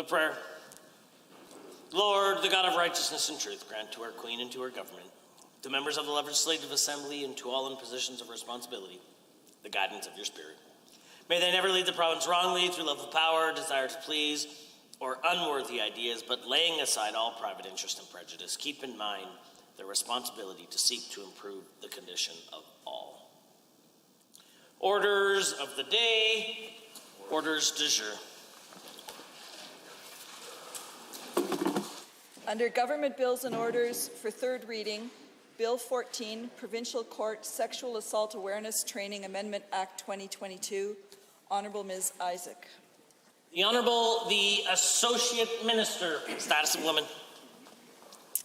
prayer. Lord, the God of righteousness and truth, grant to our Queen and to our government, to members of the Legislative Assembly and to all in positions of responsibility, the guidance of your Spirit. May they never lead the province wrongly through love of power, desire to please, or unworthy ideas, but laying aside all private interest and prejudice, keep in mind their responsibility to seek to improve the condition of all. Orders of the day, orders du jour. Under Government Bills and Orders for third reading, Bill 14, Provincial Court Sexual Assault Awareness Training Amendment Act 2022. Honourable Ms. Isaac. The Honourable, the Associate Minister, Status of Women.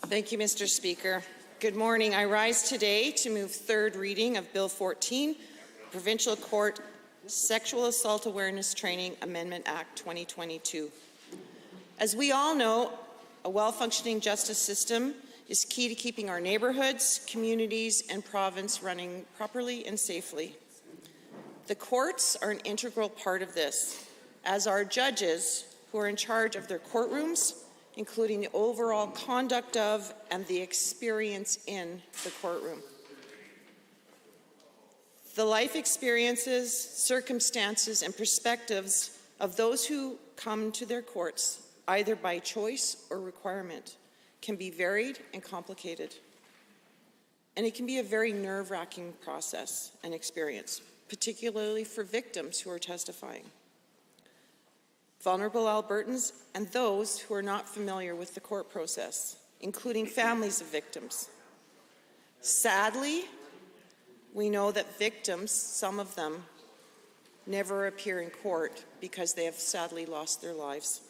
Thank you, Mr. Speaker. Good morning. I rise today to move third reading of Bill 14, Provincial Court Sexual Assault Awareness Training Amendment Act 2022. As we all know, a well-functioning justice system is key to keeping our neighbourhoods, communities, and province running properly and safely. The courts are an integral part of this, as are judges who are in charge of their courtrooms, including the overall conduct of and the experience in the courtroom. The life experiences, circumstances, and perspectives of those who come to their courts, either by choice or requirement, can be varied and complicated. And it can be a very nerve-wracking process and experience, particularly for victims who are testifying. Vulnerable Albertans and those who are not familiar with the court process, including families of victims. Sadly, we know that victims, some of them, never appear in court because they have sadly lost their lives.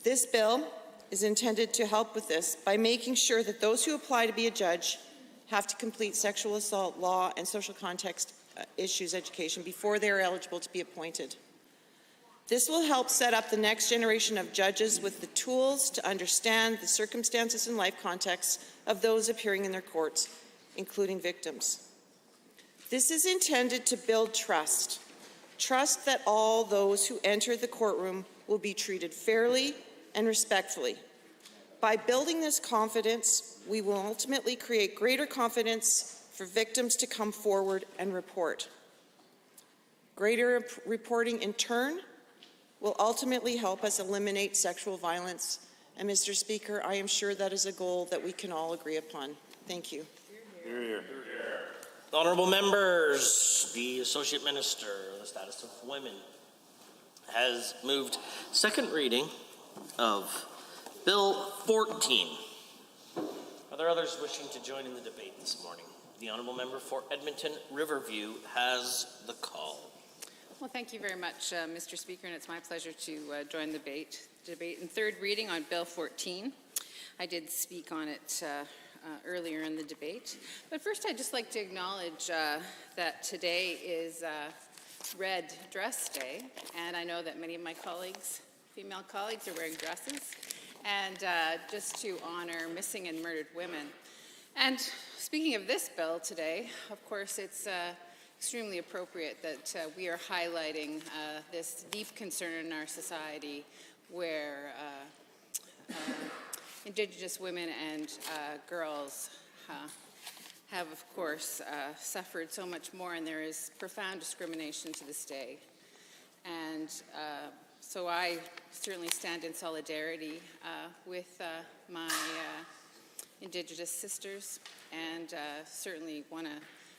This bill is intended to help with this by making sure that those who apply to be a judge have to complete sexual assault law and social context issues education before they are eligible to be appointed. This will help set up the next generation of judges with the tools to understand the circumstances and life contexts of those appearing in their courts, including victims. This is intended to build trust that all those who enter the courtroom will be treated fairly and respectfully. By building this confidence, we will ultimately create greater confidence for victims to come forward and report. Greater reporting, in turn, will ultimately help us eliminate sexual violence. And Mr. Speaker, I am sure that is a goal that we can all agree upon. Thank you. Hear, hear. Honourable members, the Associate Minister of the Status of Women has moved second reading of Bill 14. Are there others wishing to join in the debate this morning? The Honourable Member for Edmonton Riverview has the call. Well, thank you very much, Mr. Speaker, and it's my pleasure to join the debate in third reading on Bill 14. I did speak on it earlier in the debate. But first, I'd just like to acknowledge that today is Red Dress Day, and I know that many of my colleagues, female colleagues, are wearing dresses, and just to honor missing and murdered women. And speaking of this bill today, of course, it's extremely appropriate that we are highlighting this deep concern in our society where Indigenous women and girls have, of course, suffered so much more, and there is profound discrimination to this day. And so I certainly stand in solidarity with my Indigenous sisters, and certainly want to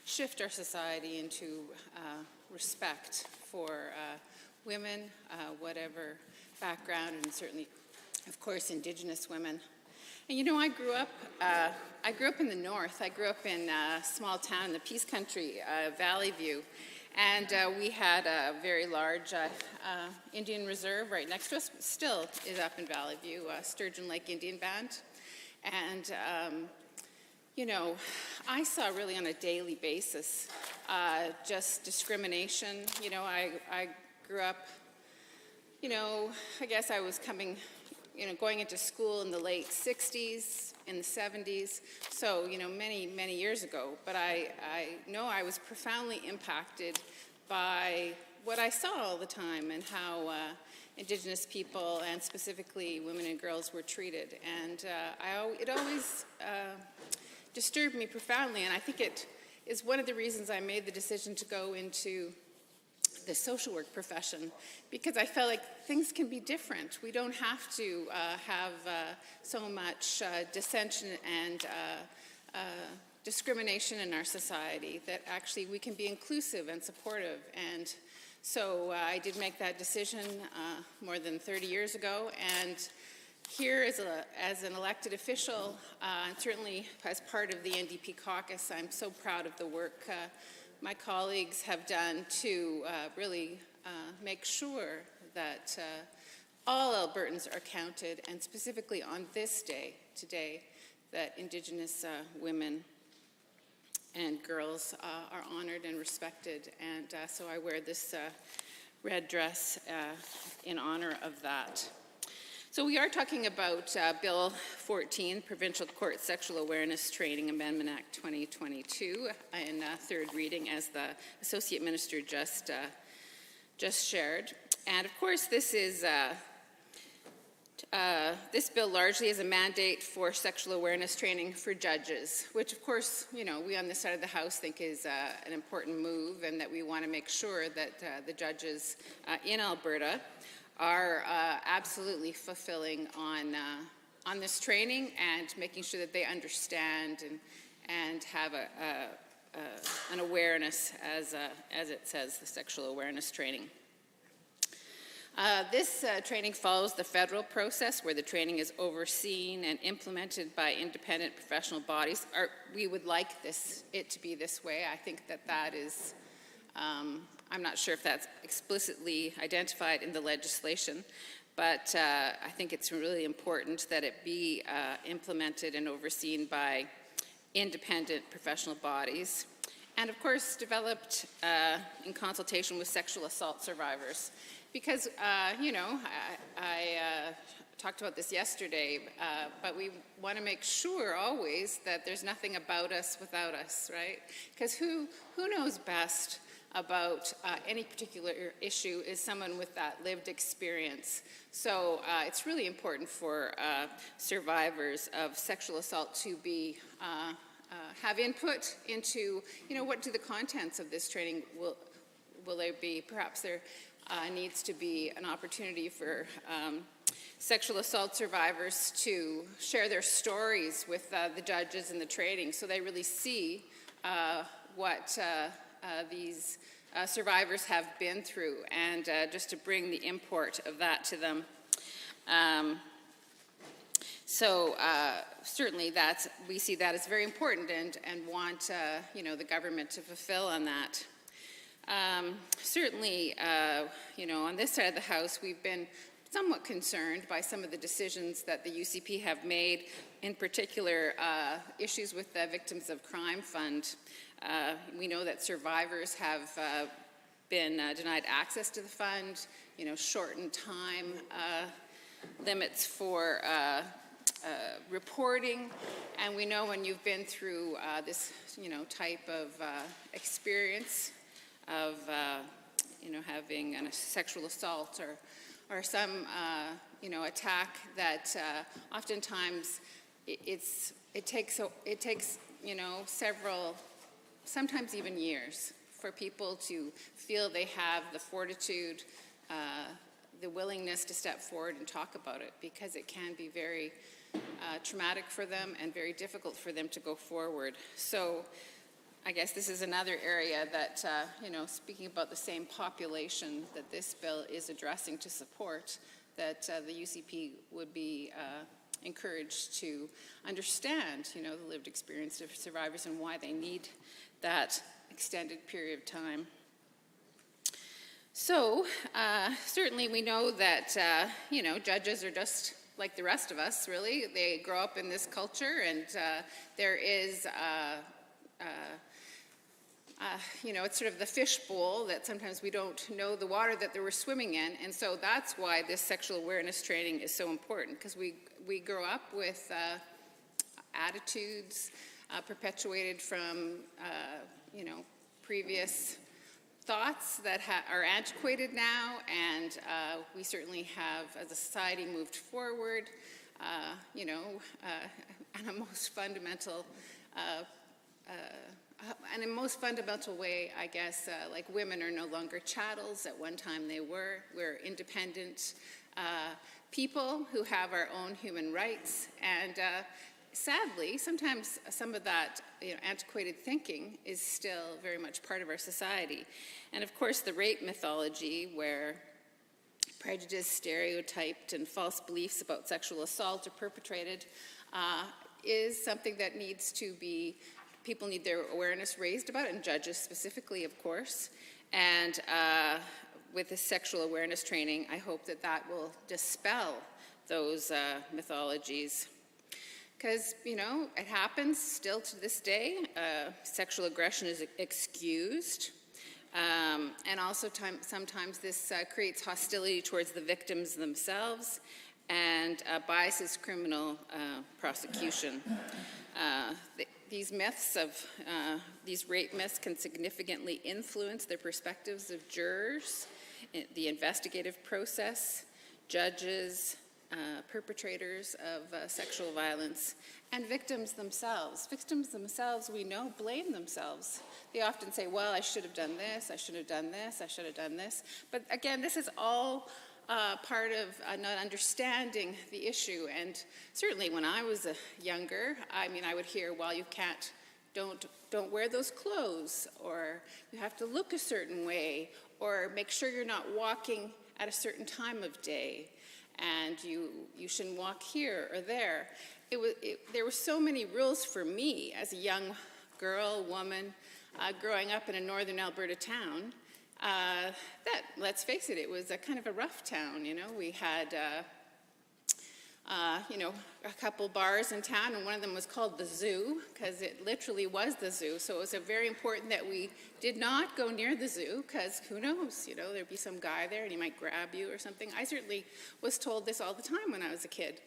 shift our society into respect for women, whatever background, and certainly, of course, Indigenous women. And you know, I grew up in the north. I grew up in a small town in the Peace Country, Valley View, and we had a very large Indian reserve right next to us. Still is up in Valley View, Sturgeon Lake Indian Band, and you know, I saw really on a daily basis just discrimination. You know, I grew up, you know, I guess I was going into school in the late 60s, in the 70s, so, you know, many, many years ago. But I know I was profoundly impacted by what I saw all the time and how Indigenous people and specifically women and girls were treated. And it always disturbed me profoundly, and I think it is one of the reasons I made the decision to go into the social work profession, because I felt like things can be different. We don't have to have so much dissension and discrimination in our society, that actually we can be inclusive and supportive. And so I did make that decision more than 30 years ago, and here as an elected official, and certainly as part of the NDP caucus, I'm so proud of the work my colleagues have done to really make sure that all Albertans are counted, and specifically on this day, today, that Indigenous women and girls are honored and respected. And so I wear this red dress in honor of that. So we are talking about Bill 14, Provincial Court Sexual Awareness Training Amendment Act 2022, in third reading, as the Associate Minister just shared. And of course, this is this bill largely is a mandate for sexual awareness training for judges, which of course, you know, we on this side of the House think is an important move, and that we want to make sure that the judges in Alberta are absolutely fulfilling on this training and making sure that they understand and have an awareness, as it says, the sexual awareness training. This training follows the federal process, where the training is overseen and implemented by independent professional bodies. We would like it to be this way. I think that is, I'm not sure if that's explicitly identified in the legislation, but I think it's really important that it be implemented and overseen by independent professional bodies, and of course developed in consultation with sexual assault survivors. Because, you know, I talked about this yesterday, but we want to make sure always that there's nothing about us without us, right? Because who knows best about any particular issue is someone with that lived experience. So it's really important for survivors of sexual assault to be have input into, you know, what do the contents of this training will there be? Perhaps there needs to be an opportunity for sexual assault survivors to share their stories with the judges in the training, so they really see what these survivors have been through, and just to bring the import of that to them. Certainly we see that as very important, and want you know, the government to fulfill on that. Certainly, you know, on this side of the House, we've been somewhat concerned by some of the decisions that the UCP have made, in particular issues with the Victims of Crime Fund. We know that survivors have been denied access to the fund, you know, shortened time limits for reporting, and we know when you've been through this, you know, type of experience of, you know, having a sexual assault or some, you know, attack, that oftentimes it takes, you know, several, sometimes even years, for people to feel they have the fortitude, the willingness to step forward and talk about it, because it can be very traumatic for them and very difficult for them to go forward. So I guess this is another area that, you know, speaking about the same population that this bill is addressing to support, that the UCP would be encouraged to understand, you know, the lived experience of survivors and why they need that extended period of time. So certainly we know that, you know, judges are just like the rest of us, really. They grow up in this culture, and there is you know, it's sort of the fishbowl that sometimes we don't know the water that they were swimming in, and so that's why this sexual awareness training is so important, because we grow up with attitudes perpetuated from, you know, previous thoughts that are antiquated now, and we certainly have, as a society, moved forward, in a most fundamental and in most fundamental way, I guess, like women are no longer chattels. At one time they were. We're independent people who have our own human rights. And sadly, sometimes some of that antiquated thinking is still very much part of our society. And of course, the rape mythology, where prejudice, stereotyped, and false beliefs about sexual assault are perpetrated, is something that needs to be, people need their awareness raised about it, and judges specifically, of course. And with this sexual awareness training, I hope that that will dispel those mythologies. Because, it happens still to this day. Sexual aggression is excused. And also sometimes this creates hostility towards the victims themselves and biases criminal prosecution. These myths these rape myths can significantly influence the perspectives of jurors, the investigative process, judges, perpetrators of sexual violence, and victims themselves. Victims themselves, we know, blame themselves. They often say, well, I should have done this, I should have done this, I should have done this. But again, this is all part of not understanding the issue. And certainly when I was younger, I would hear, well, you can't, don't wear those clothes, or you have to look a certain way, or make sure you're not walking at a certain time of day, and you shouldn't walk here or there. There were so many rules for me as a young girl, woman, growing up in a northern Alberta town, that, let's face it, it was a kind of a rough town. We had, a couple bars in town, and one of them was called the Zoo, because it literally was the zoo. So it was very important that we did not go near the zoo, because who knows, there'd be some guy there and he might grab you or something. I certainly was told this all the time when I was a kid.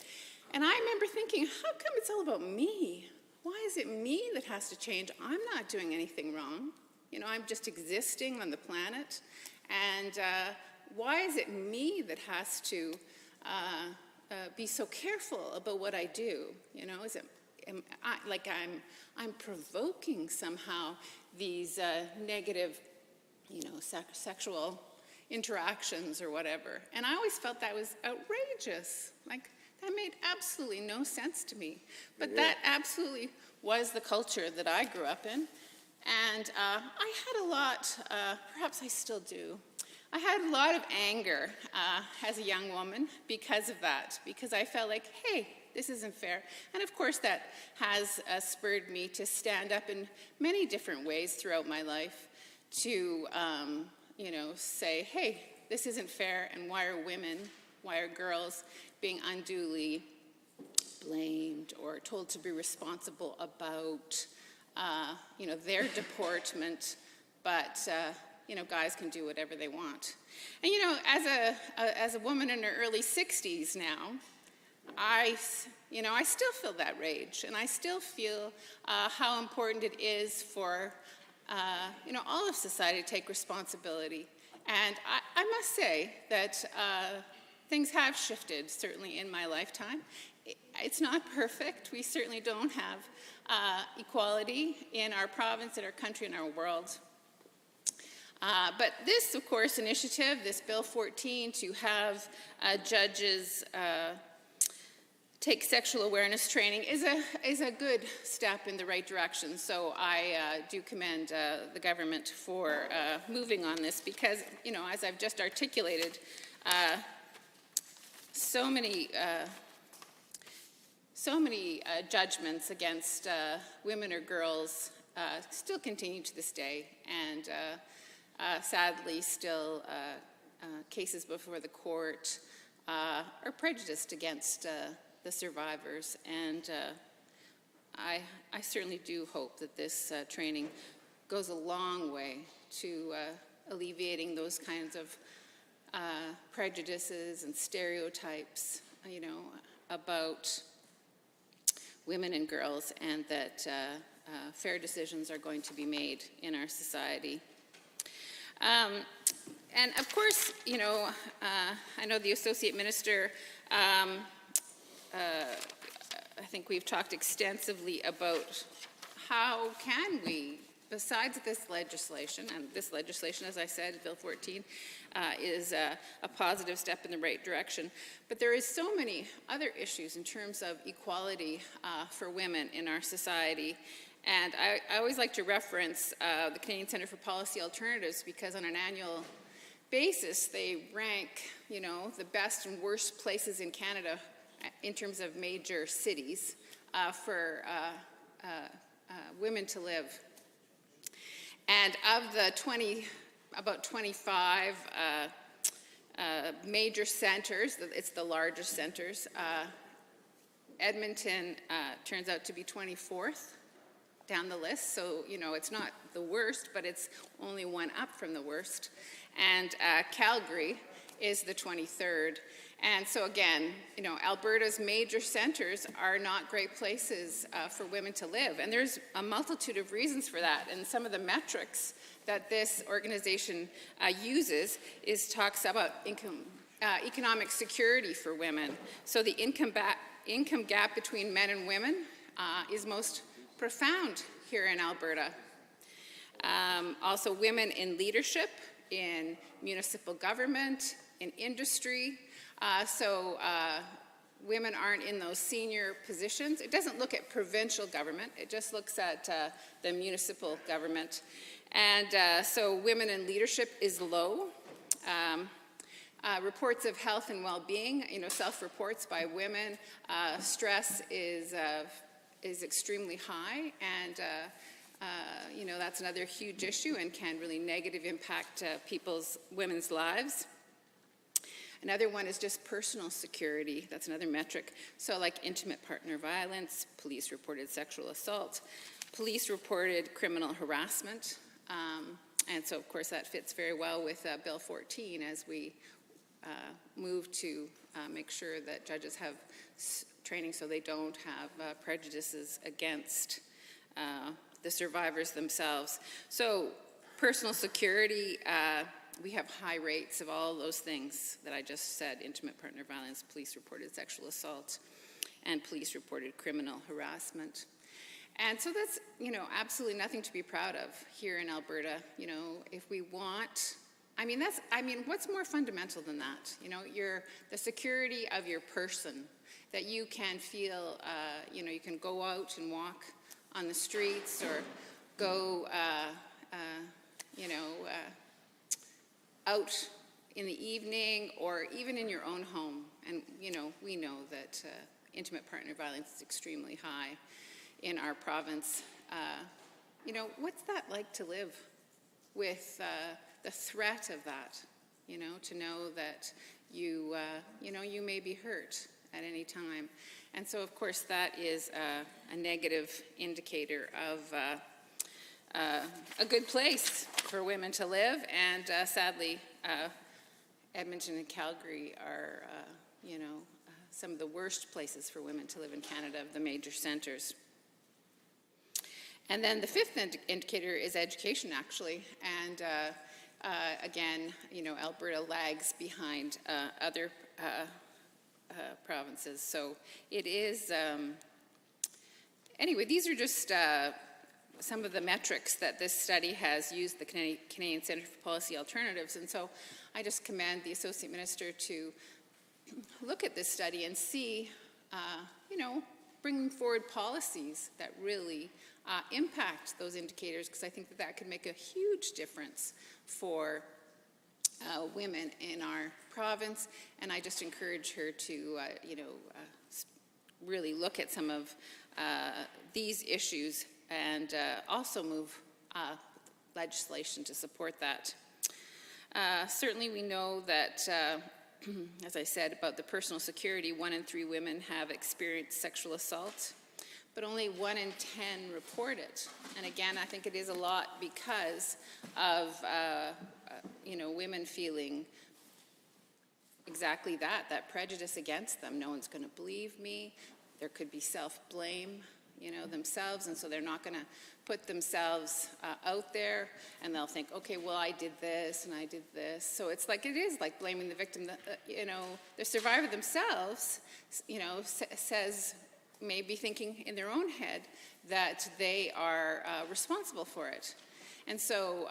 And I remember thinking, how come it's all about me? Why is it me that has to change? I'm not doing anything wrong. I'm just existing on the planet. And why is it me that has to be so careful about what I do? Is it, I'm provoking somehow these negative, sexual interactions or whatever. And I always felt that was outrageous. That made absolutely no sense to me. But that absolutely was the culture that I grew up in. And I had a lot, perhaps I still do, I had a lot of anger as a young woman because of that, because I felt like, hey, this isn't fair. And of course that has spurred me to stand up in many different ways throughout my life to, say, hey, this isn't fair, and why are girls being unduly blamed or told to be responsible about their deportment, but guys can do whatever they want. And as a woman in her early 60s now, I still feel that rage, and I still feel how important it is for all of society to take responsibility. And I must say that things have shifted, certainly in my lifetime. It's not perfect. We certainly don't have equality in our province, in our country, in our world. But this, of course, initiative, this Bill 14, to have judges take sexual awareness training is a good step in the right direction. So I do commend the government for moving on this, because, as I've just articulated, so many judgments against women or girls still continue to this day, and sadly still cases before the court are prejudiced against the survivors. And I certainly do hope that this training goes a long way to alleviating those kinds of prejudices and stereotypes, about women and girls, and that fair decisions are going to be made in our society. And of course, you know, I know the Associate Minister, I think we've talked extensively about how can we, besides this legislation, and this legislation, as I said, Bill 14, is a positive step in the right direction, but there is so many other issues in terms of equality for women in our society. And I always like to reference the Canadian Centre for Policy Alternatives, because on an annual basis they rank, you know, the best and worst places in Canada in terms of major cities for women to live. And of the about 25 major centers, it's the largest centers, Edmonton turns out to be 24th down the list. So, you know, it's not the worst, but it's only one up from the worst. And Calgary is the 23rd. And so again, you know, Alberta's major centers are not great places for women to live. And there's a multitude of reasons for that. And some of the metrics that this organization uses talks about economic security for women. So the income gap between men and women is most profound here in Alberta. Also women in leadership, in municipal government, in industry. Women aren't in those senior positions. It doesn't look at provincial government, it just looks at the municipal government. And so women in leadership is low. Reports of health and well-being, you know, self-reports by women, stress is extremely high, and you know, that's another huge issue and can really negatively impact women's lives. Another one is just personal security. That's another metric. So like intimate partner violence, police-reported sexual assault, police-reported criminal harassment. And so, of course, that fits very well with Bill 14 as we move to make sure that judges have training so they don't have prejudices against the survivors themselves. So personal security, we have high rates of all those things that I just said: intimate partner violence, police-reported sexual assault, and police-reported criminal harassment. And so that's, you know, absolutely nothing to be proud of here in Alberta. You know, if we want, what's more fundamental than that? You know, the security of your person, that you can feel, you know, you can go out and walk on the streets, or go, out in the evening, or even in your own home. And, you know, we know that intimate partner violence is extremely high in our province. You know, what's that like to live with the threat of that? You know, to know that you may be hurt at any time. And so, of course, that is a negative indicator of a good place for women to live. And sadly, Edmonton and Calgary are, some of the worst places for women to live in Canada of the major centers. And then the fifth indicator is education, actually. And again, you know, Alberta lags behind other provinces. So it is, anyway, these are just some of the metrics that this study has used, the Canadian Centre for Policy Alternatives. And so I just commend the Associate Minister to look at this study and see, you know, bringing forward policies that really impact those indicators, because I think that that could make a huge difference for women in our province. And I just encourage her to, really look at some of these issues and also move legislation to support that. Certainly we know that, as I said, about the personal security, 1 in 3 women have experienced sexual assault, but only 1 in 10 report it. And again, I think it is a lot because of, women feeling exactly that prejudice against them. No one's going to believe me. There could be self-blame. themselves, and so they're not going to put themselves out there, and they'll think, okay, well, I did this and I did this. So it is like blaming the victim. The survivor themselves, says, maybe thinking in their own head that they are responsible for it. And so,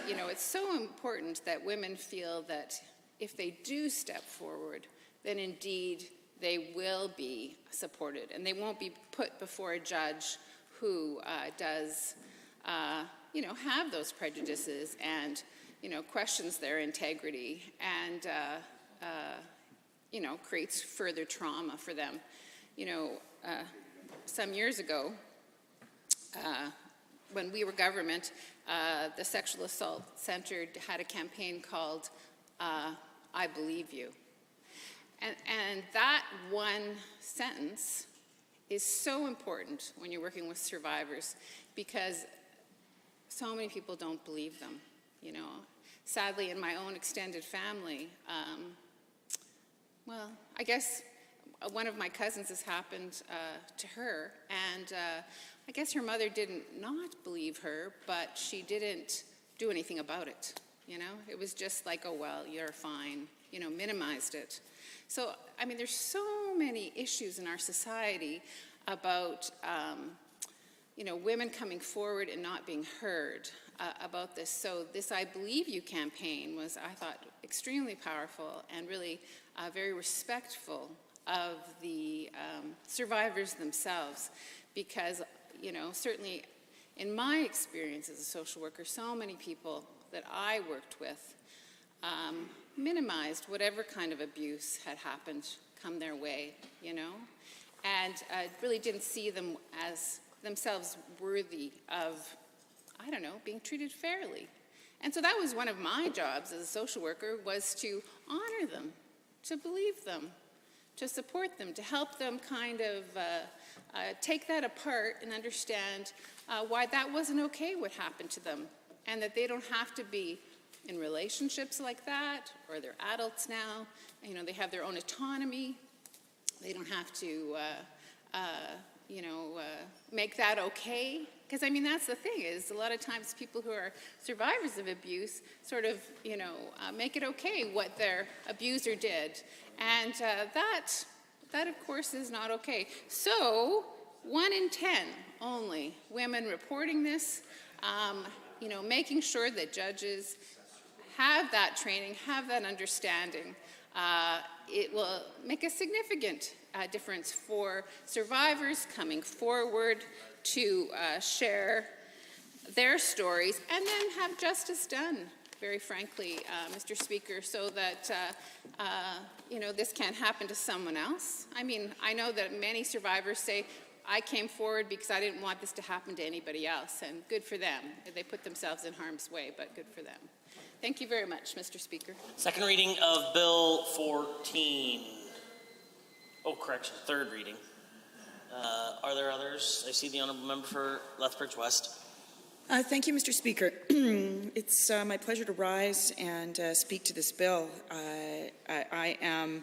it's so important that women feel that if they do step forward, then indeed they will be supported, and they won't be put before a judge who does, have those prejudices and, questions their integrity and, creates further trauma for them. Some years ago, when we were government, the Sexual Assault Centre had a campaign called I Believe You. And that one sentence is so important when you're working with survivors, because so many people don't believe them. Sadly, in my own extended family, I guess one of my cousins has happened to her, and I guess her mother didn't not believe her, but she didn't do anything about it. It was just like, oh, well, you're fine, minimized it. So, there's so many issues in our society about, women coming forward and not being heard about this. So this I Believe You campaign was, I thought, extremely powerful and really very respectful of the survivors themselves, because, certainly in my experience as a social worker, so many people that I worked with minimized whatever kind of abuse had happened come their way, and really didn't see them as themselves worthy of, being treated fairly. And so that was one of my jobs as a social worker, was to honor them, to believe them, to support them, to help them kind of take that apart and understand why that wasn't okay what happened to them, and that they don't have to be in relationships like that, or they're adults now, they have their own autonomy. They don't have to, make that okay. Because, that's the thing, is a lot of times people who are survivors of abuse sort of, make it okay what their abuser did. And that, of course, is not okay. So 1 in 10 only women reporting this, making sure that judges have that training, have that understanding. It will make a significant difference for survivors coming forward to share their stories, and then have justice done, very frankly, Mr. Speaker, so that this can't happen to someone else. I know that many survivors say, I came forward because I didn't want this to happen to anybody else, and good for them. They put themselves in harm's way, but good for them. Thank you very much, Mr. Speaker. Second reading of Bill 14. Oh, correction, third reading. Are there others? I see the Honourable Member for Lethbridge West. Thank you, Mr. Speaker. It's my pleasure to rise and speak to this bill. I am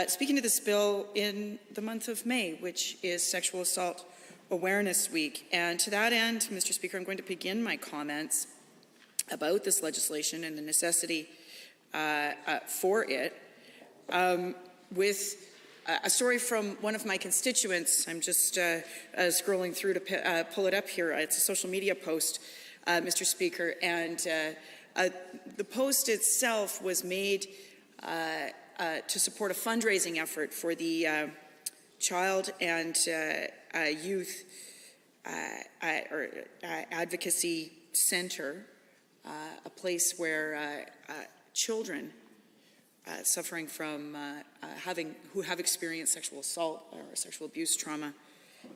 speaking to this bill in the month of May, which is Sexual Assault Awareness Week. And to that end, Mr. Speaker, I'm going to begin my comments about this legislation and the necessity for it with a story from one of my constituents. I'm just scrolling through to pull it up here. It's a social media post, Mr. Speaker, and the post itself was made to support a fundraising effort for the Child and Youth Advocacy Center, a place where children suffering from who have experienced sexual assault or sexual abuse trauma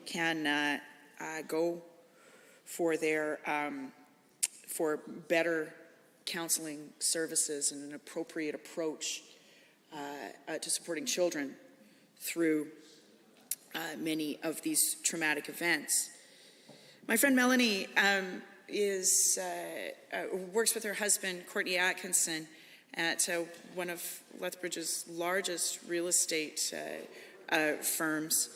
can go for their for better counseling services and an appropriate approach to supporting children through many of these traumatic events. My friend Melanie works with her husband, Courtney Atkinson, at one of Lethbridge's largest real estate firms.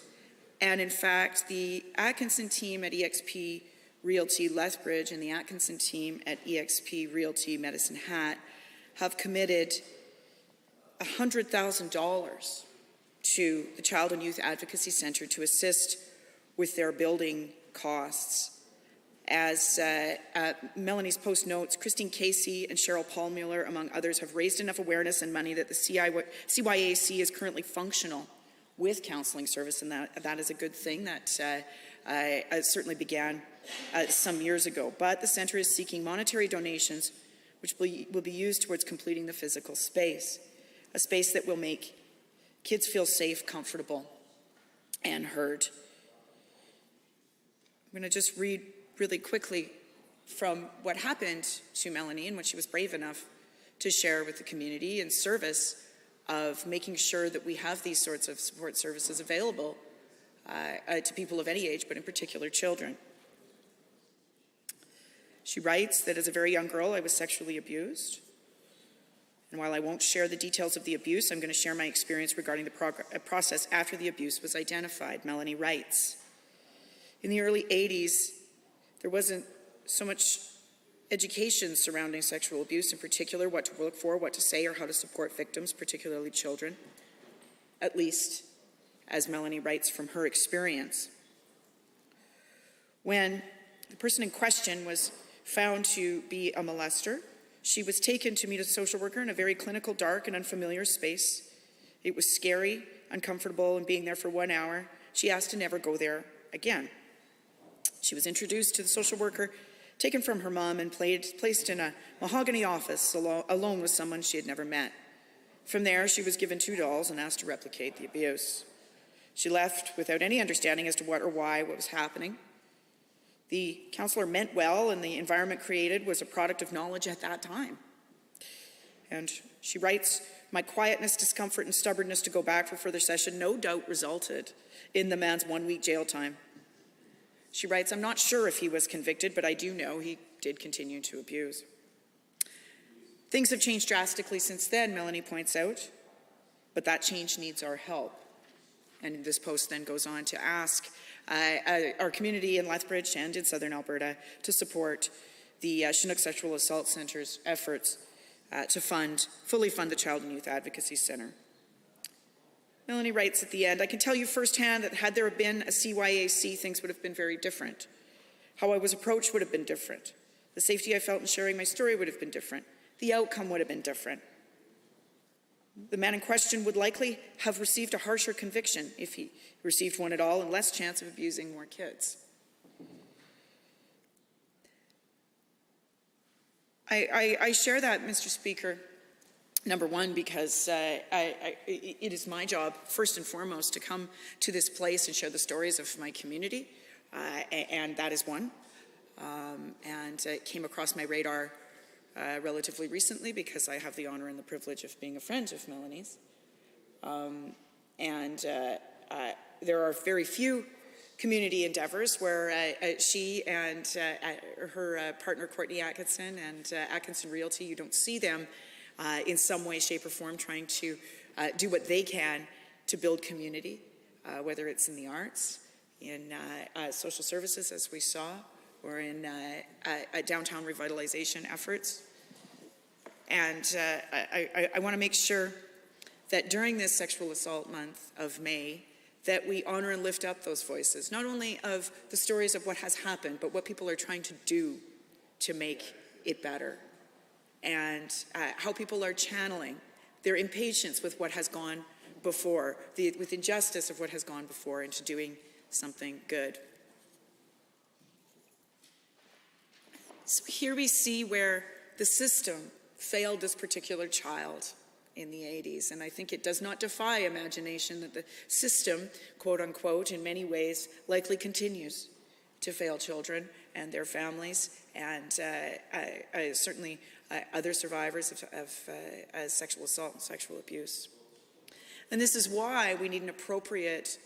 And in fact, the Atkinson team at EXP Realty Lethbridge and the Atkinson team at EXP Realty Medicine Hat have committed $100,000 to the Child and Youth Advocacy Centre to assist with their building costs. As Melanie's post notes, Christine Casey and Cheryl Paulmuller, among others, have raised enough awareness and money that the CYAC is currently functional with counselling service, and that is a good thing. That certainly began some years ago. But the centre is seeking monetary donations which will be used towards completing the physical space, a space that will make kids feel safe, comfortable, and heard. I'm going to just read really quickly from what happened to Melanie and what she was brave enough to share with the community in service of making sure that we have these sorts of support services available to people of any age, but in particular children. She writes that as a very young girl, I was sexually abused. And while I won't share the details of the abuse, I'm going to share my experience regarding the process after the abuse was identified. Melanie writes, in the early 80s, there wasn't so much education surrounding sexual abuse, in particular, what to look for, what to say, or how to support victims, particularly children, at least as Melanie writes from her experience. When the person in question was found to be a molester, she was taken to meet a social worker in a very clinical, dark, and unfamiliar space. It was scary, uncomfortable, and being there for 1 hour, she asked to never go there again. She was introduced to the social worker, taken from her mom, and placed in a mahogany office alone with someone she had never met. From there, she was given 2 dolls and asked to replicate the abuse. She left without any understanding as to what or why what was happening. The counselor meant well, and the environment created was a product of knowledge at that time. And she writes, my quietness, discomfort, and stubbornness to go back for further session no doubt resulted in the man's 1-week jail time. She writes, I'm not sure if he was convicted, but I do know he did continue to abuse. Things have changed drastically since then, Melanie points out, but that change needs our help. And this post then goes on to ask our community in Lethbridge and in southern Alberta to support the Chinook Sexual Assault Centre's efforts to fully fund the Child and Youth Advocacy Centre. Melanie writes at the end, I can tell you firsthand that had there been a CYAC, things would have been very different. How I was approached would have been different. The safety I felt in sharing my story would have been different. The outcome would have been different. The man in question would likely have received a harsher conviction if he received one at all, and less chance of abusing more kids. I share that, Mr. Speaker, number one, because it is my job, first and foremost, to come to this place and share the stories of my community, and that is one. And it came across my radar relatively recently because I have the honor and the privilege of being a friend of Melanie's. There are very few community endeavors where she and her partner Courtney Atkinson and Atkinson Realty, you don't see them in some way, shape, or form trying to do what they can to build community, whether it's in the arts, in social services, as we saw, or in downtown revitalization efforts. And I want to make sure that during this Sexual Assault Month of May, that we honor and lift up those voices, not only of the stories of what has happened, but what people are trying to do to make it better, and how people are channeling their impatience with what has gone before, with injustice of what has gone before, into doing something good. So here we see where the system failed this particular child in the 80s, and I think it does not defy imagination that the system, quote unquote, in many ways likely continues to fail children and their families, and certainly other survivors of sexual assault and sexual abuse. And this is why we need an appropriate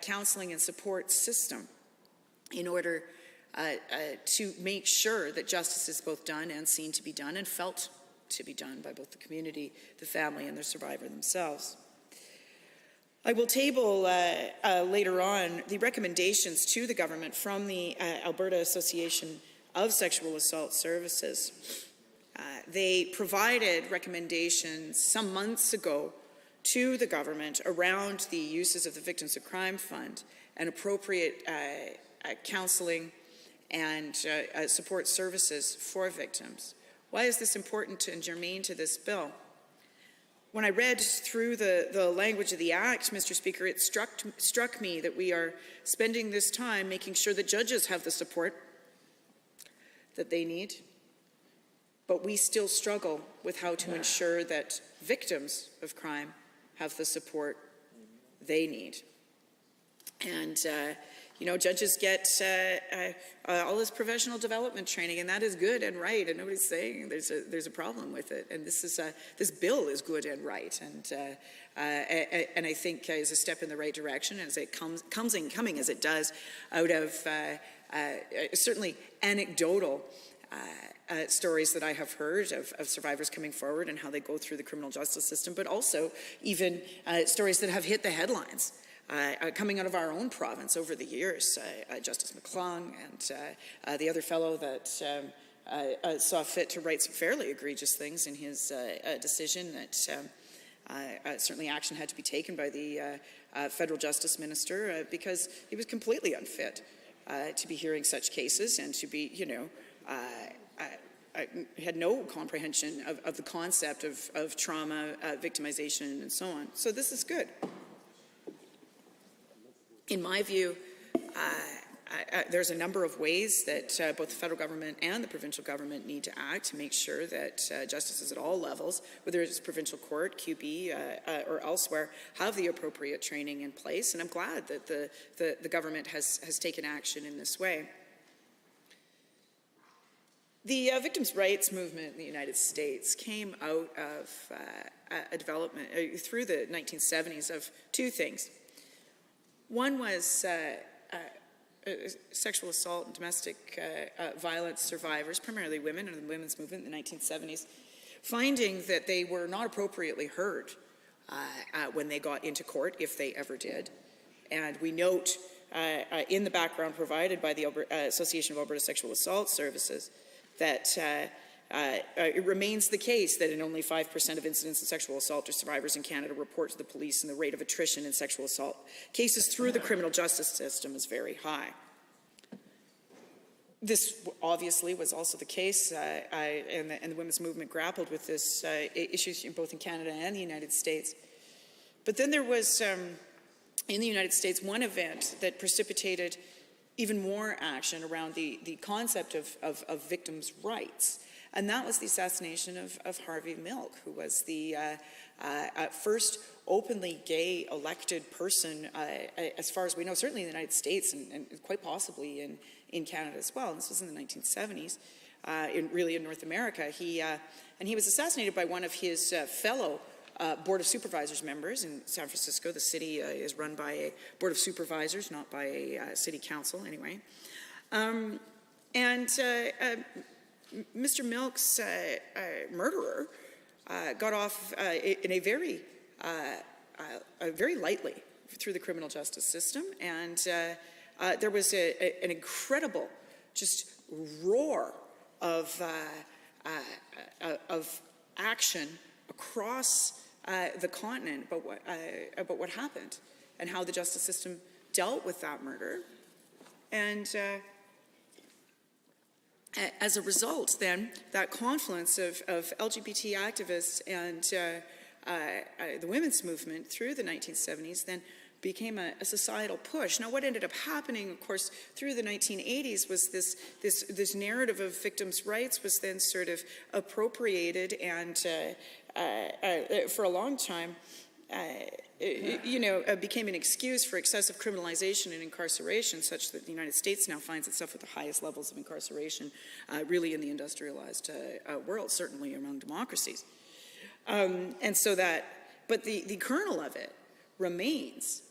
counseling and support system in order to make sure that justice is both done and seen to be done and felt to be done by both the community, the family, and the survivor themselves. I will table later on the recommendations to the government from the Alberta Association of Sexual Assault Services. They provided recommendations some months ago to the government around the uses of the Victims of Crime Fund and appropriate counselling and support services for victims. Why is this important and germane to this bill? When I read through the language of the Act, Mr. Speaker, it struck me that we are spending this time making sure that judges have the support that they need, but we still struggle with how to ensure that victims of crime have the support they need. And judges get all this professional development training, and that is good and right, and nobody's saying there's a problem with it. And this bill is good and right, and I think is a step in the right direction as it coming as it does out of certainly anecdotal stories that I have heard of survivors coming forward and how they go through the criminal justice system, but also even stories that have hit the headlines. Coming out of our own province over the years, Justice McClung and the other fellow that saw fit to write some fairly egregious things in his decision that certainly action had to be taken by the federal justice minister because he was completely unfit to be hearing such cases and to be, had no comprehension of the concept of trauma, victimization, and so on. So this is good. In my view, there's a number of ways that both the federal government and the provincial government need to act to make sure that justices at all levels, whether it's provincial court, QB, or elsewhere, have the appropriate training in place. And I'm glad that the government has taken action in this way. The victims' rights movement in the United States came out of a development through the 1970s of two things. One was sexual assault and domestic violence survivors, primarily women, and the women's movement in the 1970s, finding that they were not appropriately heard when they got into court, if they ever did. And we note in the background provided by the Association of Alberta Sexual Assault Services that it remains the case that in only 5% of incidents of sexual assault or survivors in Canada report to the police, and the rate of attrition in sexual assault cases through the criminal justice system is very high. This obviously was also the case, and the women's movement grappled with this issues both in Canada and the United States. But then there was, in the United States, one event that precipitated even more action around the concept of victims' rights. And that was the assassination of Harvey Milk, who was the first openly gay elected person, as far as we know, certainly in the United States and quite possibly in Canada as well. And this was in the 1970s, really in North America. And he was assassinated by one of his fellow Board of Supervisors members in San Francisco. The city is run by a Board of Supervisors, not by a city council anyway. Mr. Milk's murderer got off in a very lightly through the criminal justice system, and there was an incredible just roar of action across the continent about what happened and how the justice system dealt with that murder. And as a result, then, that confluence of LGBT activists and the women's movement through the 1970s then became a societal push. Now, what ended up happening, of course, through the 1980s was this narrative of victims' rights was then sort of appropriated and for a long time, became an excuse for excessive criminalization and incarceration, such that the United States now finds itself with the highest levels of incarceration, really in the industrialized world, certainly among democracies. But the kernel of it remains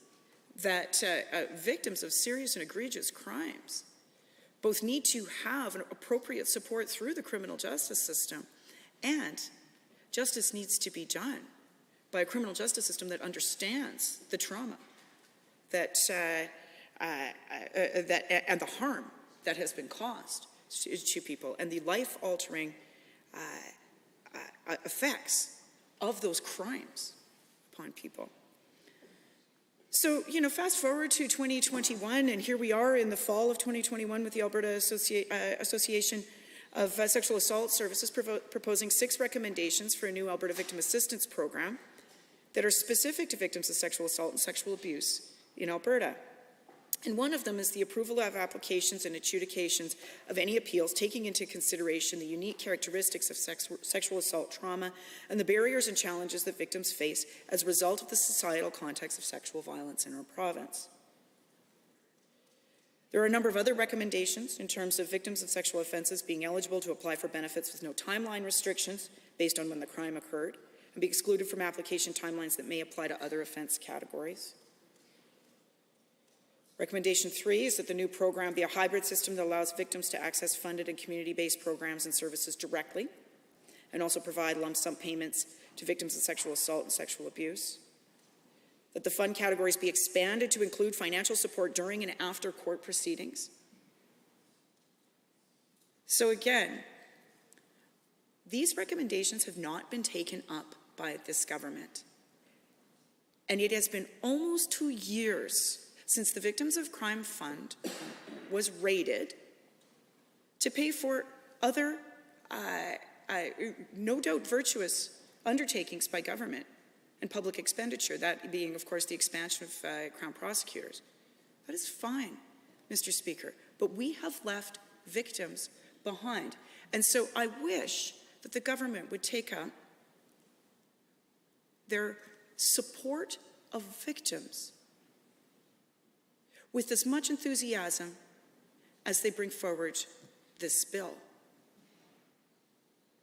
that victims of serious and egregious crimes both need to have an appropriate support through the criminal justice system, and justice needs to be done by a criminal justice system that understands the trauma that, and the harm that has been caused to people and the life-altering effects of those crimes upon people. So, fast forward to 2021, and here we are in the fall of 2021 with the Alberta Association of Sexual Assault Services proposing 6 recommendations for a new Alberta Victim Assistance Program that are specific to victims of sexual assault and sexual abuse in Alberta. And one of them is the approval of applications and adjudications of any appeals taking into consideration the unique characteristics of sexual assault trauma and the barriers and challenges that victims face as a result of the societal context of sexual violence in our province. There are a number of other recommendations in terms of victims of sexual offences being eligible to apply for benefits with no timeline restrictions based on when the crime occurred and be excluded from application timelines that may apply to other offence categories. Recommendation 3 is that the new program be a hybrid system that allows victims to access funded and community-based programs and services directly, and also provide lump sum payments to victims of sexual assault and sexual abuse. That the fund categories be expanded to include financial support during and after court proceedings. So again, these recommendations have not been taken up by this government. And it has been almost 2 years since the Victims of Crime Fund was raided to pay for other, no doubt virtuous undertakings by government and public expenditure, that being, of course, the expansion of Crown prosecutors. That is fine, Mr. Speaker, but we have left victims behind. And so I wish that the government would take up their support of victims with as much enthusiasm as they bring forward this bill.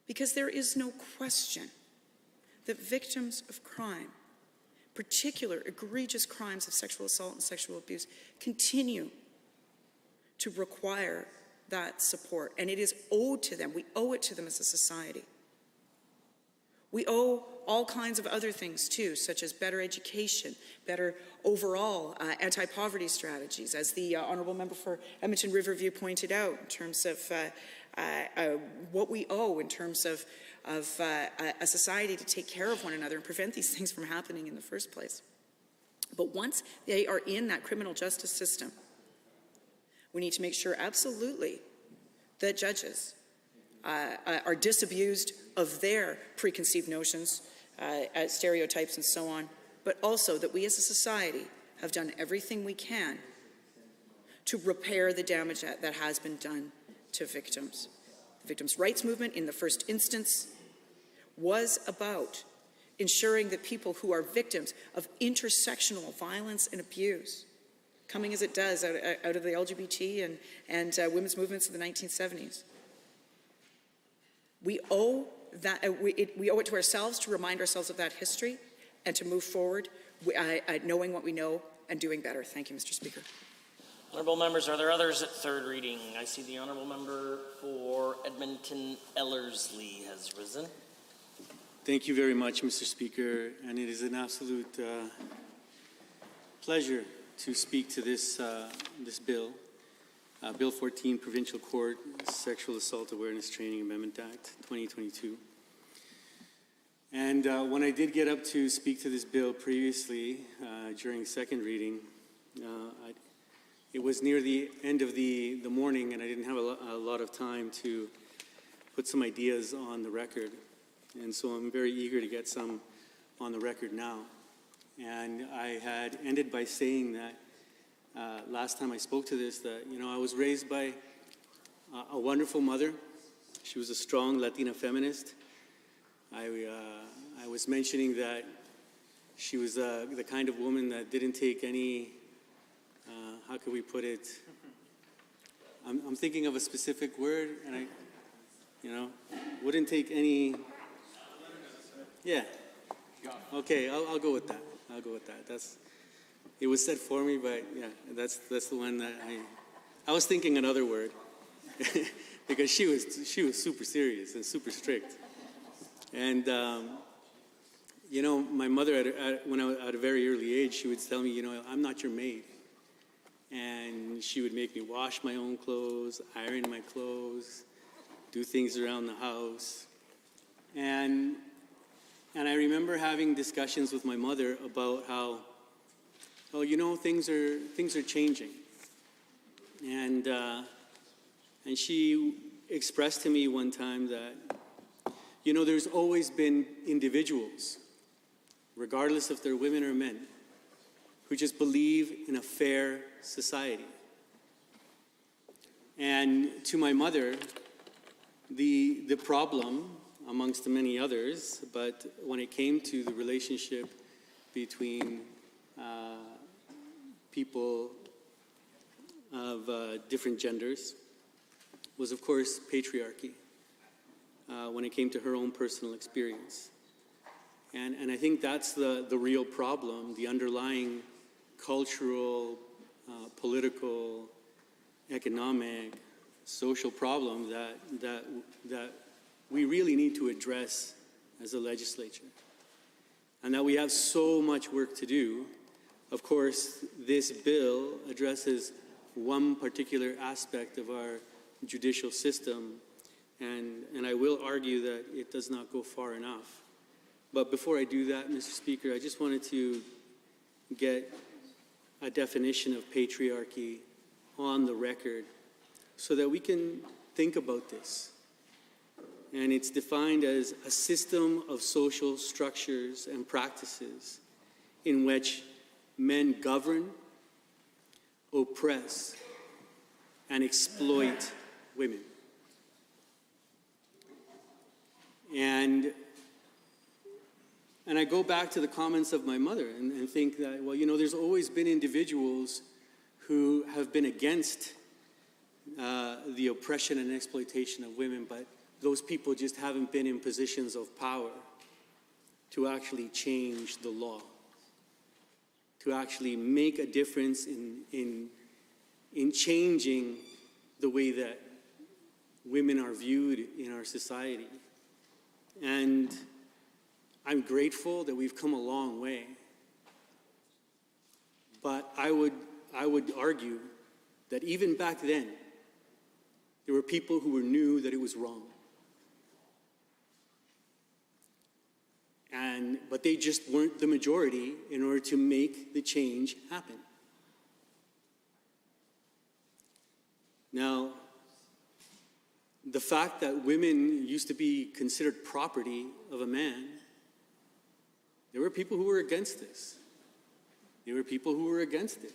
Because there is no question that victims of crime, particular egregious crimes of sexual assault and sexual abuse, continue to require that support. And it is owed to them. We owe it to them as a society. We owe all kinds of other things too, such as better education, better overall anti-poverty strategies, as the Honourable Member for Edmonton Riverview pointed out, in terms of what we owe in terms of a society to take care of one another and prevent these things from happening in the first place. But once they are in that criminal justice system, we need to make sure absolutely that judges are disabused of their preconceived notions, stereotypes and so on, but also that we as a society have done everything we can to repair the damage that has been done to victims. The victims' rights movement in the first instance was about ensuring that people who are victims of intersectional violence and abuse, coming as it does out of the LGBT and women's movements of the 1970s, we owe it to ourselves to remind ourselves of that history and to move forward knowing what we know and doing better. Thank you, Mr. Speaker. Honourable members, are there others at third reading? I see the Honourable Member for Edmonton Ellerslie has risen. Thank you very much, Mr. Speaker, and it is an absolute pleasure to speak to this bill, Bill 14, Provincial Court Sexual Assault Awareness Training Amendment Act 2022. And when I did get up to speak to this bill previously during second reading, it was near the end of the morning, and I didn't have a lot of time to put some ideas on the record. And so I'm very eager to get some on the record now. And I had ended by saying that last time I spoke to this, that, you know, I was raised by a wonderful mother. She was a strong Latina feminist. I was mentioning that she was the kind of woman that didn't take any, how could we put it? I'm thinking of a specific word, and wouldn't take any. Yeah. Okay, I'll go with that. I'll go with that. It was said for me, but yeah, that's the one that I was thinking another word because she was super serious and super strict. And You know, my mother, when I was at a very early age, she would tell me, you know, I'm not your maid. And she would make me wash my own clothes, iron my clothes, do things around the house. And I remember having discussions with my mother about how, oh, you know, things are changing. And she expressed to me one time that, you know, there's always been individuals, regardless if they're women or men, who just believe in a fair society. And to my mother, the problem, amongst the many others, but when it came to the relationship between people of different genders, was of course patriarchy, when it came to her own personal experience. And I think that's the real problem, the underlying cultural, political, economic, social problem that we really need to address as a legislature. And that we have so much work to do. Of course, this bill addresses one particular aspect of our judicial system, and I will argue that it does not go far enough. But before I do that, Mr. Speaker, I just wanted to get a definition of patriarchy on the record so that we can think about this. And it's defined as a system of social structures and practices in which men govern, oppress, and exploit women. And I go back to the comments of my mother and think that, well, you know, there's always been individuals who have been against the oppression and exploitation of women, but those people just haven't been in positions of power to actually change the law, to actually make a difference in changing the way that women are viewed in our society. And I'm grateful that we've come a long way. But I would argue that even back then, there were people who knew that it was wrong. But they just weren't the majority in order to make the change happen. Now, the fact that women used to be considered property of a man, there were people who were against this. There were people who were against it.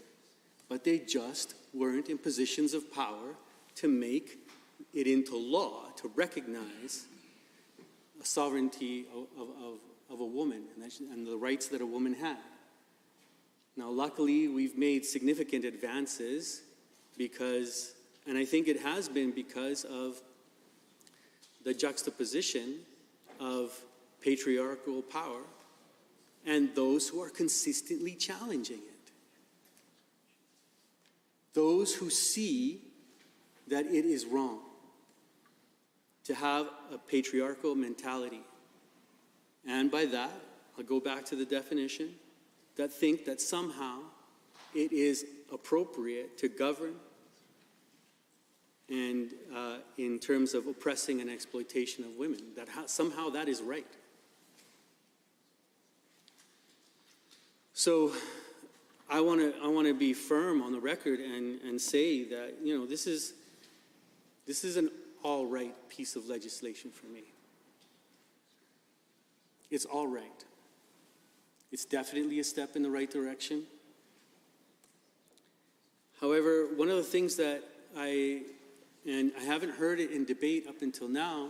But they just weren't in positions of power to make it into law, to recognize a sovereignty of a woman and the rights that a woman had. Now, luckily, we've made significant advances because, and I think it has been because of the juxtaposition of patriarchal power and those who are consistently challenging it. Those who see that it is wrong to have a patriarchal mentality. And by that, I'll go back to the definition, that think that somehow it is appropriate to govern and in terms of oppressing and exploitation of women, that somehow that is right. So I want to be firm on the record and say that, you know, this is an all right piece of legislation for me. It's all right. It's definitely a step in the right direction. However, one of the things that I haven't heard it in debate up until now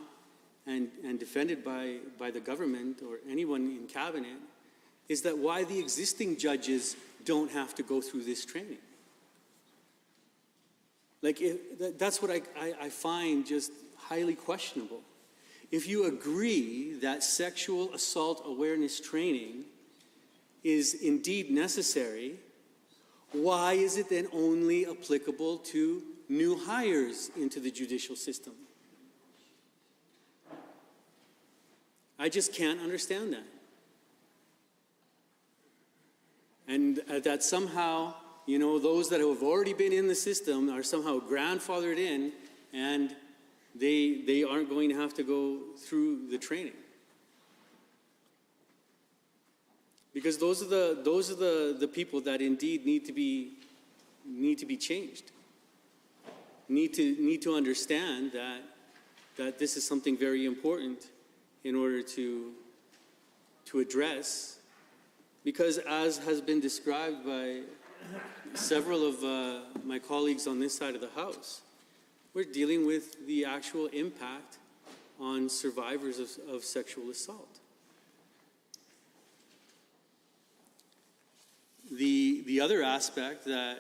and defended by the government or anyone in cabinet, is that why the existing judges don't have to go through this training. Like, that's what I find just highly questionable. If you agree that sexual assault awareness training is indeed necessary, why is it then only applicable to new hires into the judicial system? I just can't understand that. And that somehow, you know, those that have already been in the system are somehow grandfathered in, and they aren't going to have to go through the training. Because those are the people that indeed need to be changed. Need to understand that this is something very important in order to address, because as has been described by several of my colleagues on this side of the House, we're dealing with the actual impact on survivors of sexual assault. The other aspect that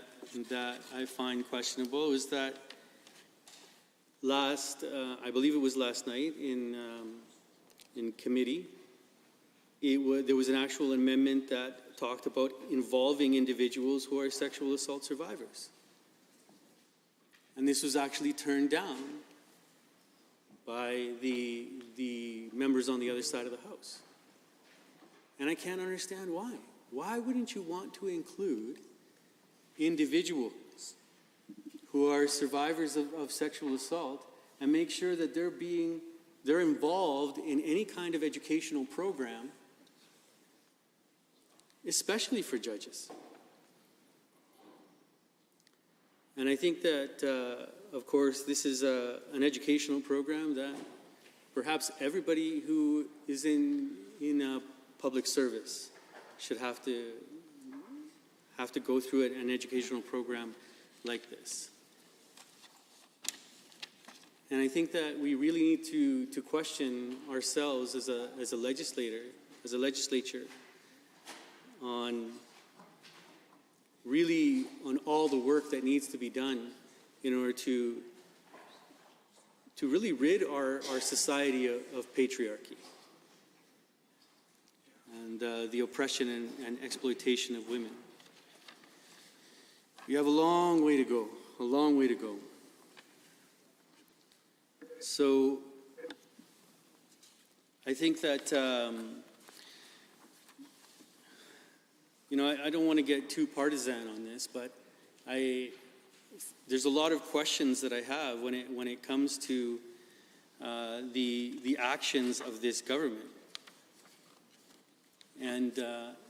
I find questionable is that I believe it was last night in committee, there was an actual amendment that talked about involving individuals who are sexual assault survivors. And this was actually turned down by the members on the other side of the House. And I can't understand why. Why wouldn't you want to include individuals who are survivors of sexual assault and make sure that they're involved in any kind of educational program, especially for judges? And I think that, of course, this is an educational program that perhaps everybody who is in public service should have to go through an educational program like this. And I think that we really need to question ourselves as a legislature, on all the work that needs to be done in order to really rid our society of patriarchy and the oppression and exploitation of women. We have a long way to go, So I think that, I don't want to get too partisan on this, but there's a lot of questions that I have when it comes to the actions of this government. And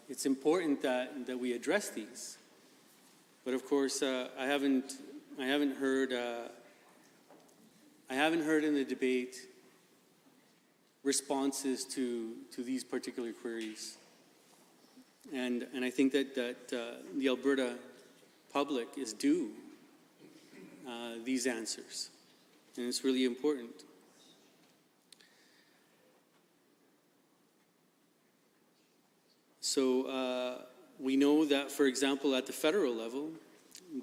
it's important that we address these. But of course, I haven't heard in the debate responses to these particular queries. And I think that the Alberta public is due these answers. And it's really important. So we know that, for example, at the federal level,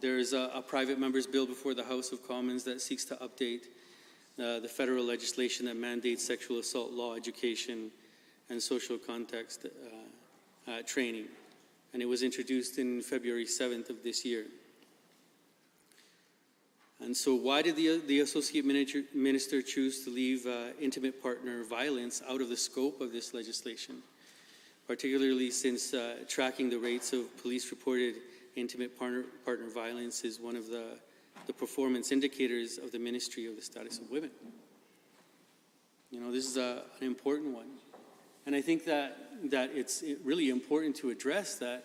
there's a private member's bill before the House of Commons that seeks to update the federal legislation that mandates sexual assault law education and social context training. And it was introduced in February 7th of this year. And so why did the Associate Minister choose to leave intimate partner violence out of the scope of this legislation? Particularly since tracking the rates of police-reported intimate partner violence is one of the performance indicators of the Ministry of the Status of Women. This is an important one. And I think that it's really important to address that,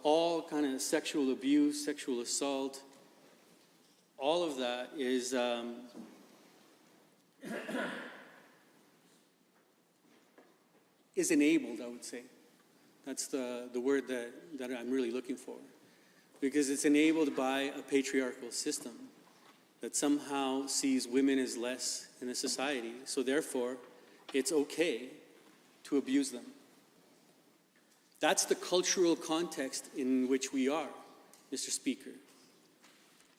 all kind of sexual abuse, sexual assault, all of that is enabled, I would say. That's the word that I'm really looking for. Because it's enabled by a patriarchal system that somehow sees women as less in a society, so therefore it's okay to abuse them. That's the cultural context in which we are, Mr. Speaker.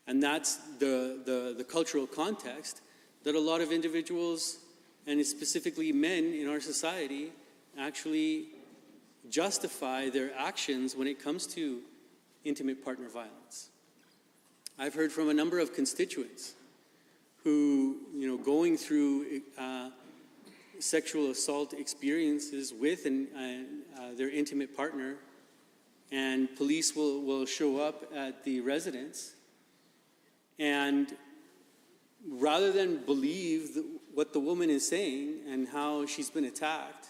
And that's the cultural context that a lot of individuals, and specifically men in our society, actually justify their actions when it comes to intimate partner violence. I've heard from a number of constituents who, going through sexual assault experiences with their intimate partner, and police will show up at the residence, and rather than believe what the woman is saying and how she's been attacked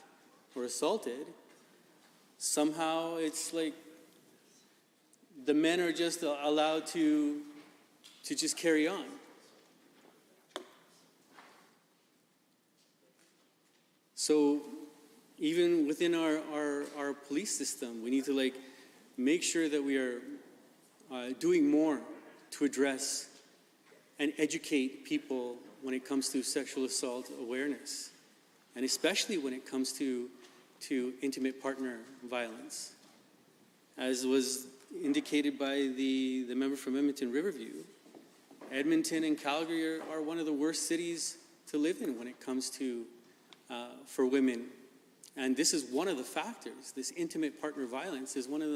or assaulted, somehow it's like the men are just allowed to just carry on. So even within our police system, we need to make sure that we are doing more to address and educate people when it comes to sexual assault awareness, and especially when it comes to intimate partner violence. As was indicated by the member from Edmonton Riverview, Edmonton and Calgary are one of the worst cities to live in when it comes to for women, and this is one of the factors. This intimate partner violence is one of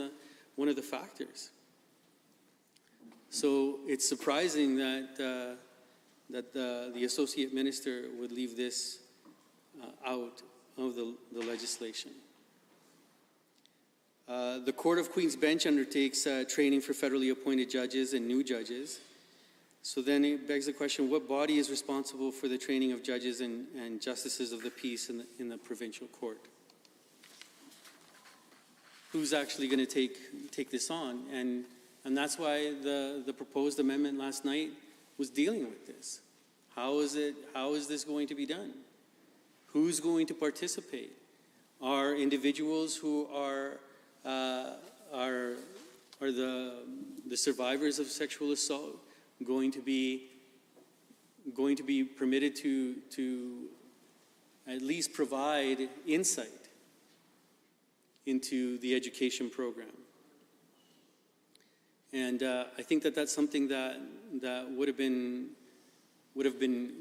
the factors. So it's surprising that the associate minister would leave this out of the legislation. The Court of Queen's Bench undertakes training for federally appointed judges and new judges. So then it begs the question, what body is responsible for the training of judges and justices of the peace in the provincial court? Who's actually going to take this on? And that's why the proposed amendment last night was dealing with this. How is this going to be done? Who's going to participate? Are individuals who are the survivors of sexual assault going to be permitted to at least provide insight into the education program? And I think that's something that would have been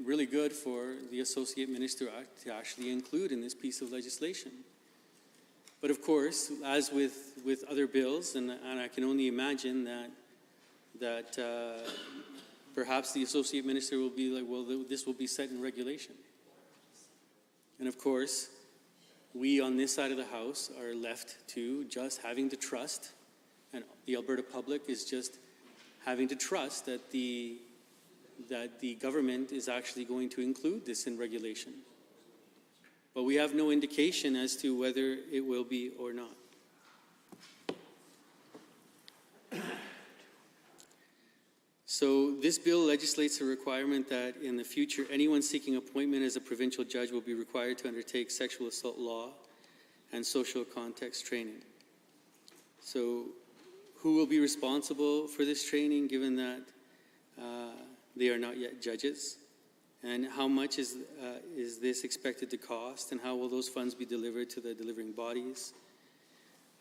really good for the associate minister to actually include in this piece of legislation. But of course, as with other bills, and I can only imagine that perhaps the associate minister will be like, well, this will be set in regulation. And of course, we on this side of the House are left to just having to trust, and the Alberta public is just having to trust that the government is actually going to include this in regulation. But we have no indication as to whether it will be or not. So this bill legislates a requirement that in the future, anyone seeking appointment as a provincial judge will be required to undertake sexual assault law and social context training. So who will be responsible for this training, given that they are not yet judges? And how much is this expected to cost, and how will those funds be delivered to the delivering bodies?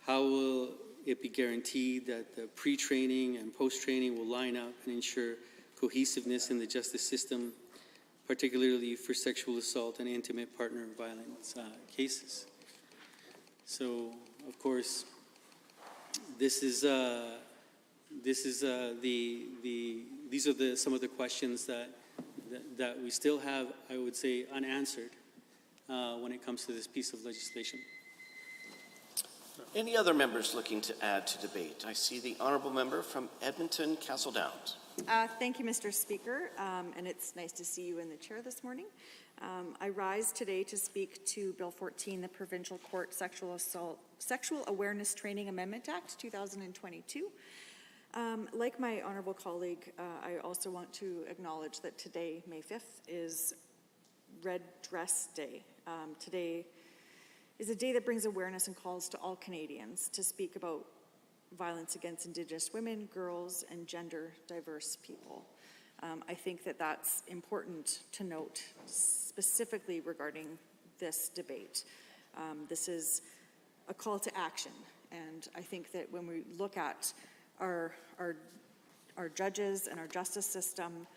How will it be guaranteed that the pre-training and post-training will line up and ensure cohesiveness in the justice system, particularly for sexual assault and intimate partner violence cases? So, of course, these are some of the questions that we still have, I would say, unanswered when it comes to this piece of legislation. Any other members looking to add to debate? I see the honourable member from Edmonton, Castle Downs. Thank you, Mr. Speaker, and it's nice to see you in the chair this morning. I rise today to speak to Bill 14, the Provincial Court Sexual Awareness Training Amendment Act 2022. Like my honourable colleague, I also want to acknowledge that today, May 5th, is Red Dress Day. Today is a day that brings awareness and calls to all Canadians to speak about violence against Indigenous women, girls, and gender-diverse people. I think that that's important to note, specifically regarding this debate. This is a call to action, and I think that when we look at our judges and our justice system,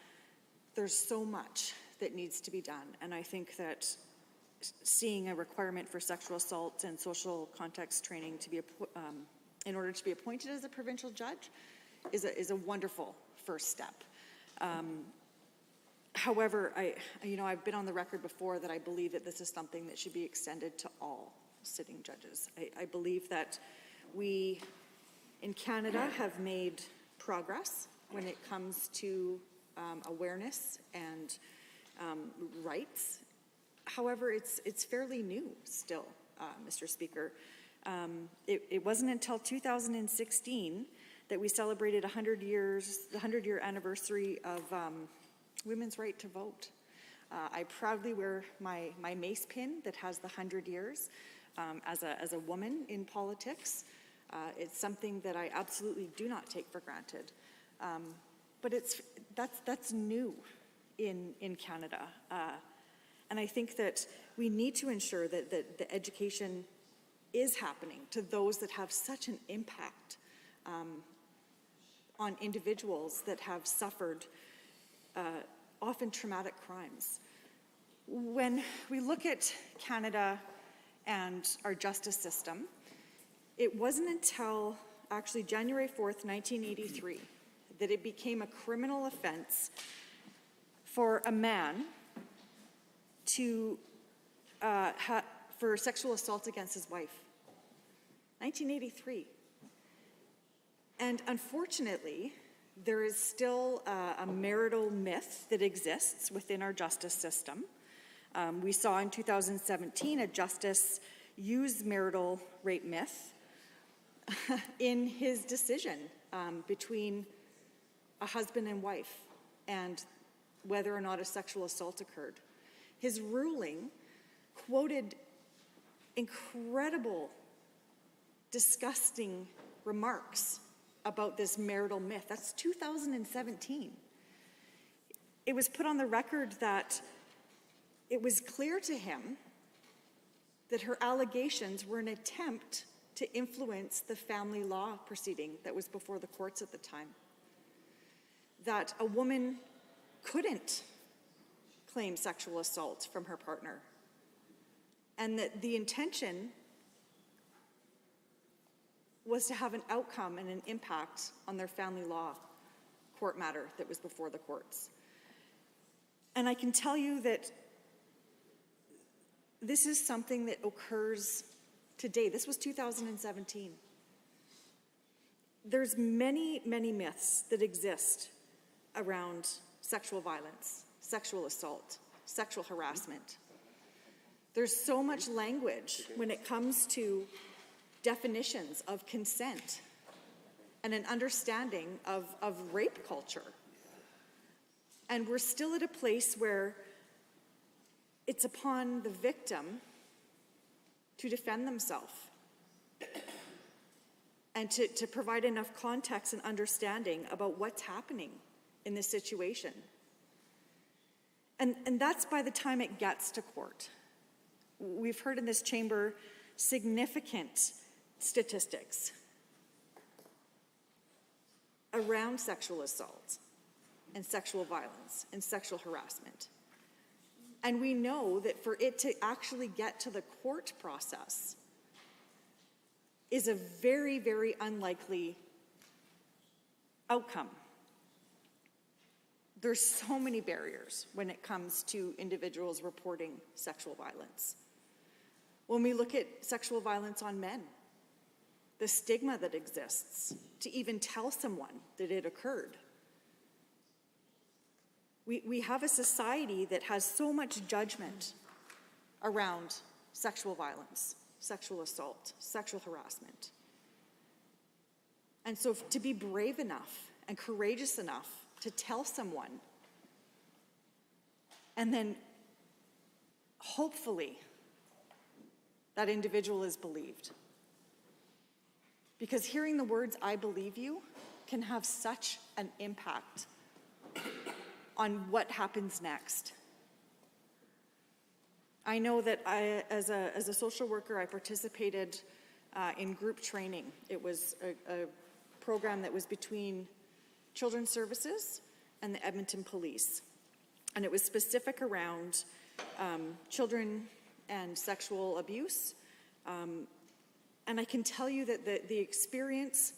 there's so much that needs to be done, and I think that seeing a requirement for sexual assault and social context training to be in order to be appointed as a provincial judge is a wonderful first step. However, I've been on the record before that I believe that this is something that should be extended to all sitting judges. I believe that we in Canada have made progress when it comes to awareness and rights. However, it's fairly new still, Mr. Speaker. It wasn't until 2016 that we celebrated the 100-year anniversary of women's right to vote. I proudly wear my mace pin that has the 100 years as a woman in politics. It's something that I absolutely do not take for granted. But that's new in Canada. And I think that we need to ensure that the education is happening to those that have such an impact on individuals that have suffered often traumatic crimes. When we look at Canada and our justice system, it wasn't until actually January 4th, 1983, that it became a criminal offense for a man to for sexual assault against his wife. 1983. And unfortunately, there is still a marital myth that exists within our justice system. We saw in 2017 a justice use marital rape myth in his decision between a husband and wife and whether or not a sexual assault occurred. His ruling quoted incredible, disgusting remarks about this marital myth. That's 2017. It was put on the record that it was clear to him that her allegations were an attempt to influence the family law proceeding that was before the courts at the time. That a woman couldn't claim sexual assault from her partner, and that the intention was to have an outcome and an impact on their family law court matter that was before the courts. And I can tell you that this is something that occurs today. This was 2017. There's many, many myths that exist around sexual violence, sexual assault, sexual harassment. There's so much language when it comes to definitions of consent and an understanding of rape culture. And we're still at a place where it's upon the victim to defend themselves and to provide enough context and understanding about what's happening in this situation. And that's by the time it gets to court. We've heard in this chamber significant statistics around sexual assault and sexual violence and sexual harassment. And we know that for it to actually get to the court process is a very, very unlikely outcome. There's so many barriers when it comes to individuals reporting sexual violence. When we look at sexual violence on men, the stigma that exists to even tell someone that it occurred. We have a society that has so much judgment around sexual violence, sexual assault, sexual harassment. And so to be brave enough and courageous enough to tell someone, and then hopefully that individual is believed. Because hearing the words, "I believe you," can have such an impact on what happens next. I know that as a social worker, I participated in group training. It was a program that was between Children's Services and the Edmonton Police. And it was specific around children and sexual abuse. And I can tell you that the experience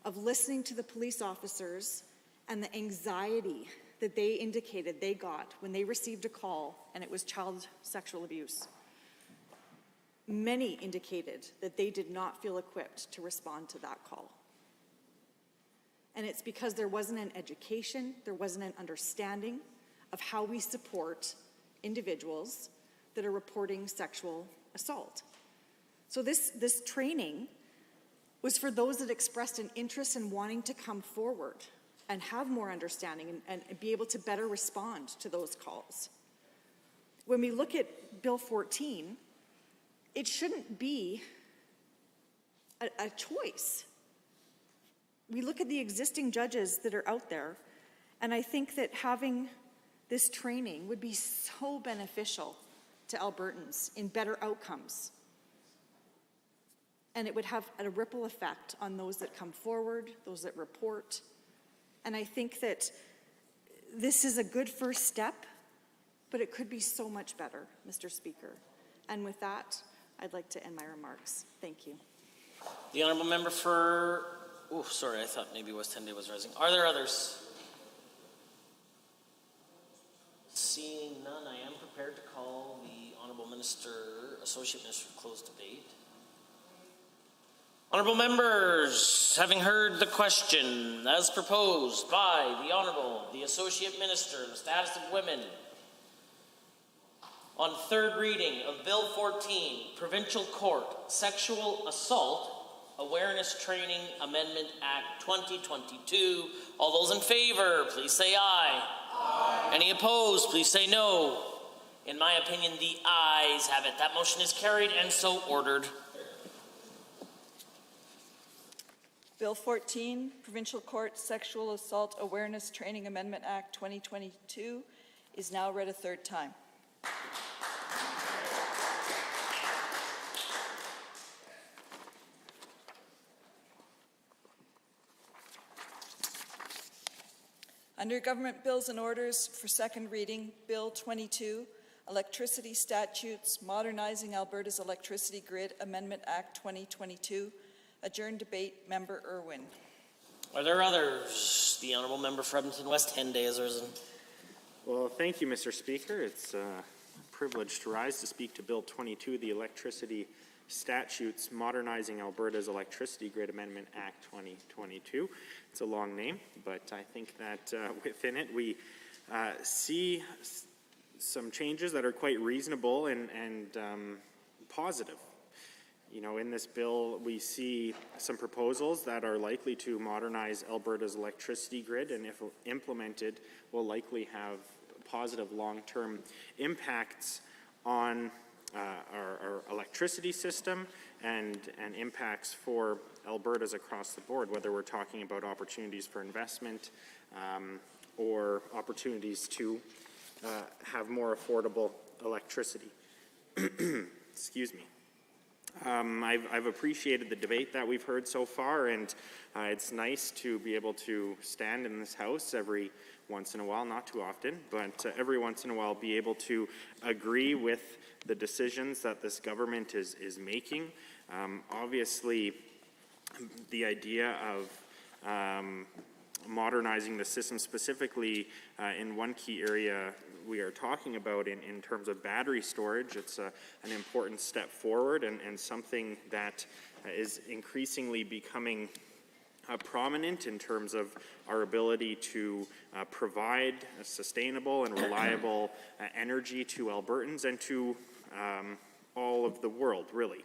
of listening to the police officers and the anxiety that they indicated they got when they received a call and it was child sexual abuse. Many indicated that they did not feel equipped to respond to that call. And it's because there wasn't an education, there wasn't an understanding of how we support individuals that are reporting sexual assault. So this training was for those that expressed an interest in wanting to come forward and have more understanding and be able to better respond to those calls. When we look at Bill 14, it shouldn't be a choice. We look at the existing judges that are out there, and I think that having this training would be so beneficial to Albertans in better outcomes. And it would have a ripple effect on those that come forward, those that report. And I think that this is a good first step, but it could be so much better, Mr. Speaker. And with that, I'd like to end my remarks. Thank you. The honourable member for... Oh, sorry, I thought maybe West Henday was rising. Are there others? Seeing none, I am prepared to call the Honourable Minister, Associate Minister, to close debate. Honourable members, having heard the question as proposed by the Honourable, the Associate Minister, the Status of Women, on third reading of Bill 14, Provincial Court Sexual Assault Awareness Training Amendment Act 2022. All those in favor, please say aye. Aye. Any opposed, please say no. In my opinion, the ayes have it. That motion is carried and so ordered. Bill 14, Provincial Court Sexual Assault Awareness Training Amendment Act 2022 is now read a third time. Under Government Bills and Orders for second reading, Bill 22, Electricity Statutes, Modernizing Alberta's Electricity Grid Amendment Act 2022. Adjourned debate, Member Irwin. Are there others? The Honourable Member for Edmonton West Henday has risen. Well, thank you, Mr. Speaker. It's a privilege to rise to speak to Bill 22, the Electricity Statutes, Modernizing Alberta's Electricity Grid Amendment Act 2022. It's a long name, but I think that within it we see some changes that are quite reasonable and positive. You know, in this bill, we see some proposals that are likely to modernize Alberta's electricity grid, and if implemented, will likely have positive long-term impacts on our electricity system and impacts for Albertas across the board, whether we're talking about opportunities for investment or opportunities to have more affordable electricity. Excuse me. I've appreciated the debate that we've heard so far, and it's nice to be able to stand in this House every once in a while, not too often, but every once in a while be able to agree with the decisions that this government is making. Obviously, the idea of modernizing the system, specifically in one key area we are talking about in terms of battery storage, it's an important step forward and something that is increasingly becoming prominent in terms of our ability to provide a sustainable and reliable energy to Albertans and to all of the world, really.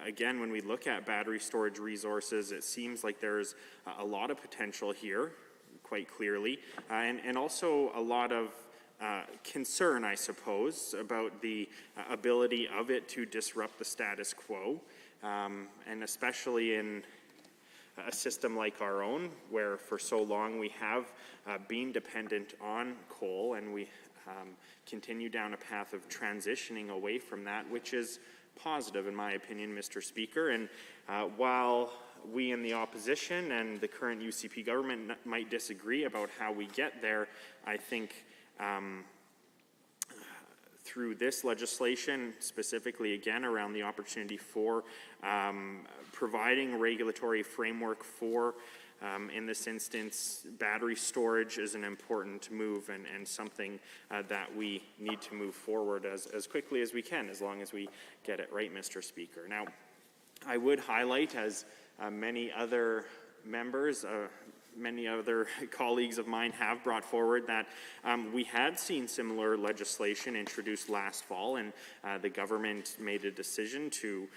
Again, when we look at battery storage resources, it seems like there's a lot of potential here, quite clearly, and also a lot of concern, I suppose, about the ability of it to disrupt the status quo, and especially in a system like our own, where for so long we have been dependent on coal, and we continue down a path of transitioning away from that, which is positive, in my opinion, Mr. Speaker. And while we in the opposition and the current UCP government might disagree about how we get there, I think through this legislation, specifically again around the opportunity for providing a regulatory framework for, in this instance, battery storage is an important move and something that we need to move forward as quickly as we can, as long as we get it right, Mr. Speaker. Now, I would highlight, as many other members, many other colleagues of mine have brought forward, that we had seen similar legislation introduced last fall, and the government made a decision to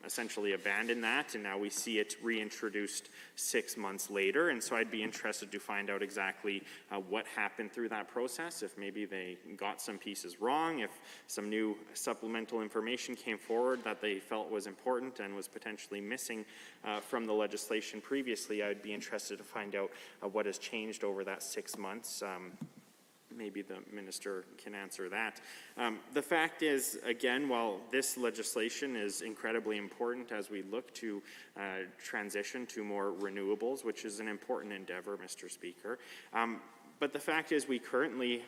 essentially abandon that, and now we see it reintroduced 6 months later. And so I'd be interested to find out exactly what happened through that process, if maybe they got some pieces wrong, if some new supplemental information came forward that they felt was important and was potentially missing from the legislation previously. I'd be interested to find out what has changed over that 6 months. Maybe the minister can answer that. The fact is, again, while this legislation is incredibly important as we look to transition to more renewables, which is an important endeavor, Mr. Speaker, but the fact is we currently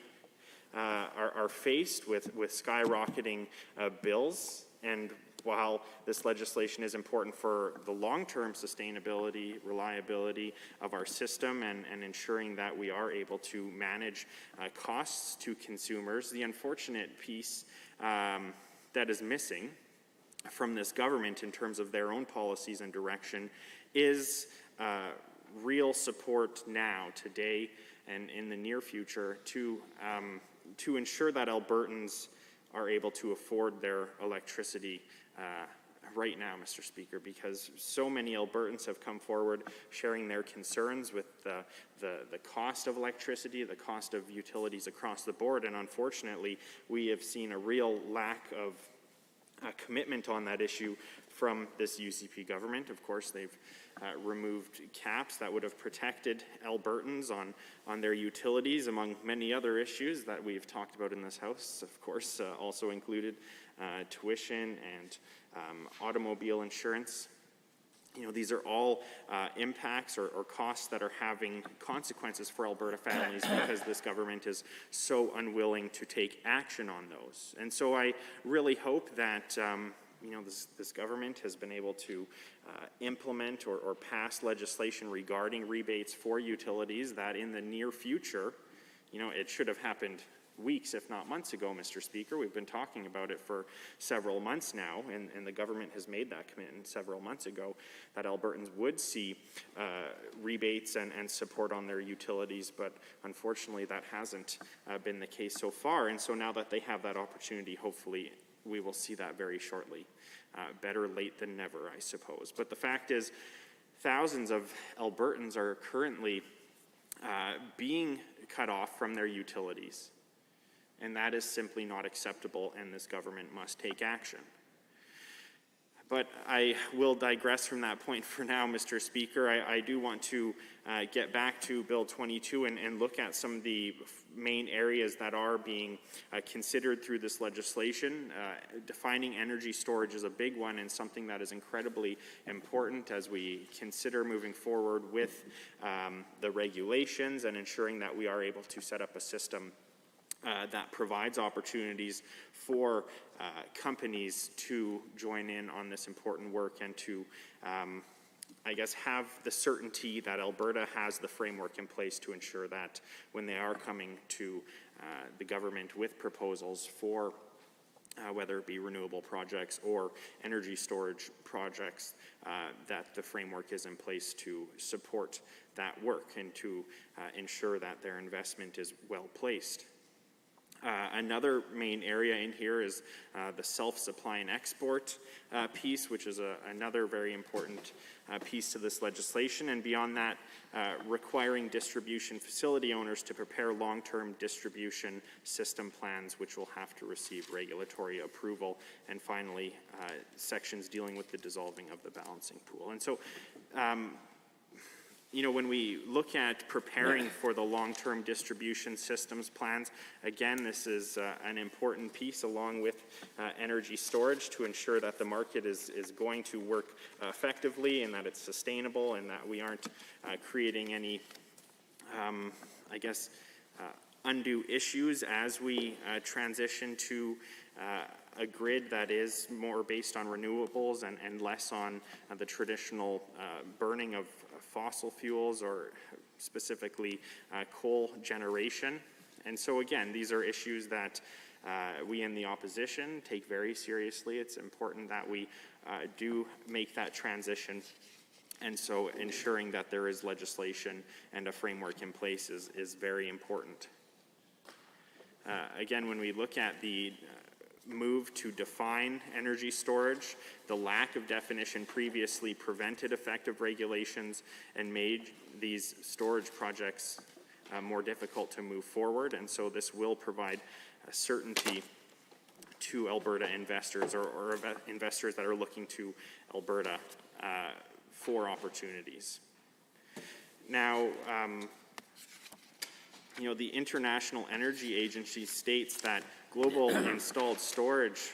are faced with skyrocketing bills, and while this legislation is important for the long-term sustainability, reliability of our system and ensuring that we are able to manage costs to consumers, the unfortunate piece that is missing from this government in terms of their own policies and direction is real support now, today, and in the near future to ensure that Albertans are able to afford their electricity right now, Mr. Speaker, because so many Albertans have come forward sharing their concerns with the cost of electricity, the cost of utilities across the board, and unfortunately we have seen a real lack of commitment on that issue from this UCP government. Of course, they've removed caps that would have protected Albertans on their utilities, among many other issues that we've talked about in this House. Of course, also included tuition and automobile insurance. You know, these are all impacts or costs that are having consequences for Alberta families because this government is so unwilling to take action on those. And so I really hope that you know, this government has been able to implement or pass legislation regarding rebates for utilities that in the near future, you know, it should have happened weeks, if not months ago, Mr. Speaker. We've been talking about it for several months now, and the government has made that commitment several months ago that Albertans would see rebates and support on their utilities, but unfortunately that hasn't been the case so far. And so now that they have that opportunity, hopefully we will see that very shortly. Better late than never, I suppose. But the fact is, thousands of Albertans are currently being cut off from their utilities. And that is simply not acceptable, and this government must take action. But I will digress from that point for now, Mr. Speaker. I do want to get back to Bill 22 and look at some of the main areas that are being considered through this legislation. Defining energy storage is a big one and something that is incredibly important as we consider moving forward with the regulations and ensuring that we are able to set up a system that provides opportunities for companies to join in on this important work and to, I guess, have the certainty that Alberta has the framework in place to ensure that when they are coming to the government with proposals for whether it be renewable projects or energy storage projects, that the framework is in place to support that work and to ensure that their investment is well placed. Another main area in here is the self-supply and export piece, which is another very important piece to this legislation. And beyond that, requiring distribution facility owners to prepare long-term distribution system plans, which will have to receive regulatory approval. And finally, sections dealing with the dissolving of the balancing pool. And so, you know, when we look at preparing for the long-term distribution systems plans, again, this is an important piece along with energy storage to ensure that the market is going to work effectively and that it's sustainable and that we aren't creating any, I guess, undue issues as we transition to a grid that is more based on renewables and less on the traditional burning of fossil fuels, or specifically coal generation. And so again, these are issues that we in the opposition take very seriously. It's important that we do make that transition. And so ensuring that there is legislation and a framework in place is very important. Again, when we look at the move to define energy storage, the lack of definition previously prevented effective regulations and made these storage projects more difficult to move forward. And so this will provide certainty to Alberta investors, or investors that are looking to Alberta for opportunities. Now, the International Energy Agency states that global installed storage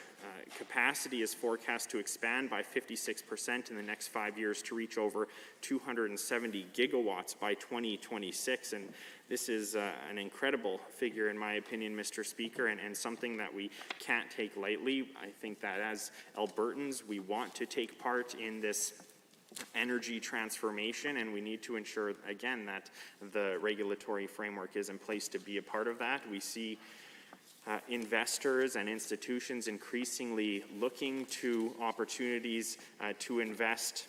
capacity is forecast to expand by 56% in the next 5 years to reach over 270 gigawatts by 2026. And this is an incredible figure, in my opinion, Mr. Speaker, and something that we can't take lightly. I think that as Albertans, we want to take part in this energy transformation, and we need to ensure, again, that the regulatory framework is in place to be a part of that. We see investors and institutions increasingly looking to opportunities to invest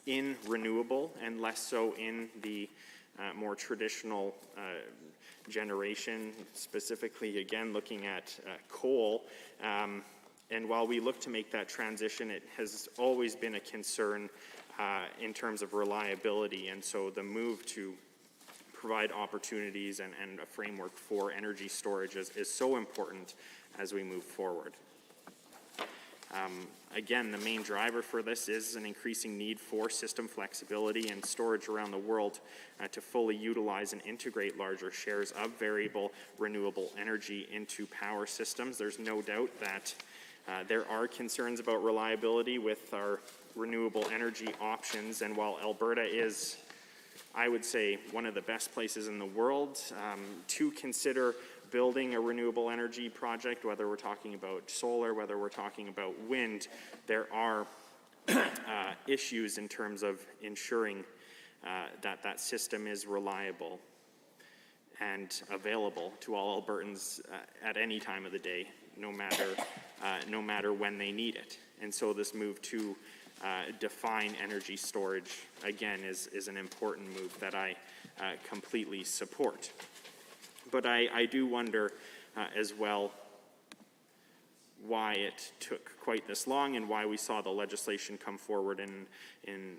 in renewable and less so in the more traditional generation, specifically, again, looking at coal. And while we look to make that transition, it has always been a concern in terms of reliability. And so the move to provide opportunities and a framework for energy storage is so important as we move forward. Again, the main driver for this is an increasing need for system flexibility and storage around the world to fully utilize and integrate larger shares of variable renewable energy into power systems. There's no doubt that there are concerns about reliability with our renewable energy options, and while Alberta is, I would say, one of the best places in the world to consider building a renewable energy project, whether we're talking about solar, whether we're talking about wind, there are issues in terms of ensuring that system is reliable and available to all Albertans at any time of the day, no matter when they need it. And so this move to define energy storage, again, is an important move that I completely support. But I do wonder as well why it took quite this long and why we saw the legislation come forward in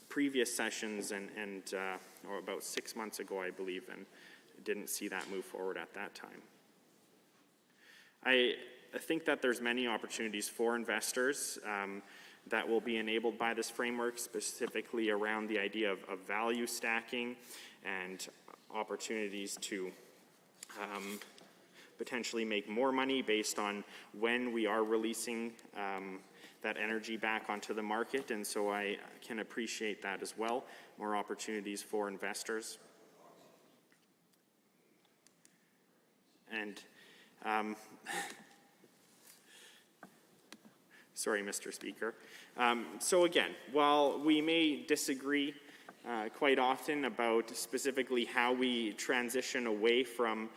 previous sessions or about 6 months ago, I believe, and didn't see that move forward at that time. I think that there's many opportunities for investors that will be enabled by this framework, specifically around the idea of value stacking and opportunities to potentially make more money based on when we are releasing that energy back onto the market. And so I can appreciate that as well, more opportunities for investors. And sorry, Mr. Speaker. So again, while we may disagree quite often about specifically how we transition away from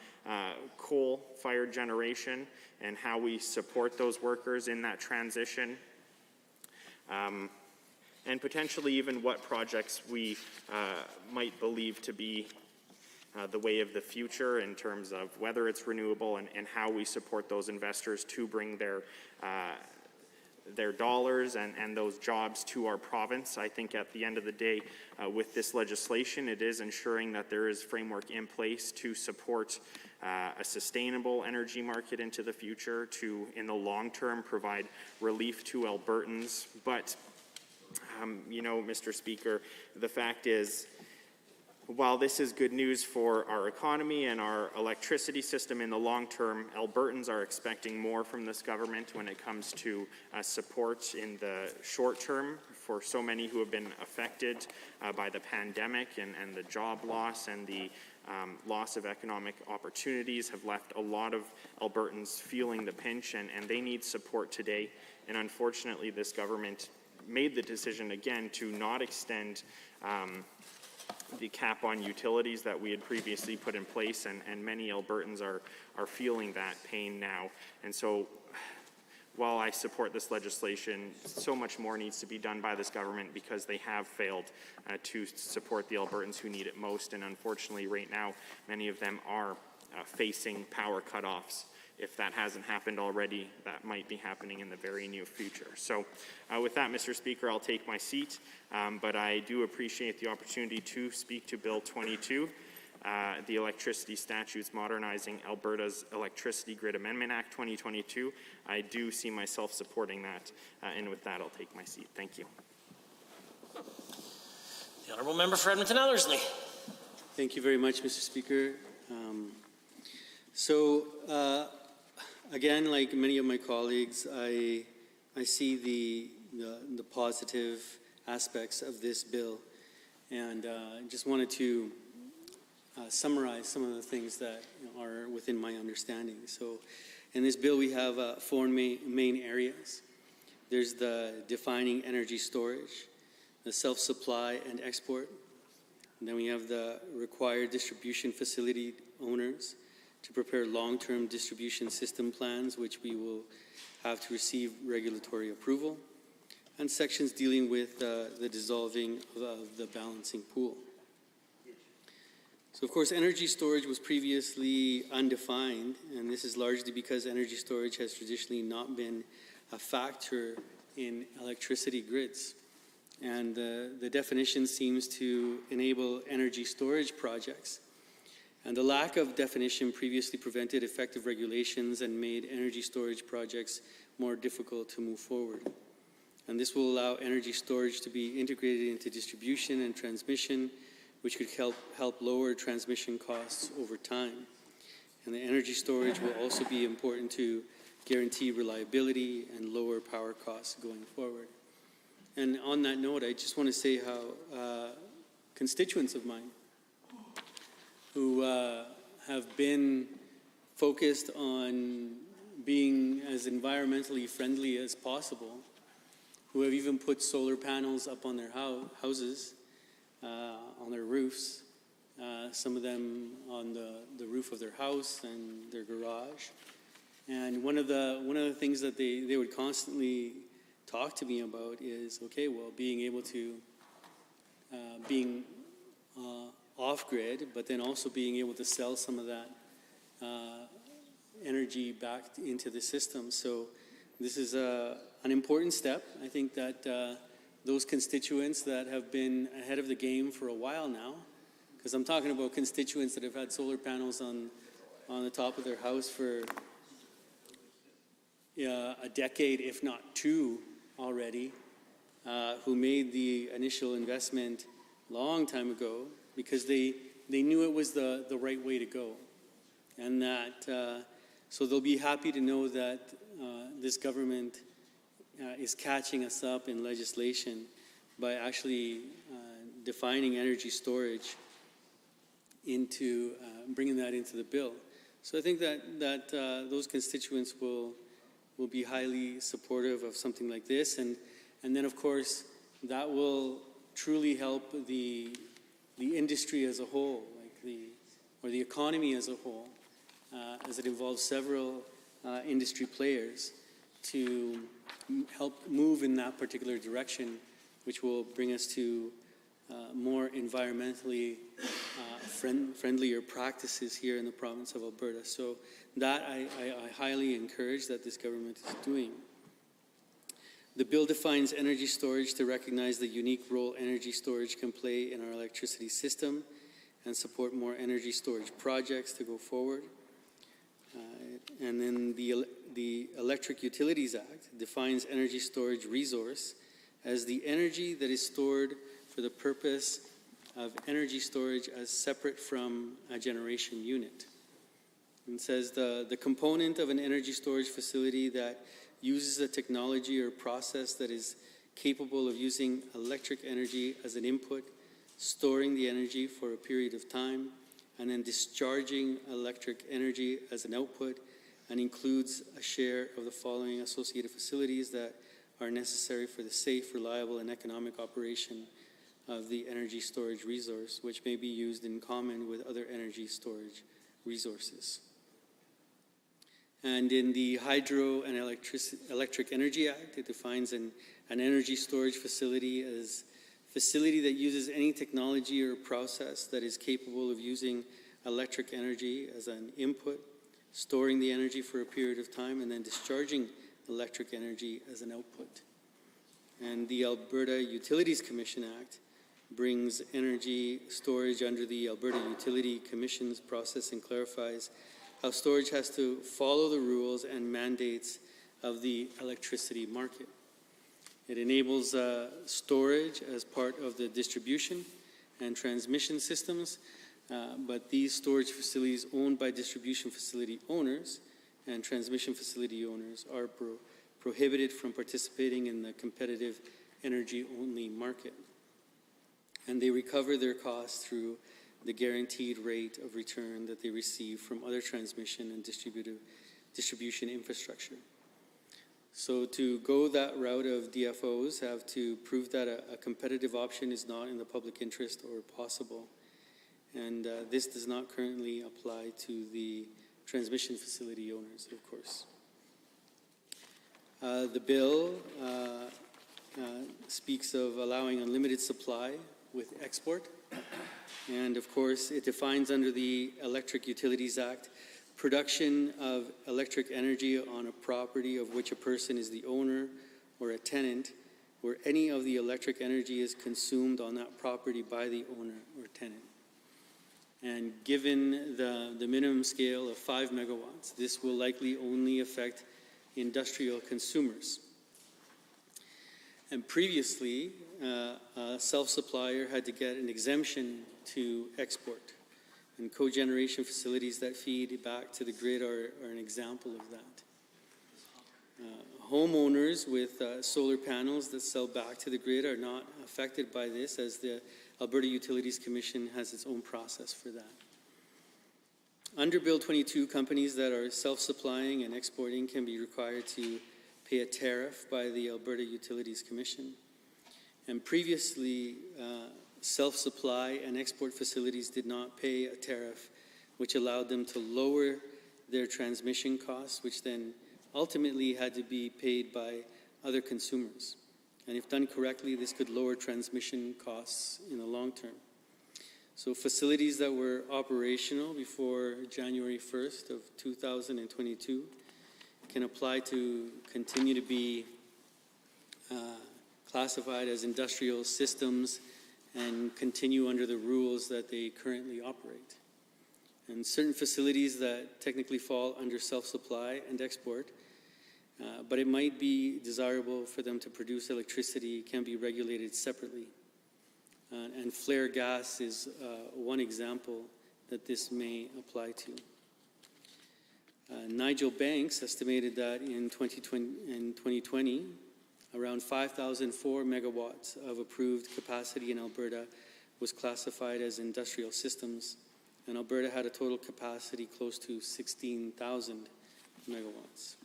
coal-fired generation and how we support those workers in that transition, and potentially even what projects we might believe to be the way of the future in terms of whether it's renewable and how we support those investors to bring their dollars and those jobs to our province. I think at the end of the day, with this legislation, it is ensuring that there is framework in place to support a sustainable energy market into the future, to, in the long term, provide relief to Albertans. But, Mr. Speaker, the fact is, while this is good news for our economy and our electricity system in the long term, Albertans are expecting more from this government when it comes to support in the short term for so many who have been affected by the pandemic, and the job loss and the loss of economic opportunities have left a lot of Albertans feeling the pinch, and they need support today. And unfortunately, this government made the decision again to not extend the cap on utilities that we had previously put in place, and many Albertans are feeling that pain now. And so while I support this legislation, so much more needs to be done by this government because they have failed to support the Albertans who need it most. And unfortunately, right now, many of them are facing power cutoffs. If that hasn't happened already, that might be happening in the very near future. So with that, Mr. Speaker, I'll take my seat, but I do appreciate the opportunity to speak to Bill 22, the Electricity Statutes Modernizing Alberta's Electricity Grid Amendment Act 2022. I do see myself supporting that, and with that, I'll take my seat. Thank you. The Honourable Member for Edmonton Ellerslie. Thank you very much, Mr. Speaker. Again, like many of my colleagues, I see the positive aspects of this bill, and just wanted to summarize some of the things that are within my understanding. So, in this bill, we have 4 main areas. There's the defining energy storage, the self-supply and export. And then we have the required distribution facility owners to prepare long-term distribution system plans, which we will have to receive regulatory approval, and sections dealing with the dissolving of the balancing pool. So, of course, energy storage was previously undefined, and this is largely because energy storage has traditionally not been a factor in electricity grids. And the definition seems to enable energy storage projects. And the lack of definition previously prevented effective regulations and made energy storage projects more difficult to move forward. And this will allow energy storage to be integrated into distribution and transmission, which could help lower transmission costs over time. And the energy storage will also be important to guarantee reliability and lower power costs going forward. And on that note, I just want to say how constituents of mine who have been focused on being as environmentally friendly as possible, who have even put solar panels up on their houses, on their roofs, some of them on the roof of their house and their garage. And one of the things that they would constantly talk to me about is, okay, well, being able to, being off-grid, but then also being able to sell some of that energy back into the system. So this is an important step. I think that those constituents that have been ahead of the game for a while now, because I'm talking about constituents that have had solar panels on the top of their house for a decade, if not 2 already, who made the initial investment long time ago because they knew it was the right way to go. And that, so they'll be happy to know that this government is catching us up in legislation by actually defining energy storage into, bringing that into the bill. So I think that those constituents will be highly supportive of something like this. And then, of course, that will truly help the industry as a whole, or the economy as a whole, as it involves several industry players to help move in that particular direction, which will bring us to more environmentally friendlier practices here in the province of Alberta. So that I highly encourage that this government is doing. The bill defines energy storage to recognize the unique role energy storage can play in our electricity system and support more energy storage projects to go forward. And then the Electric Utilities Act defines energy storage resource as the energy that is stored for the purpose of energy storage as separate from a generation unit. It says the component of an energy storage facility that uses a technology or process that is capable of using electric energy as an input, storing the energy for a period of time, and then discharging electric energy as an output, and includes a share of the following associated facilities that are necessary for the safe, reliable, and economic operation of the energy storage resource, which may be used in common with other energy storage resources. And in the Hydro and Electric Energy Act, it defines an energy storage facility as a facility that uses any technology or process that is capable of using electric energy as an input, storing the energy for a period of time, and then discharging electric energy as an output. And the Alberta Utilities Commission Act brings energy storage under the Alberta Utility Commission's process and clarifies how storage has to follow the rules and mandates of the electricity market. It enables storage as part of the distribution and transmission systems, but these storage facilities owned by distribution facility owners and transmission facility owners are prohibited from participating in the competitive energy-only market. And they recover their costs through the guaranteed rate of return that they receive from other transmission and distribution infrastructure. So to go that route of DFOs have to prove that a competitive option is not in the public interest or possible. And this does not currently apply to the transmission facility owners, of course. The bill speaks of allowing unlimited supply with export. And of course, it defines under the Electric Utilities Act production of electric energy on a property of which a person is the owner or a tenant, where any of the electric energy is consumed on that property by the owner or tenant. And given the minimum scale of 5 megawatts, this will likely only affect industrial consumers. And previously, a self-supplier had to get an exemption to export. And cogeneration facilities that feed back to the grid are an example of that. Homeowners with solar panels that sell back to the grid are not affected by this, as the Alberta Utilities Commission has its own process for that. Under Bill 22, companies that are self-supplying and exporting can be required to pay a tariff by the Alberta Utilities Commission. And previously, self-supply and export facilities did not pay a tariff, which allowed them to lower their transmission costs, which then ultimately had to be paid by other consumers. And if done correctly, this could lower transmission costs in the long term. So facilities that were operational before January 1st of 2022 can apply to continue to be classified as industrial systems and continue under the rules that they currently operate. And certain facilities that technically fall under self-supply and export, but it might be desirable for them to produce electricity, can be regulated separately. And flare gas is one example that this may apply to. Nigel Banks estimated that in 2020, around 5,004 megawatts of approved capacity in Alberta was classified as industrial systems, and Alberta had a total capacity close to 16,000 megawatts.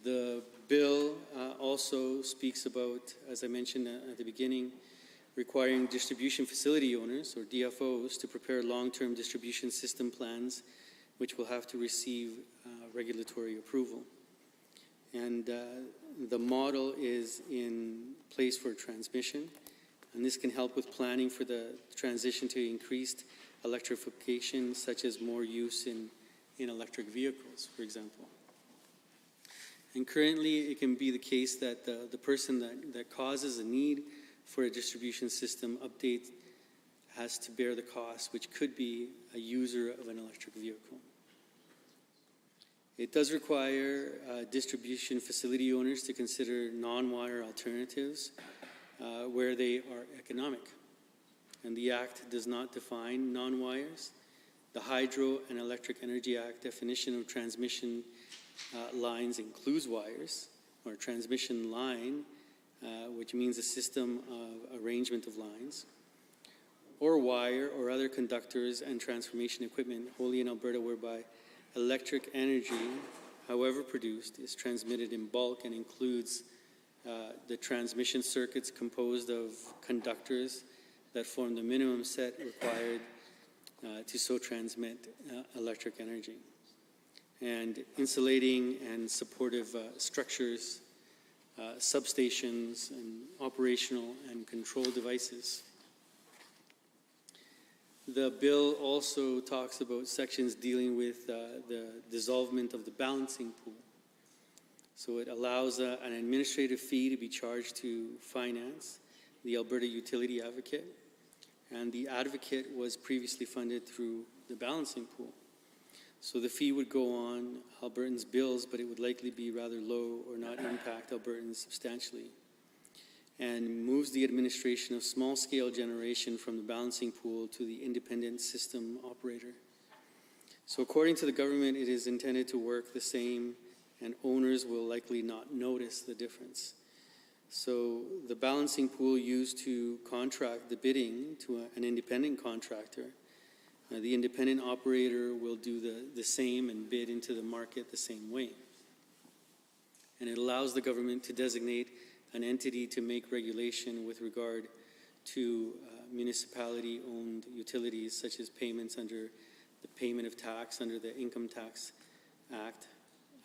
The bill also speaks about, as I mentioned at the beginning, requiring distribution facility owners, or DFOs, to prepare long-term distribution system plans, which will have to receive regulatory approval. And the model is in place for transmission, and this can help with planning for the transition to increased electrification, such as more use in electric vehicles, for example. And currently, it can be the case that the person that causes a need for a distribution system update has to bear the cost, which could be a user of an electric vehicle. It does require distribution facility owners to consider non-wire alternatives where they are economic. and the Act does not define non-wires. The Hydro and Electric Energy Act definition of transmission lines includes wires, or transmission line, which means a system of arrangement of lines, or wire or other conductors and transformation equipment wholly in Alberta whereby electric energy, however produced, is transmitted in bulk and includes the transmission circuits composed of conductors that form the minimum set required to so transmit electric energy. And insulating and supportive structures, substations, and operational and control devices. The bill also talks about sections dealing with the dissolvement of the balancing pool. So it allows an administrative fee to be charged to finance the Alberta Utility Advocate, and the advocate was previously funded through the balancing pool. So the fee would go on Albertans' bills, but it would likely be rather low or not impact Albertans substantially, and moves the administration of small-scale generation from the balancing pool to the independent system operator. So according to the government, it is intended to work the same, and owners will likely not notice the difference. So the balancing pool used to contract the bidding to an independent contractor, the independent operator will do the same and bid into the market the same way. And it allows the government to designate an entity to make regulation with regard to municipality-owned utilities, such as payments under the payment of tax under the Income Tax Act,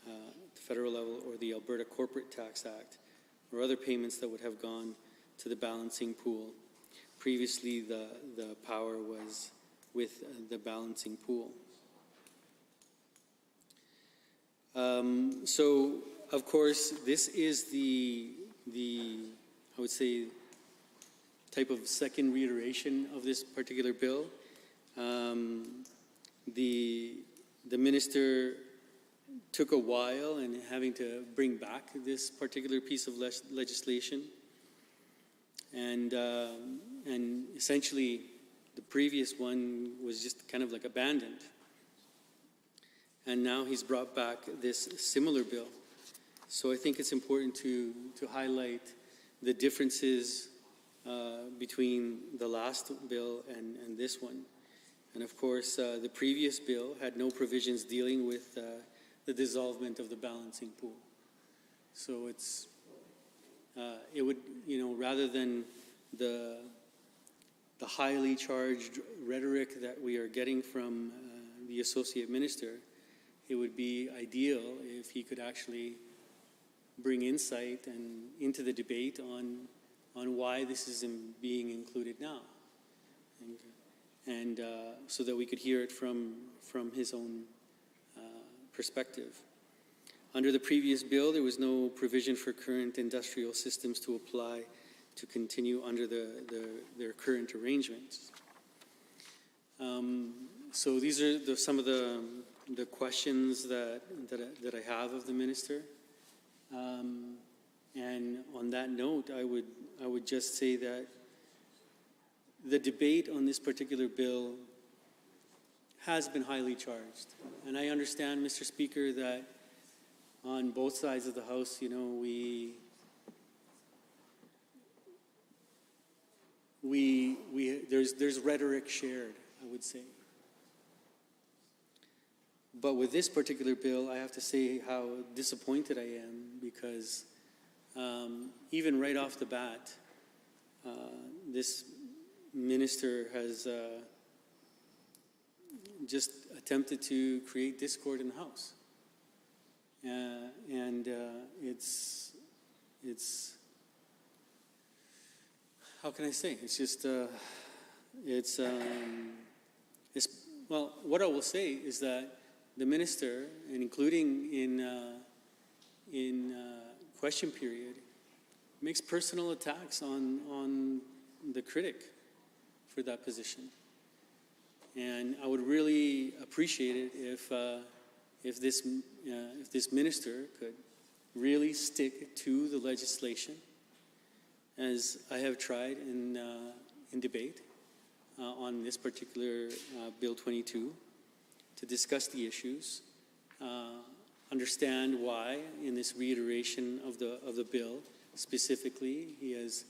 the federal level, or the Alberta Corporate Tax Act, or other payments that would have gone to the balancing pool. Previously, the power was with the balancing pool. So, of course, this is the I would say, type of second reiteration of this particular bill. The minister took a while in having to bring back this particular piece of legislation, and essentially the previous one was just kind of like abandoned, and now he's brought back this similar bill. So I think it's important to highlight the differences between the last bill and this one. And of course, the previous bill had no provisions dealing with the dissolvement of the balancing pool. So it's, it would, rather than the highly charged rhetoric that we are getting from the associate minister, it would be ideal if he could actually bring insight and into the debate on why this is being included now, and so that we could hear it from his own perspective. Under the previous bill, there was no provision for current industrial systems to apply to continue under their current arrangements. So these are some of the questions that I have of the minister. And on that note, I would just say that the debate on this particular bill has been highly charged. And I understand, Mr. Speaker, that on both sides of the House, there's rhetoric shared, I would say. But with this particular bill, I have to say how disappointed I am, because even right off the bat, this minister has just attempted to create discord in the House. And it's how can I say? It's just, well, what I will say is that the minister, and including in question period, makes personal attacks on the critic for that position. And I would really appreciate it if this minister could really stick to the legislation, as I have tried in debate, on this particular Bill 22 to discuss the issues, understand why in this reiteration of the bill specifically he is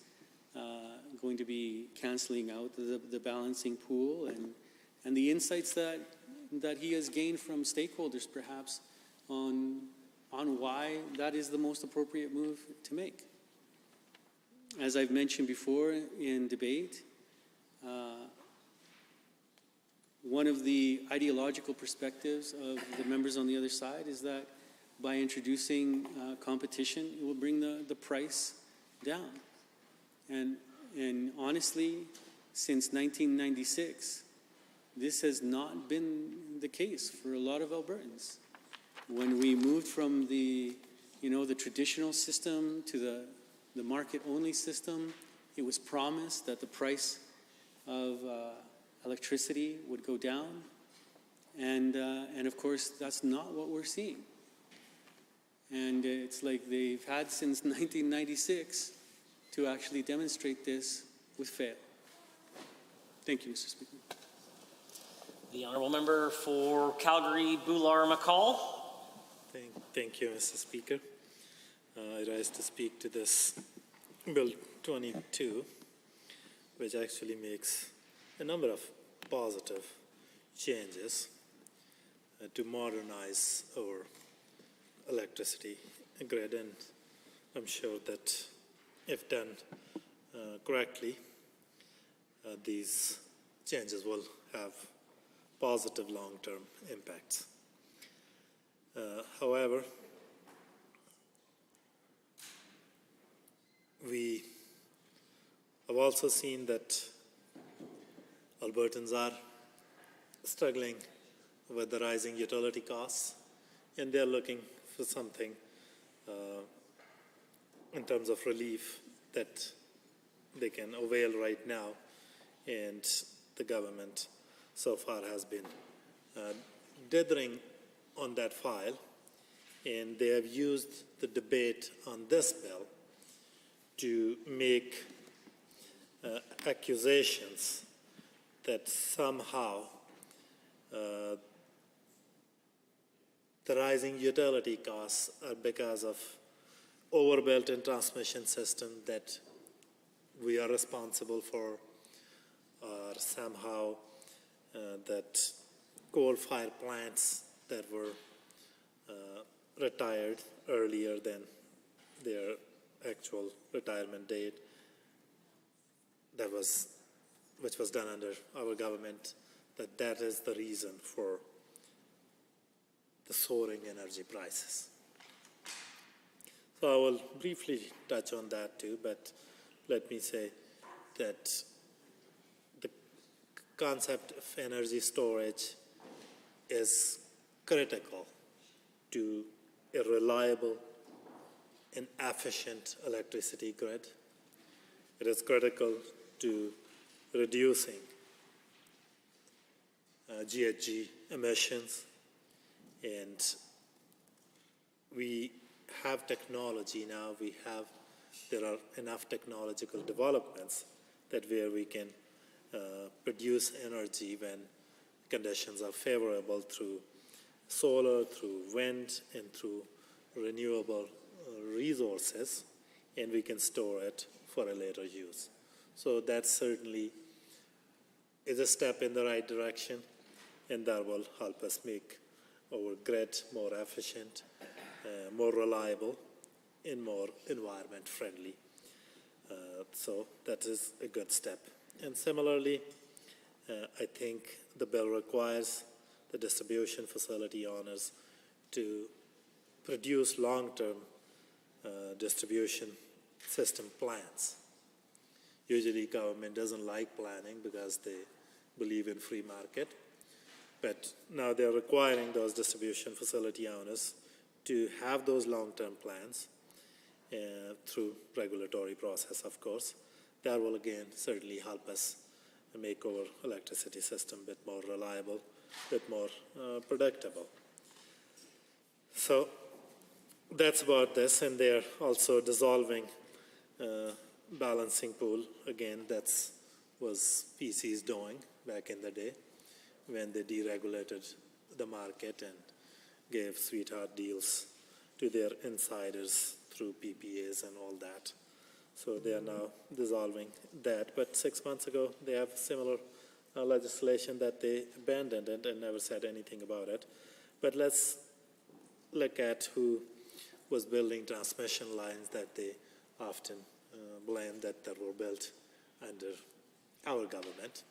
going to be canceling out the balancing pool and the insights that he has gained from stakeholders perhaps on why that is the most appropriate move to make. As I've mentioned before in debate, one of the ideological perspectives of the members on the other side is that by introducing competition, it will bring the price down. And honestly, since 1996, this has not been the case for a lot of Albertans. When we moved from the traditional system to the market-only system, it was promised that the price of electricity would go down, and of course that's not what we're seeing. And it's like they've had since 1996 to actually demonstrate this with fail. Thank you, Mr. Speaker. The honourable member for Calgary-Boular-McCall. Thank you, Mr. Speaker. I rise to speak to this Bill 22, which actually makes a number of positive changes to modernize our electricity grid, and I'm sure that if done correctly, these changes will have positive long-term impacts. However, we have also seen that Albertans are struggling with the rising utility costs, and they're looking for something in terms of relief that they can avail right now, and the government so far has been dithering on that file, and they have used the debate on this bill to make accusations that somehow the rising utility costs are because of overbuilt in transmission system that we are responsible for, or somehow that coal-fired plants that were retired earlier than their actual retirement date, which was done under our government, that is the reason for the soaring energy prices. So I will briefly touch on that too, but let me say that the concept of energy storage is critical to a reliable and efficient electricity grid. It is critical to reducing GHG emissions, and we have technology now. There are enough technological developments that where we can produce energy when conditions are favorable through solar, through wind, and through renewable resources, and we can store it for a later use. So that certainly is a step in the right direction, and that will help us make our grid more efficient, more reliable, and more environment friendly. So that is a good step. And similarly, I think the bill requires the distribution facility owners to produce long-term distribution system plans. Usually government doesn't like planning because they believe in free market, but now they're requiring those distribution facility owners to have those long-term plans through regulatory process, of course. That will again certainly help us make our electricity system a bit more reliable, a bit more predictable. So that's about this, and they're also dissolving balancing pool. Again, that's was PC's doing back in the day when they deregulated the market and gave sweetheart deals to their insiders through PPAs and all that. So they are now dissolving that. But 6 months ago, they have similar legislation that they abandoned and never said anything about it. But let's look at who was building transmission lines that they often blame that were built under our government.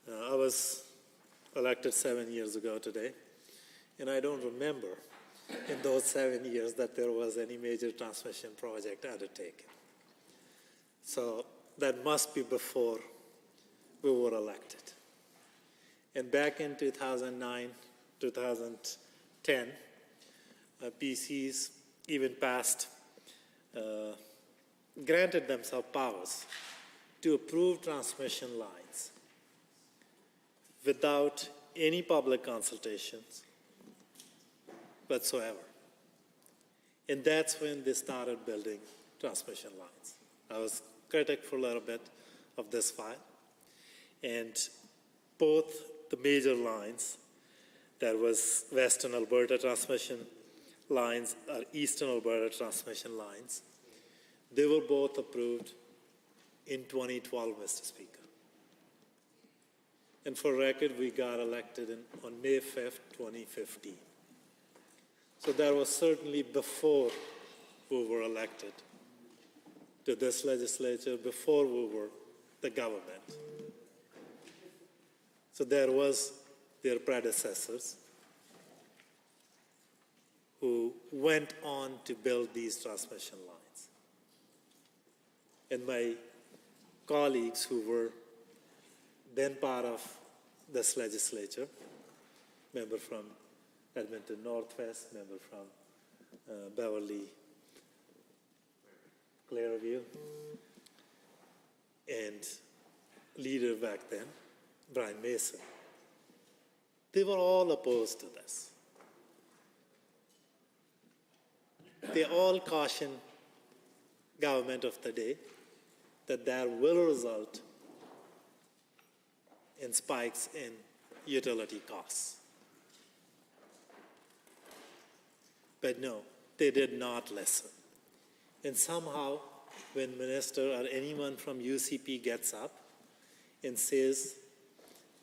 I was elected 7 years ago today, and I don't remember in those 7 years that there was any major transmission project undertaken. So that must be before we were elected. And back in 2009, 2010, PCs even granted themselves powers to approve transmission lines without any public consultations whatsoever. And that's when they started building transmission lines. I was critic for a little bit of this file. And both the major lines, that was Western Alberta transmission lines or Eastern Alberta transmission lines, they were both approved in 2012, Mr. Speaker. And for record, we got elected on May 5th, 2015. So that was certainly before we were elected to this legislature, before we were the government. So there was their predecessors who went on to build these transmission lines. And my colleagues who were then part of this legislature, member from Edmonton Northwest, member from Beverly, Clareview, and leader back then, Brian Mason, they were all opposed to this. They all cautioned government of the day that that will result in spikes in utility costs. But no, they did not listen. And somehow, when minister or anyone from UCP gets up and says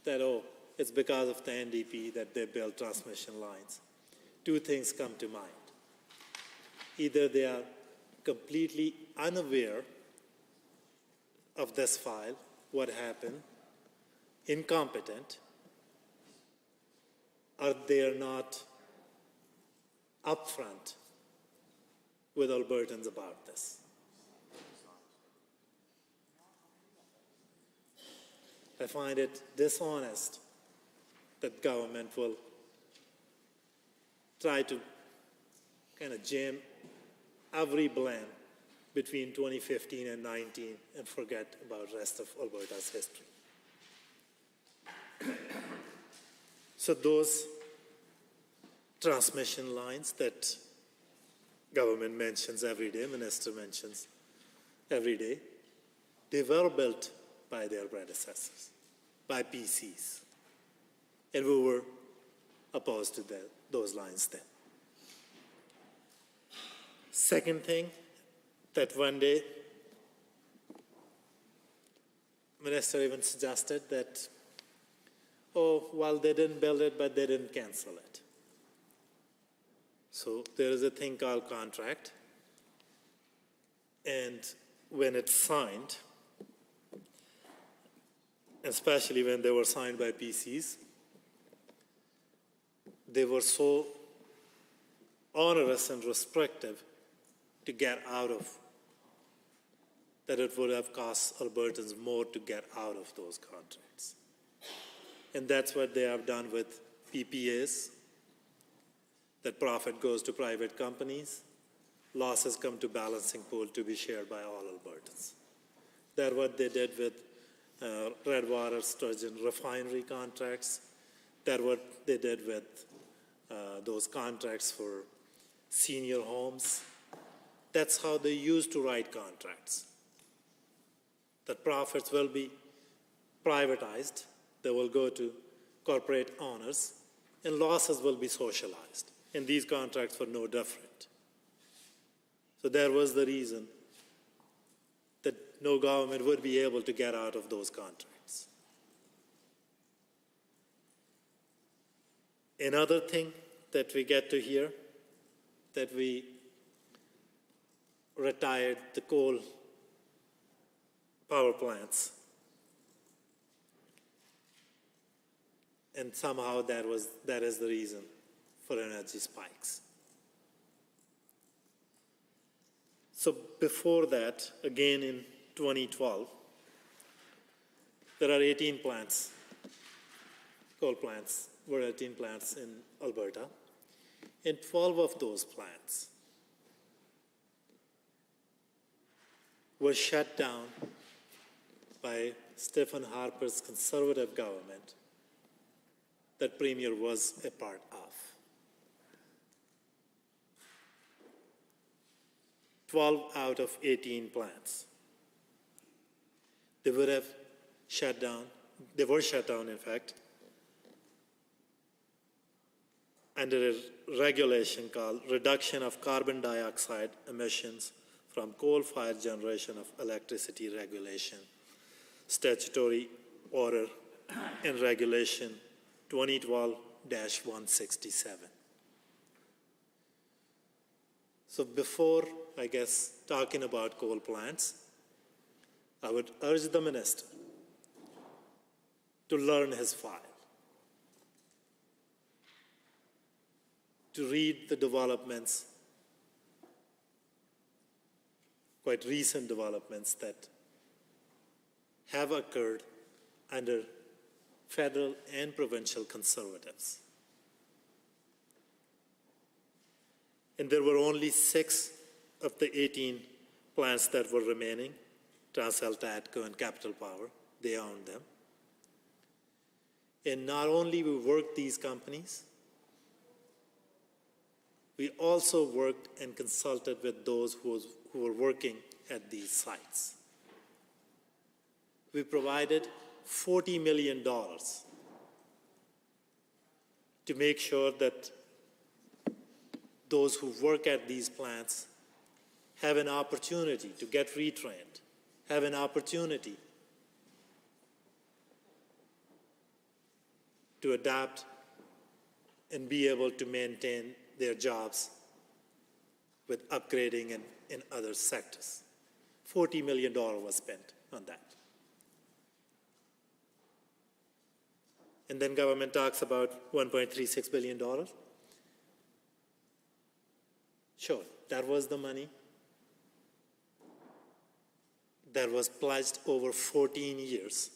that, oh, it's because of the NDP that they built transmission lines, two things come to mind. Either they are completely unaware of this file, what happened, incompetent, or they are not upfront with Albertans about this. I find it dishonest that government will try to kind of jam every blame between 2015 and 19 and forget about the rest of Alberta's history. So those transmission lines that government mentions every day, minister mentions every day, they were built by their predecessors, by PCs. And we were opposed to those lines then. Second thing, that one day, minister even suggested that, oh, well, they didn't build it, but they didn't cancel it. So there is a thing called contract, and when it's signed, especially when they were signed by PCs, they were so onerous and restrictive to get out of, that it would have cost Albertans more to get out of those contracts. And that's what they have done with PPAs, that profit goes to private companies, losses come to balancing pool to be shared by all Albertans. That's what they did with Redwater Sturgeon refinery contracts. That's what they did with those contracts for senior homes. That's how they used to write contracts. that profits will be privatized, they will go to corporate owners, and losses will be socialized. And these contracts were no different. So there was the reason that no government would be able to get out of those contracts. Another thing that we get to hear, that we retired the coal power plants. And somehow that is the reason for energy spikes. So before that, again in 2012, there are 18 plants, coal plants, were 18 plants in Alberta, and 12 of those plants were shut down by Stephen Harper's Conservative government that Premier was a part of. 12 out of 18 plants. They were shut down, in fact, under a regulation called Reduction of Carbon Dioxide Emissions from Coal-Fired Generation of Electricity Regulation, Statutory Order and Regulation 2012-167. So before, I guess, talking about coal plants, I would urge the minister to learn his file, to read the developments, quite recent developments that have occurred under federal and provincial conservatives. And there were only 6 of the 18 plants that were remaining, TransAlta, ATCO, and Capital Power. They owned them. And not only we worked these companies, we also worked and consulted with those who were working at these sites. We provided $40 million to make sure that those who work at these plants have an opportunity to get retrained, have an opportunity to adapt and be able to maintain their jobs with upgrading in other sectors. $40 million was spent on that. And then government talks about $1.36 billion. Sure, that was the money that was pledged over 14 years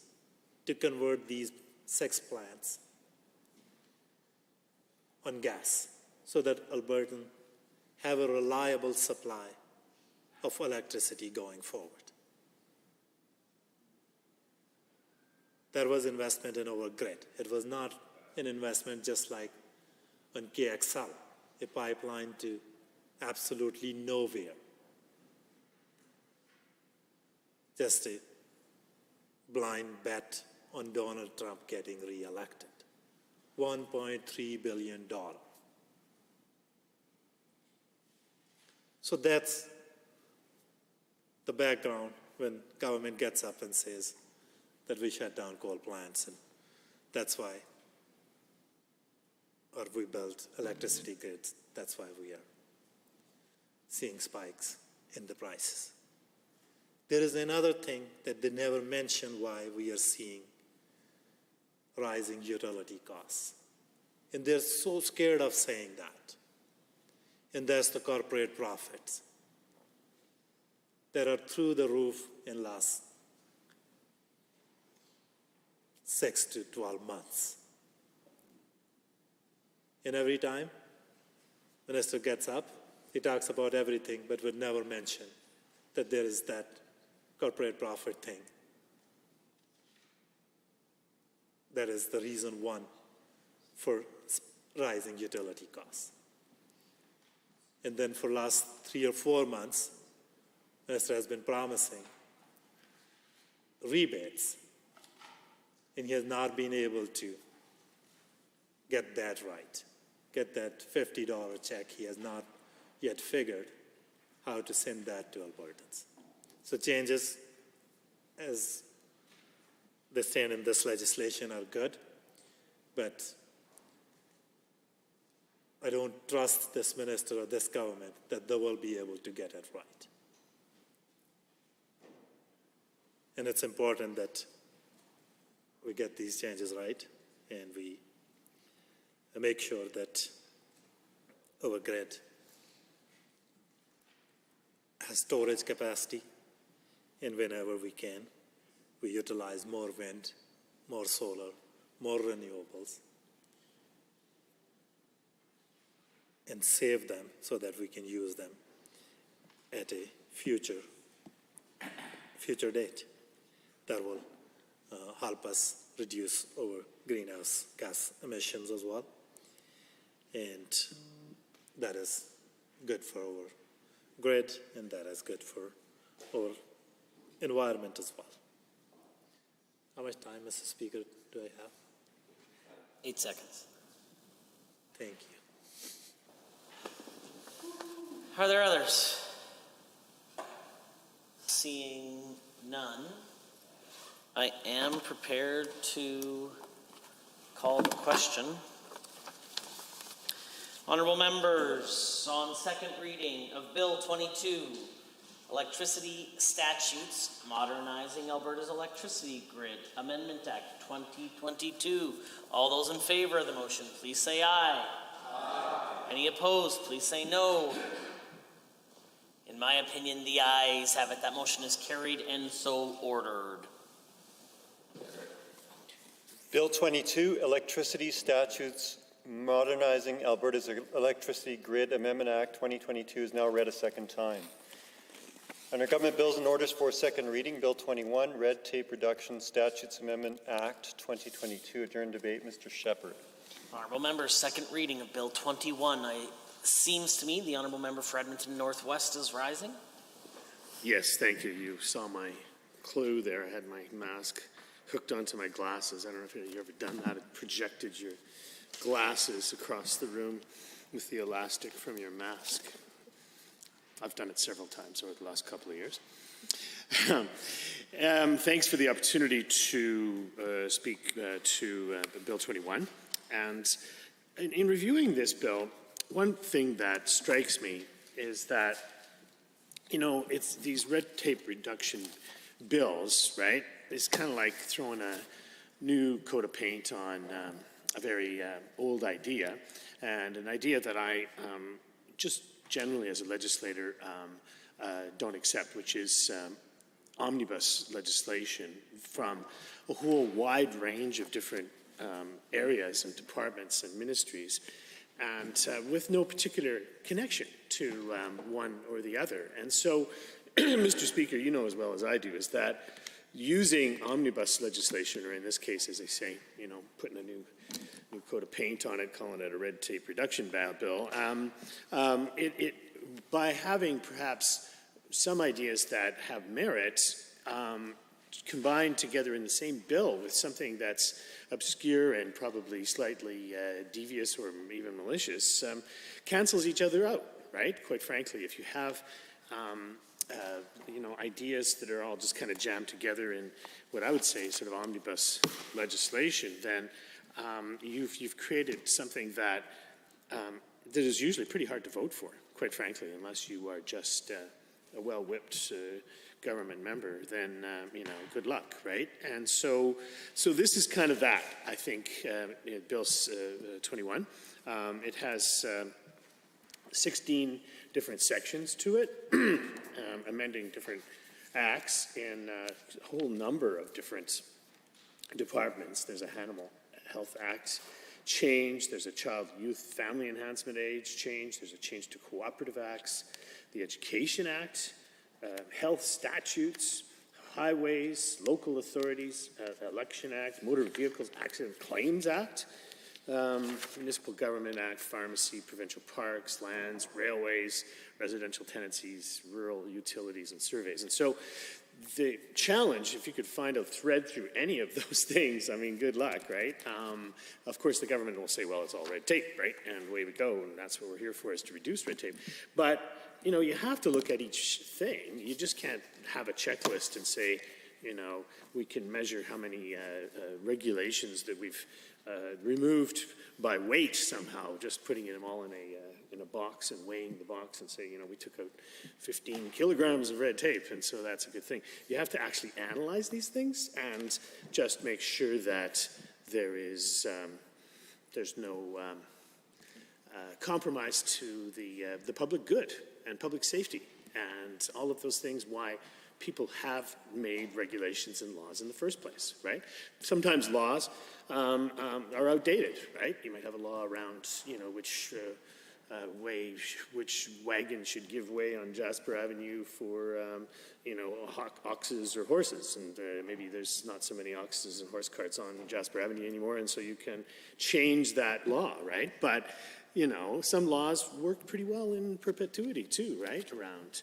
to convert these 6 plants on gas so that Albertans have a reliable supply of electricity going forward. There was investment in our grid. It was not an investment just like on KXL, a pipeline to absolutely nowhere. Just a blind bet on Donald Trump getting reelected. $1.3 billion. So that's the background when government gets up and says that we shut down coal plants, and that's why, or we built electricity grids, that's why we are seeing spikes in the prices. There is another thing that they never mention why we are seeing rising utility costs. And they're so scared of saying that. And that's the corporate profits that are through the roof in last 6 to 12 months. And every time minister gets up, he talks about everything, but would never mention that there is that corporate profit thing. That is the reason one for rising utility costs. And then for last 3 or 4 months, minister has been promising rebates, and he has not been able to get that right, get that $50 check. He has not yet figured how to send that to Albertans. So changes as they stand in this legislation are good, but I don't trust this minister or this government that they will be able to get it right. And it's important that we get these changes right and we make sure that our grid has storage capacity, and whenever we can, we utilize more wind, more solar, more renewables, and save them so that we can use them at a future date. That will help us reduce our greenhouse gas emissions as well. And that is good for our grid, and that is good for our environment as well. How much time, Mr. Speaker, do I have? 8 seconds. Thank you. Are there others? Seeing none, I am prepared to call the question. Honorable members, on second reading of Bill 22, Electricity Statutes, Modernizing Alberta's Electricity Grid Amendment Act 2022. All those in favor of the motion, please say aye. Aye. Any opposed, please say no. In my opinion, the ayes have it. That motion is carried and so ordered. Bill 22, Electricity Statutes, Modernizing Alberta's Electricity Grid Amendment Act 2022 is now read a second time. Under Government Bills and Orders for second reading, Bill 21, Red Tape Reduction Statutes Amendment Act 2022. Adjourned debate, Mr. Shepherd. Honourable members, second reading of Bill 21. Seems to me the Honourable Member for Edmonton Northwest is rising. Yes, thank you. You saw my clue there. I had my mask hooked onto my glasses. I don't know if you've ever done that. It projected your glasses across the room with the elastic from your mask. I've done it several times over the last couple of years. Thanks for the opportunity to speak to Bill 21. And in reviewing this bill, one thing that strikes me is that, you know, it's these red tape reduction bills, right? It's kind of like throwing a new coat of paint on a very old idea, and an idea that I just generally as a legislator don't accept, which is omnibus legislation from a whole wide range of different areas and departments and ministries, and with no particular connection to one or the other. And so, Mr. Speaker, you know as well as I do, is that using omnibus legislation, or in this case, as they say, you know, putting a new coat of paint on it, calling it a red tape reduction bill, by having perhaps some ideas that have merit combined together in the same bill with something that's obscure and probably slightly devious or even malicious, cancels each other out, right? Quite frankly, if you have you know, ideas that are all just kind of jammed together in what I would say sort of omnibus legislation, then you've created something that that is usually pretty hard to vote for, quite frankly, unless you are just a well-whipped government member. Then you know, good luck, right? And so this is kind of that. I think Bill 21. It has 16 different sections to it, amending different acts in a whole number of different departments. There's a Animal Health Act change, there's a Child, Youth, Family Enhancement Age change, there's a change to Cooperative Acts, the Education Act, Health Statutes, Highways, Local Authorities, Election Act, Motor Vehicles Accident Claims Act, Municipal Government Act, Pharmacy, Provincial Parks, Lands, Railways, Residential Tenancies, Rural Utilities and Surveys. And so the challenge, if you could find a thread through any of those things, I mean, good luck, right? Of course, the government will say, well, it's all red tape, right? And away we go, and that's what we're here for, is to reduce red tape. But, you know, you have to look at each thing. You just can't have a checklist and say, you know, we can measure how many regulations that we've removed by weight somehow, just putting them all in a box and weighing the box and say, you know, we took out 15 kilograms of red tape, and so that's a good thing. You have to actually analyze these things and just make sure that there is there's no compromise to the public good and public safety and all of those things. Why people have made regulations and laws in the first place, right? Sometimes laws are outdated, right? You might have a law around, you know, which wagon should give way on Jasper Avenue for, you know, oxes or horses, and maybe there's not so many oxes and horse carts on Jasper Avenue anymore, and so you can change that law, right? But, you know, some laws work pretty well in perpetuity too, right? Around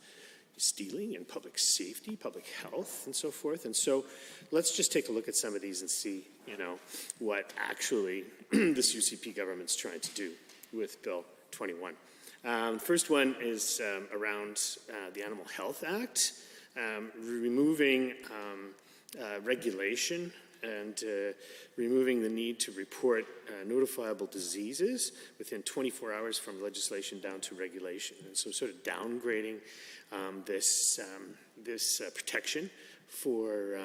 stealing and public safety, public health, and so forth. And so let's just take a look at some of these and see, you know, what actually this UCP government's trying to do with Bill 21. First one is around the Animal Health Act, removing regulation and removing the need to report notifiable diseases within 24 hours from legislation down to regulation. And so sort of downgrading this protection for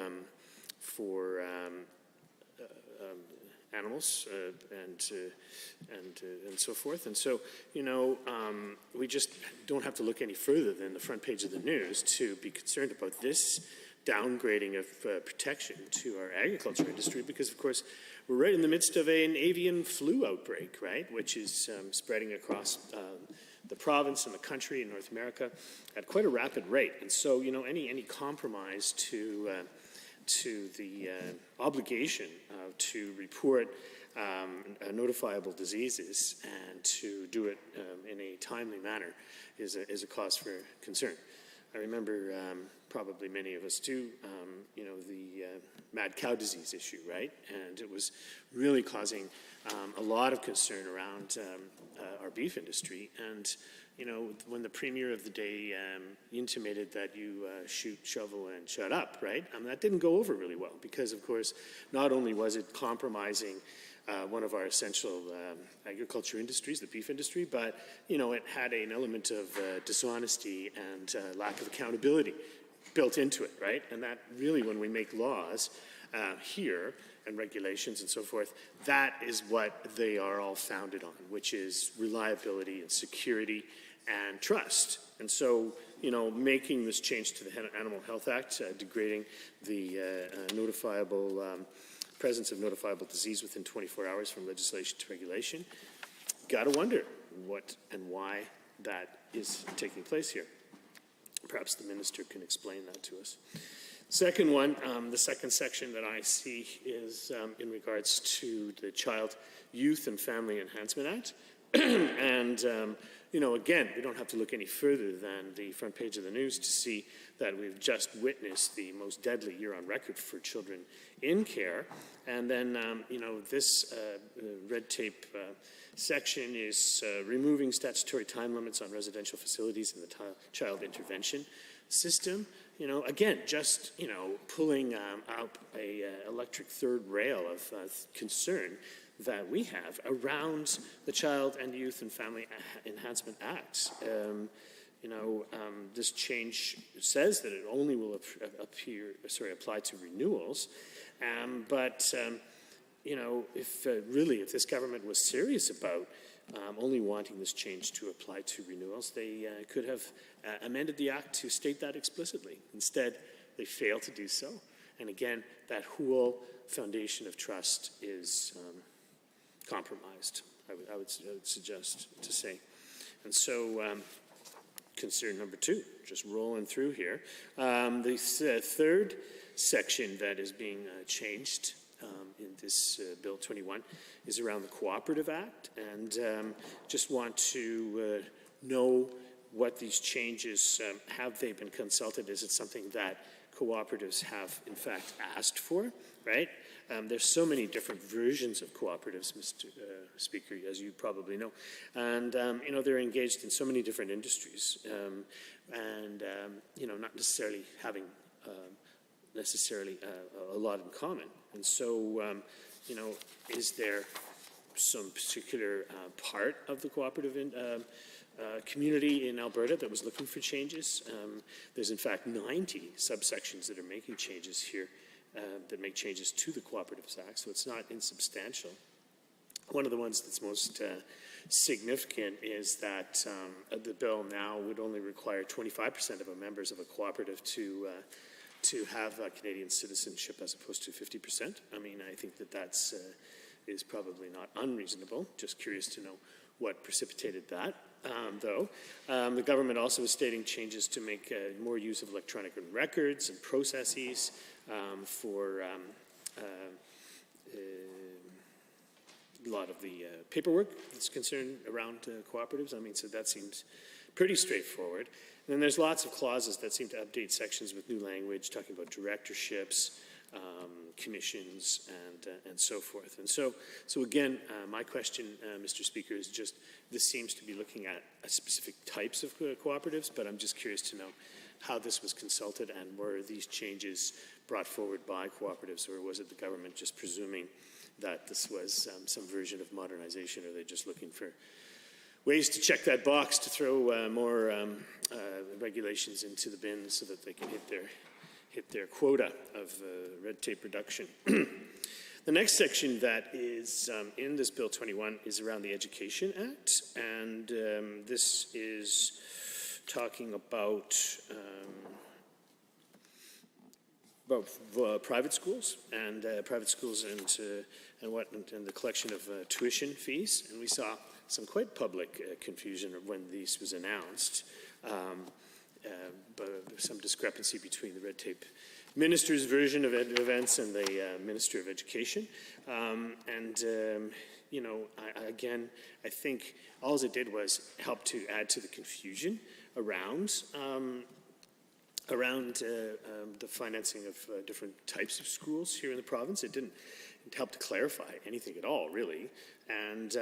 animals and so forth. And so, you know, we just don't have to look any further than the front page of the news to be concerned about this downgrading of protection to our agriculture industry, because, of course, we're right in the midst of an avian flu outbreak, right, which is spreading across the province and the country in North America at quite a rapid rate. And so, you know, any compromise to the obligation to report notifiable diseases and to do it in a timely manner is a cause for concern. I remember, probably many of us do, you know, the mad cow disease issue, right? And it was really causing a lot of concern around our beef industry. And, you know, when the premier of the day intimated that you shoot, shovel, and shut up, right? That didn't go over really well because, of course, not only was it compromising one of our essential agriculture industries, the beef industry, but, you know, it had an element of dishonesty and lack of accountability built into it, right? And that really, when we make laws here and regulations and so forth, that is what they are all founded on, which is reliability and security and trust. And so, you know, making this change to the Animal Health Act, degrading the presence of notifiable disease within 24 hours from legislation to regulation, got to wonder what and why that is taking place here. Perhaps the minister can explain that to us. Second one, the second section that I see is in regards to the Child, Youth and Family Enhancement Act. And, you know, again, we don't have to look any further than the front page of the news to see that we've just witnessed the most deadly year on record for children in care. And then, you know, this red tape section is removing statutory time limits on residential facilities in the child intervention system. You know, again, just, you know, pulling out a electric third rail of concern that we have around the Child and Youth and Family Enhancement Act. You know, this change says that it only will apply to renewals, but you know, if this government was serious about only wanting this change to apply to renewals, they could have amended the Act to state that explicitly. Instead, they fail to do so. And again, that whole foundation of trust is compromised, I would suggest to say. And so, concern number two, just rolling through here. The third section that is being changed in this Bill 21 is around the Cooperative Act, and just want to know what these changes, have they been consulted? Is it something that cooperatives have in fact asked for, right? There's so many different versions of cooperatives, Mr. Speaker, as you probably know. And, you know, they're engaged in so many different industries you know, not necessarily having a lot in common. And so, you know, is there some particular part of the cooperative community in Alberta that was looking for changes? There's in fact 90 subsections that are making changes here that make changes to the Cooperatives Act, so it's not insubstantial. One of the ones that's most significant is that the bill now would only require 25% of the members of a cooperative to have Canadian citizenship as opposed to 50%. I mean, I think that that's is probably not unreasonable. Just curious to know what precipitated that. Though, the government also is stating changes to make more use of electronic records and processes for a lot of the paperwork that's concerned around cooperatives. I mean, so that seems pretty straightforward. And then there's lots of clauses that seem to update sections with new language, talking about directorships, commissions, and so forth. And so again, my question, Mr. Speaker, is just, this seems to be looking at specific types of cooperatives, but I'm just curious to know how this was consulted, and were these changes brought forward by cooperatives, or was it the government just presuming that this was some version of modernization? Or are they just looking for ways to check that box to throw more regulations into the bin so that they can hit their quota of red tape reduction? The next section that is in this Bill 21 is around the Education Act, and this is talking about private schools and the collection of tuition fees. And we saw some quite public confusion when this was announced. But there's some discrepancy between the red tape minister's version of events and the Minister of Education. You know, I think all it did was help to add to the confusion around the financing of different types of schools here in the province. It didn't help to clarify anything at all, really. And,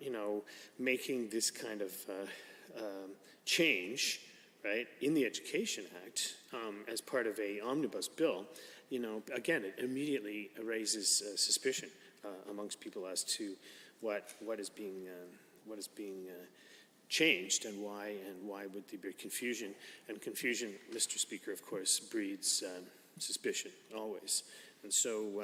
you know, making this kind of change, right, in the Education Act as part of a omnibus bill, you know, again, it immediately raises suspicion amongst people as to what is being changed and why would there be confusion. And confusion, Mr. Speaker, of course, breeds suspicion always. And so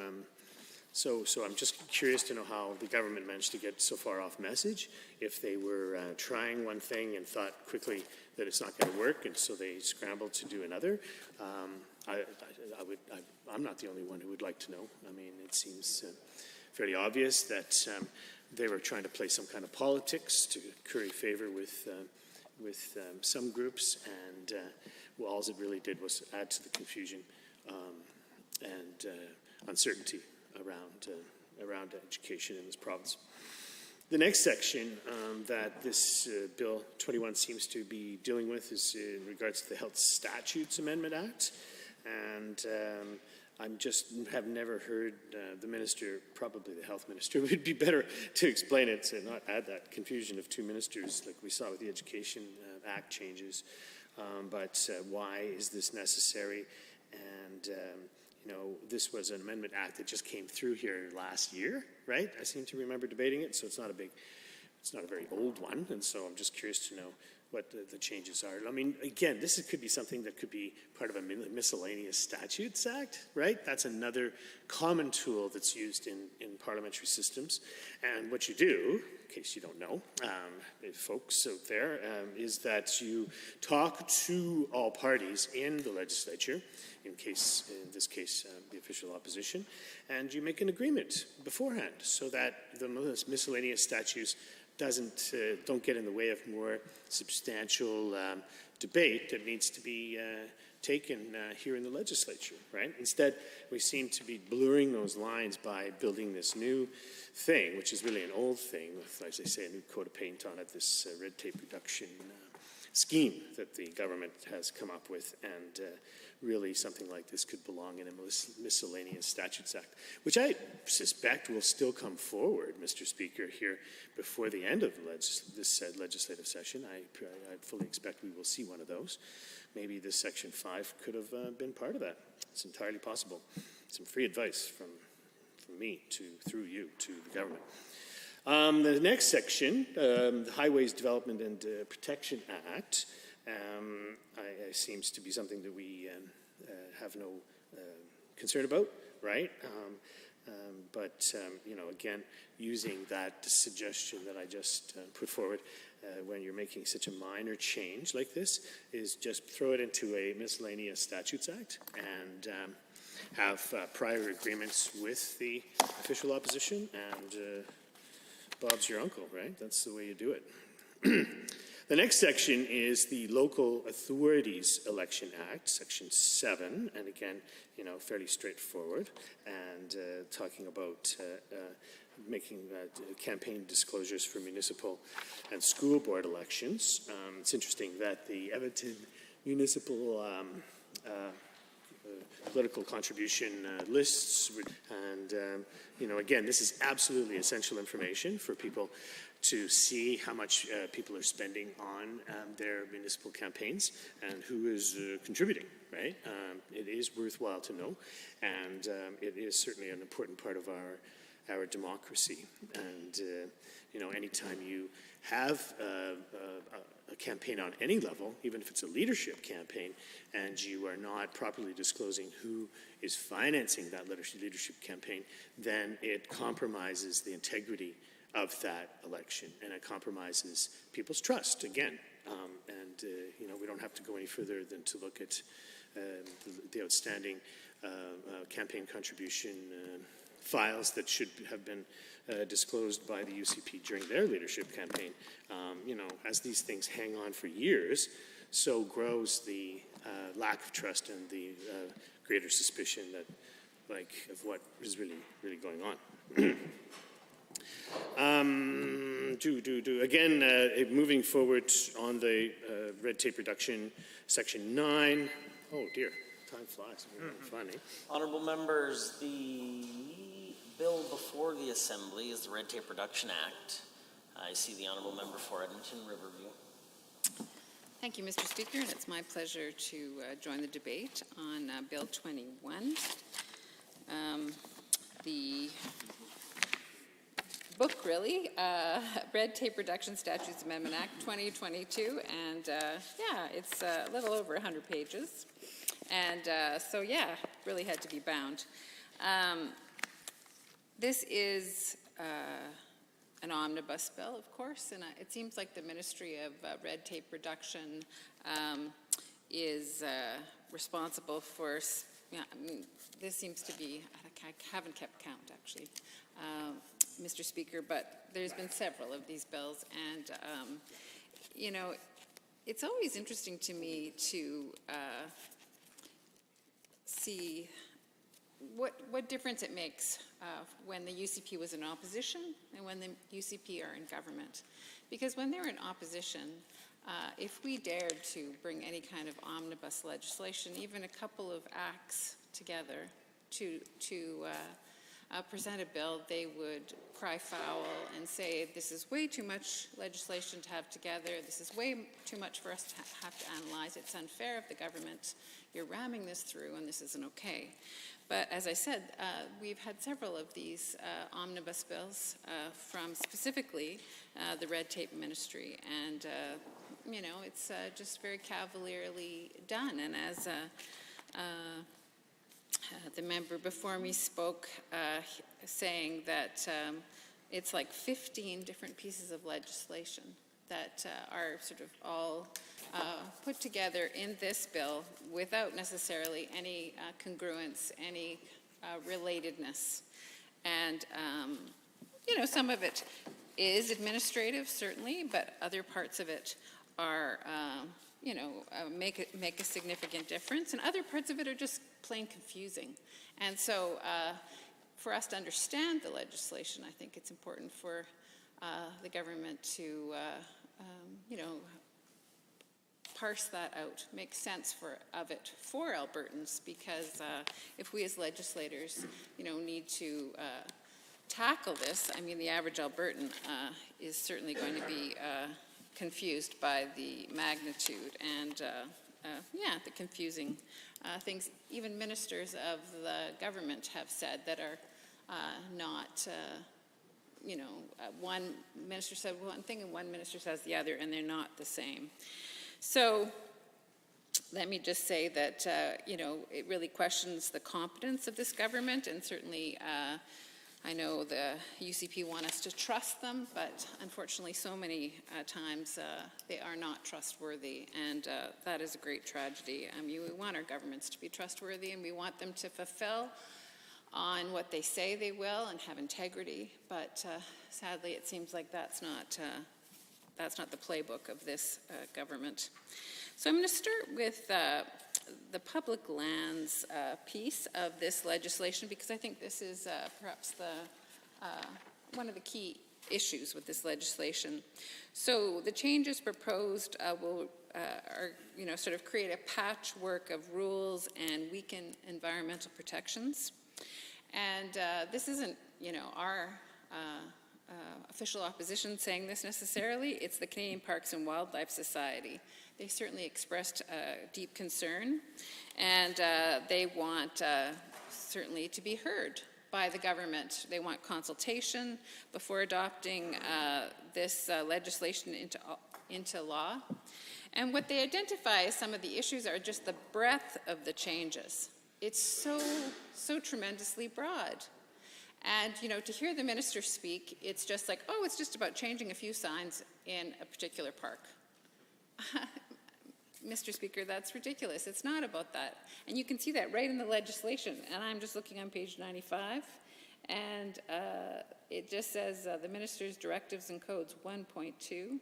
I'm just curious to know how the government managed to get so far off message, if they were trying one thing and thought quickly that it's not going to work, and so they scrambled to do another. I'm not the only one who would like to know. I mean, it seems fairly obvious that they were trying to play some kind of politics to curry favor with some groups, and all it really did was add to the confusion and uncertainty around education in this province. The next section that this Bill 21 seems to be dealing with is in regards to the Health Statutes Amendment Act. And I just have never heard the minister, probably the health minister, would be better to explain it, to not add that confusion of two ministers like we saw with the Education Act changes. But why is this necessary? And you know, this was an amendment act that just came through here last year, right? I seem to remember debating it, so it's not a very old one, and so I'm just curious to know what the changes are. I mean, again, this could be something that could be part of a miscellaneous statutes act, right? That's another common tool that's used in parliamentary systems. And what you do, in case you don't know, folks out there, is that you talk to all parties in the legislature, in this case, the official opposition, and you make an agreement beforehand so that the miscellaneous statutes don't get in the way of more substantial debate that needs to be taken here in the legislature, right? Instead, we seem to be blurring those lines by building this new thing, which is really an old thing, with, as they say, a new coat of paint on it, this red tape reduction scheme that the government has come up with and really something like this could belong in a miscellaneous statutes act, which I suspect will still come forward, Mr. Speaker, here before the end of this legislative session. I fully expect we will see one of those. Maybe this Section 5 could have been part of that. It's entirely possible. Some free advice from me through you to the government. The next section, the Highways Development and Protection Act, seems to be something that we have no concern about, right? Again, using that suggestion that I just put forward, when you're making such a minor change like this, is just throw it into a miscellaneous statutes act and have prior agreements with the official opposition, and Bob's your uncle, right? That's the way you do it. The next section is the Local Authorities Election Act, Section 7, and again, fairly straightforward, and talking about making campaign disclosures for municipal and school board elections. It's interesting that the Edmonton municipal political contribution lists, and again, this is absolutely essential information for people to see how much people are spending on their municipal campaigns and who is contributing, right? It is worthwhile to know, and it is certainly an important part of our democracy. And anytime you have a campaign on any level, even if it's a leadership campaign, and you are not properly disclosing who is financing that leadership campaign, then it compromises the integrity of that election, and it compromises people's trust again. We don't have to go any further than to look at the outstanding campaign contribution files that should have been disclosed by the UCP during their leadership campaign. As these things hang on for years, so grows the lack of trust and the greater suspicion of what is really going on. Again, moving forward on the red tape reduction, Section 9. Oh dear, time flies. Fun, eh? Honourable members, the bill before the Assembly is the Red Tape Reduction Act. I see the Honourable Member for Edmonton Riverview. Thank you, Mr. Speaker, and it's my pleasure to join the debate on Bill 21. The book, really, Red Tape Reduction Statutes Amendment Act 2022, and it's a little over 100 pages, and really had to be bound. This is an omnibus bill, of course, and it seems like the Ministry of Red Tape Reduction is responsible for, this seems to be, I haven't kept count actually, Mr. Speaker, but there's been several of these bills, and it's always interesting to me to see what difference it makes when the UCP was in opposition and when the UCP are in government. Because when they're in opposition, if we dared to bring any kind of omnibus legislation, even a couple of acts together to present a bill, they would cry foul and say, this is way too much legislation to have together, this is way too much for us to have to analyze, it's unfair of the government, you're ramming this through and this isn't okay. But as I said, we've had several of these omnibus bills from specifically the Red Tape Ministry, and it's just very cavalierly done. And as the member before me spoke, saying that it's like 15 different pieces of legislation that are sort of all put together in this bill without necessarily any congruence, any relatedness. And, some of it is administrative, certainly, but other parts of it are, make a significant difference, and other parts of it are just plain confusing. And so for us to understand the legislation, I think it's important for parse that out, make sense of it for Albertans, because if we as legislators, need to tackle this, I mean, the average Albertan is certainly going to be confused by the magnitude and, the confusing things. Even ministers of the government have said that are not, one minister said one thing and one minister says the other, and they're not the same. So let me just say that, it really questions the competence of this government, and certainly I know the UCP want us to trust them, but unfortunately so many times they are not trustworthy, and that is a great tragedy. I mean, we want our governments to be trustworthy, and we want them to fulfill on what they say they will and have integrity, but sadly it seems like that's not the playbook of this government. So I'm going to start with the public lands piece of this legislation, because I think this is perhaps one of the key issues with this legislation. So the changes proposed will sort of create a patchwork of rules and weaken environmental protections. And this isn't, our official opposition saying this necessarily. It's the Canadian Parks and Wildlife Society. They certainly expressed deep concern, and they want certainly to be heard by the government. They want consultation before adopting this legislation into law. And what they identify as some of the issues are just the breadth of the changes. It's so tremendously broad. And, to hear the minister speak, it's just like, oh, it's just about changing a few signs in a particular park. Mr. Speaker, that's ridiculous. It's not about that. And you can see that right in the legislation. And I'm just looking on page 95. And it just says the minister's directives and codes 1.2.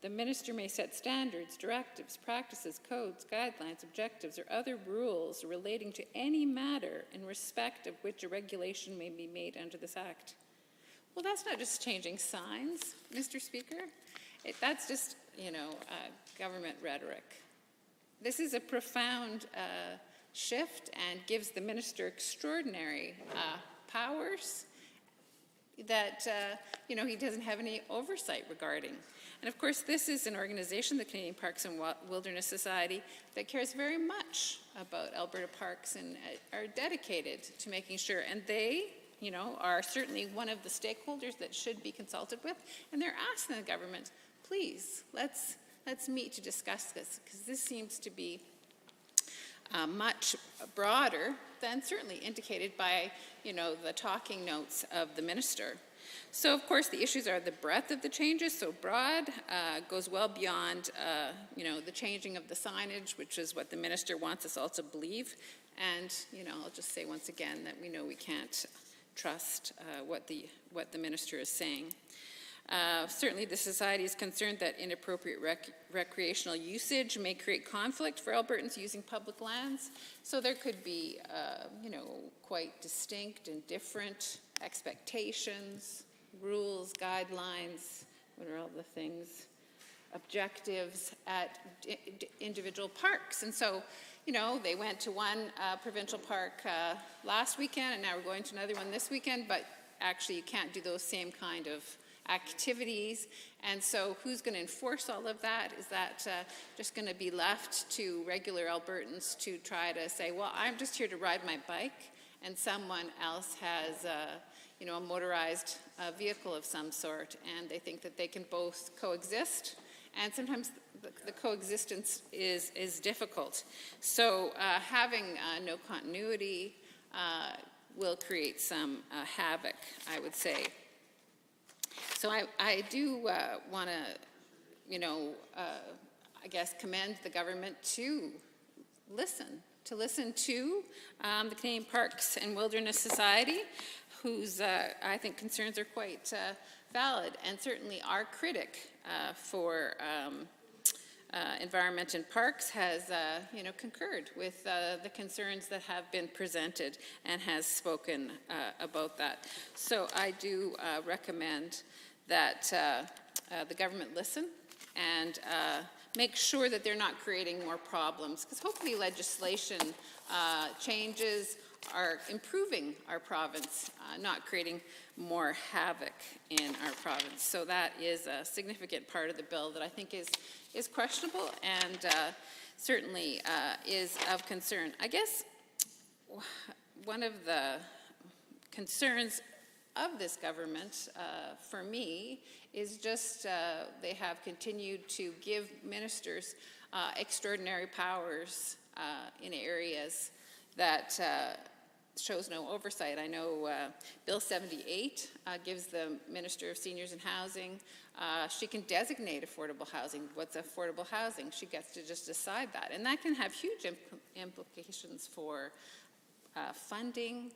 The minister may set standards, directives, practices, codes, guidelines, objectives, or other rules relating to any matter in respect of which a regulation may be made under this act. Well, that's not just changing signs, Mr. Speaker. That's just, government rhetoric. This is a profound shift and gives the minister extraordinary powers that, he doesn't have any oversight regarding. And of course, this is an organization, the Canadian Parks and Wilderness Society, that cares very much about Alberta parks and are dedicated to making sure. And they, are certainly one of the stakeholders that should be consulted with. And they're asking the government, please, let's meet to discuss this, because this seems to be much broader than certainly indicated by, the talking notes of the minister. So, of course, the issues are the breadth of the changes, so broad, goes well beyond, the changing of the signage, which is what the minister wants us all to believe. And, I'll just say once again that we know we can't trust what the minister is saying. Certainly, the Society is concerned that inappropriate recreational usage may create conflict for Albertans using public lands. So there could be, quite distinct and different expectations, rules, guidelines, what are all the things, objectives at individual parks. And so, they went to one provincial park last weekend, and now we're going to another one this weekend, but actually you can't do those same kind of activities. And so who's going to enforce all of that? Is that just going to be left to regular Albertans to try to say, well, I'm just here to ride my bike, and someone else has a motorized vehicle of some sort, and they think that they can both coexist, and sometimes the coexistence is difficult. So having no continuity will create some havoc, I would say. So I do want to, I guess, commend the government to listen to the Canadian Parks and Wilderness Society, whose, I think, concerns are quite valid, and certainly our critic for environment in parks has, concurred with the concerns that have been presented and has spoken about that. So I do recommend that the government listen and make sure that they're not creating more problems, because hopefully legislation changes are improving our province, not creating more havoc in our province. So that is a significant part of the bill that I think is questionable and certainly is of concern. I guess one of the concerns of this government, for me, is just they have continued to give ministers extraordinary powers in areas that shows no oversight. I know Bill 78 gives the Minister of Seniors and Housing, she can designate affordable housing. What's affordable housing? She gets to just decide that. And that can have huge implications for funding,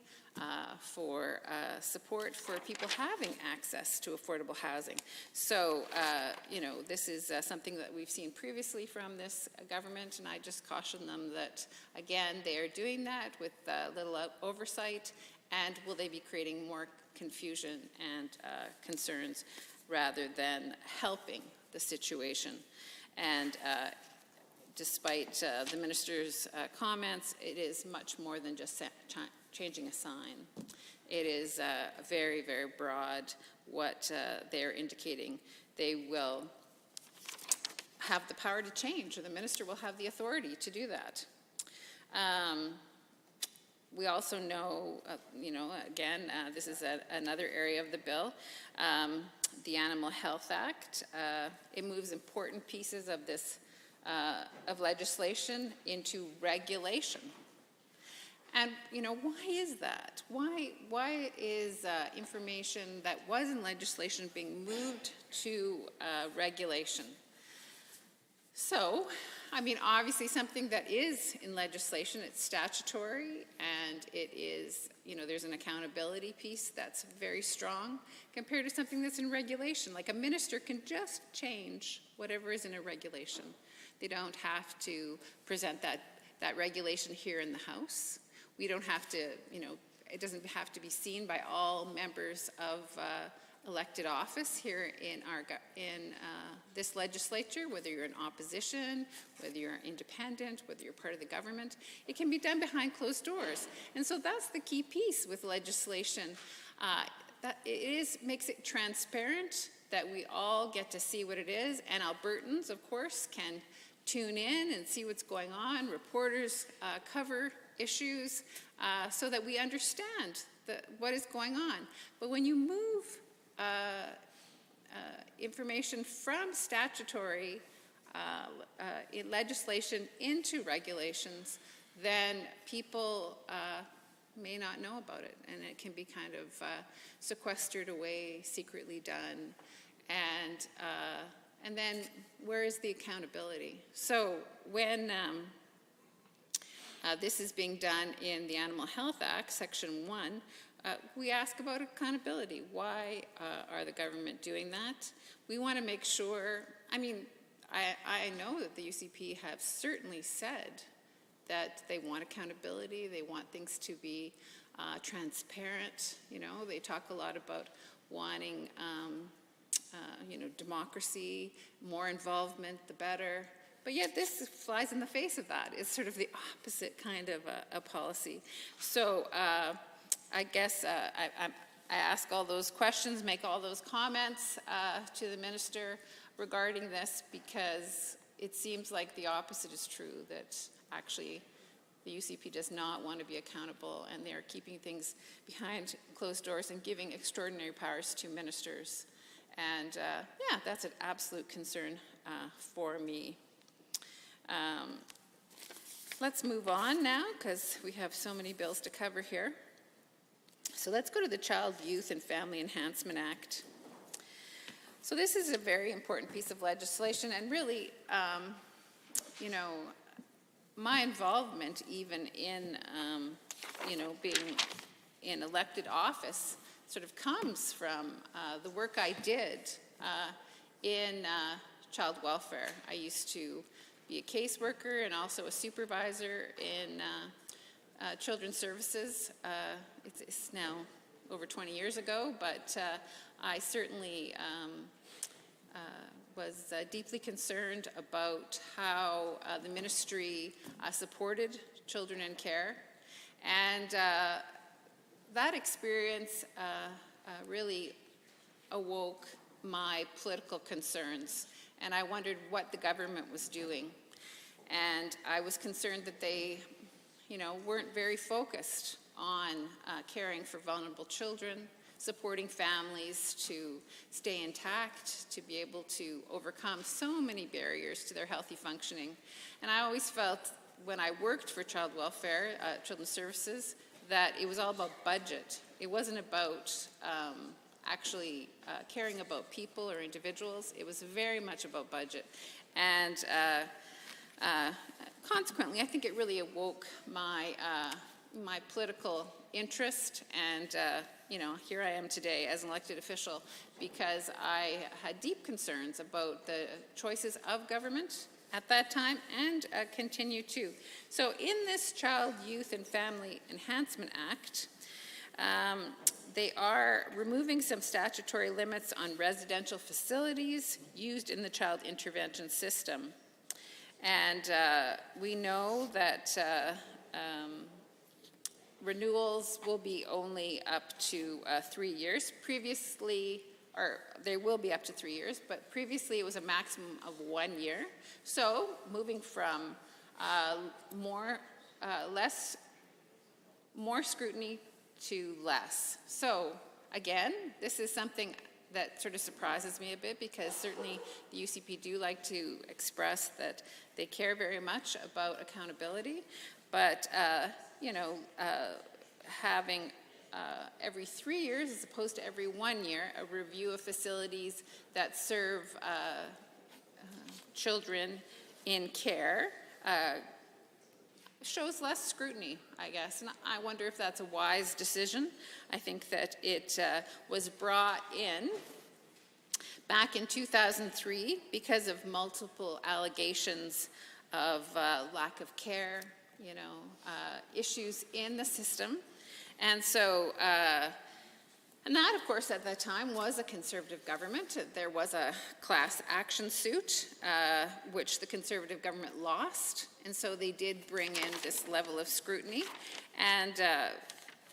for support for people having access to affordable housing. So, you know, this is something that we've seen previously from this government, and I just caution them that, again, they are doing that with little oversight, and will they be creating more confusion and concerns rather than helping the situation. And despite the minister's comments, it is much more than just changing a sign. It is very, very broad what they're indicating. They will have the power to change, or the minister will have the authority to do that. We also know, you know, again, this is another area of the bill, the Animal Health Act. It moves important pieces of this of legislation into regulation. And, you know, why is that? Why is information that was in legislation being moved to regulation? So, I mean, obviously something that is in legislation, it's statutory, and it is, you know, there's an accountability piece that's very strong compared to something that's in regulation. Like a minister can just change whatever is in a regulation. They don't have to present that regulation here in the House. We don't have to, you know, it doesn't have to be seen by all members of elected office here in this legislature, whether you're in opposition, whether you're independent, whether you're part of the government. It can be done behind closed doors. And so that's the key piece with legislation. That makes it transparent, that we all get to see what it is, and Albertans, of course, can tune in and see what's going on. Reporters cover issues so that we understand what is going on. But when you move information from statutory legislation into regulations, then people may not know about it, and it can be kind of sequestered away, secretly done, and then where is the accountability? So when this is being done in the Animal Health Act, Section 1, we ask about accountability. Why are the government doing that? We want to make sure, I mean, I know that the UCP have certainly said that they want accountability, they want things to be transparent. You know, they talk a lot about wanting, you know, democracy, more involvement, the better. But yet this flies in the face of that. It's sort of the opposite kind of a policy. So I guess I ask all those questions, make all those comments to the minister regarding this, because it seems like the opposite is true, that actually the UCP does not want to be accountable, and they're keeping things behind closed doors and giving extraordinary powers to ministers. And yeah, that's an absolute concern for me. Let's move on now, because we have so many bills to cover here. So let's go to the Child, Youth, and Family Enhancement Act. So this is a very important piece of legislation, and really, you know, my involvement even in, you know, being in elected office sort of comes from the work I did in child welfare. I used to be a caseworker and also a supervisor in children's services. It's now over 20 years ago, but I certainly was deeply concerned about how the ministry supported children in care. And that experience really awoke my political concerns. And I wondered what the government was doing. And I was concerned that they, weren't very focused on caring for vulnerable children, supporting families to stay intact, to be able to overcome so many barriers to their healthy functioning. And I always felt when I worked for child welfare, children's services, that it was all about budget. It wasn't about actually caring about people or individuals. It was very much about budget. And consequently, I think it really awoke my my political interest, and here I am today as an elected official because I had deep concerns about the choices of government at that time and continue to. So in this Child, Youth and Family Enhancement Act, they are removing some statutory limits on residential facilities used in the child intervention system. And we know that renewals will be only up to 3 years. Previously, or they will be up to 3 years, but previously it was a maximum of 1 year. So moving from more scrutiny to less. So again, this is something that sort of surprises me a bit because certainly the UCP do like to express that they care very much about accountability, but having every 3 years as opposed to every 1 year, a review of facilities that serve children in care shows less scrutiny, I guess. And I wonder if that's a wise decision. I think that it was brought in back in 2003 because of multiple allegations of lack of care, issues in the system. And so, and that, of course, at that time was a Conservative government. There was a class action suit, which the Conservative government lost. And so they did bring in this level of scrutiny. And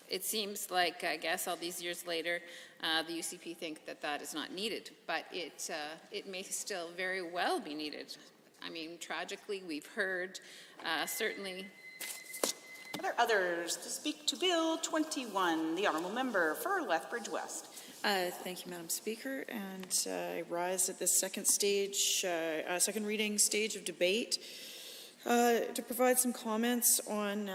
it seems like, I guess, all these years later, the UCP think that that is not needed. But it may still very well be needed. I mean, tragically, we've heard certainly. Are there others to speak to Bill 21? The Honourable Member for Lethbridge West. Thank you, Madam Speaker. And I rise at this second reading stage of debate to provide some comments on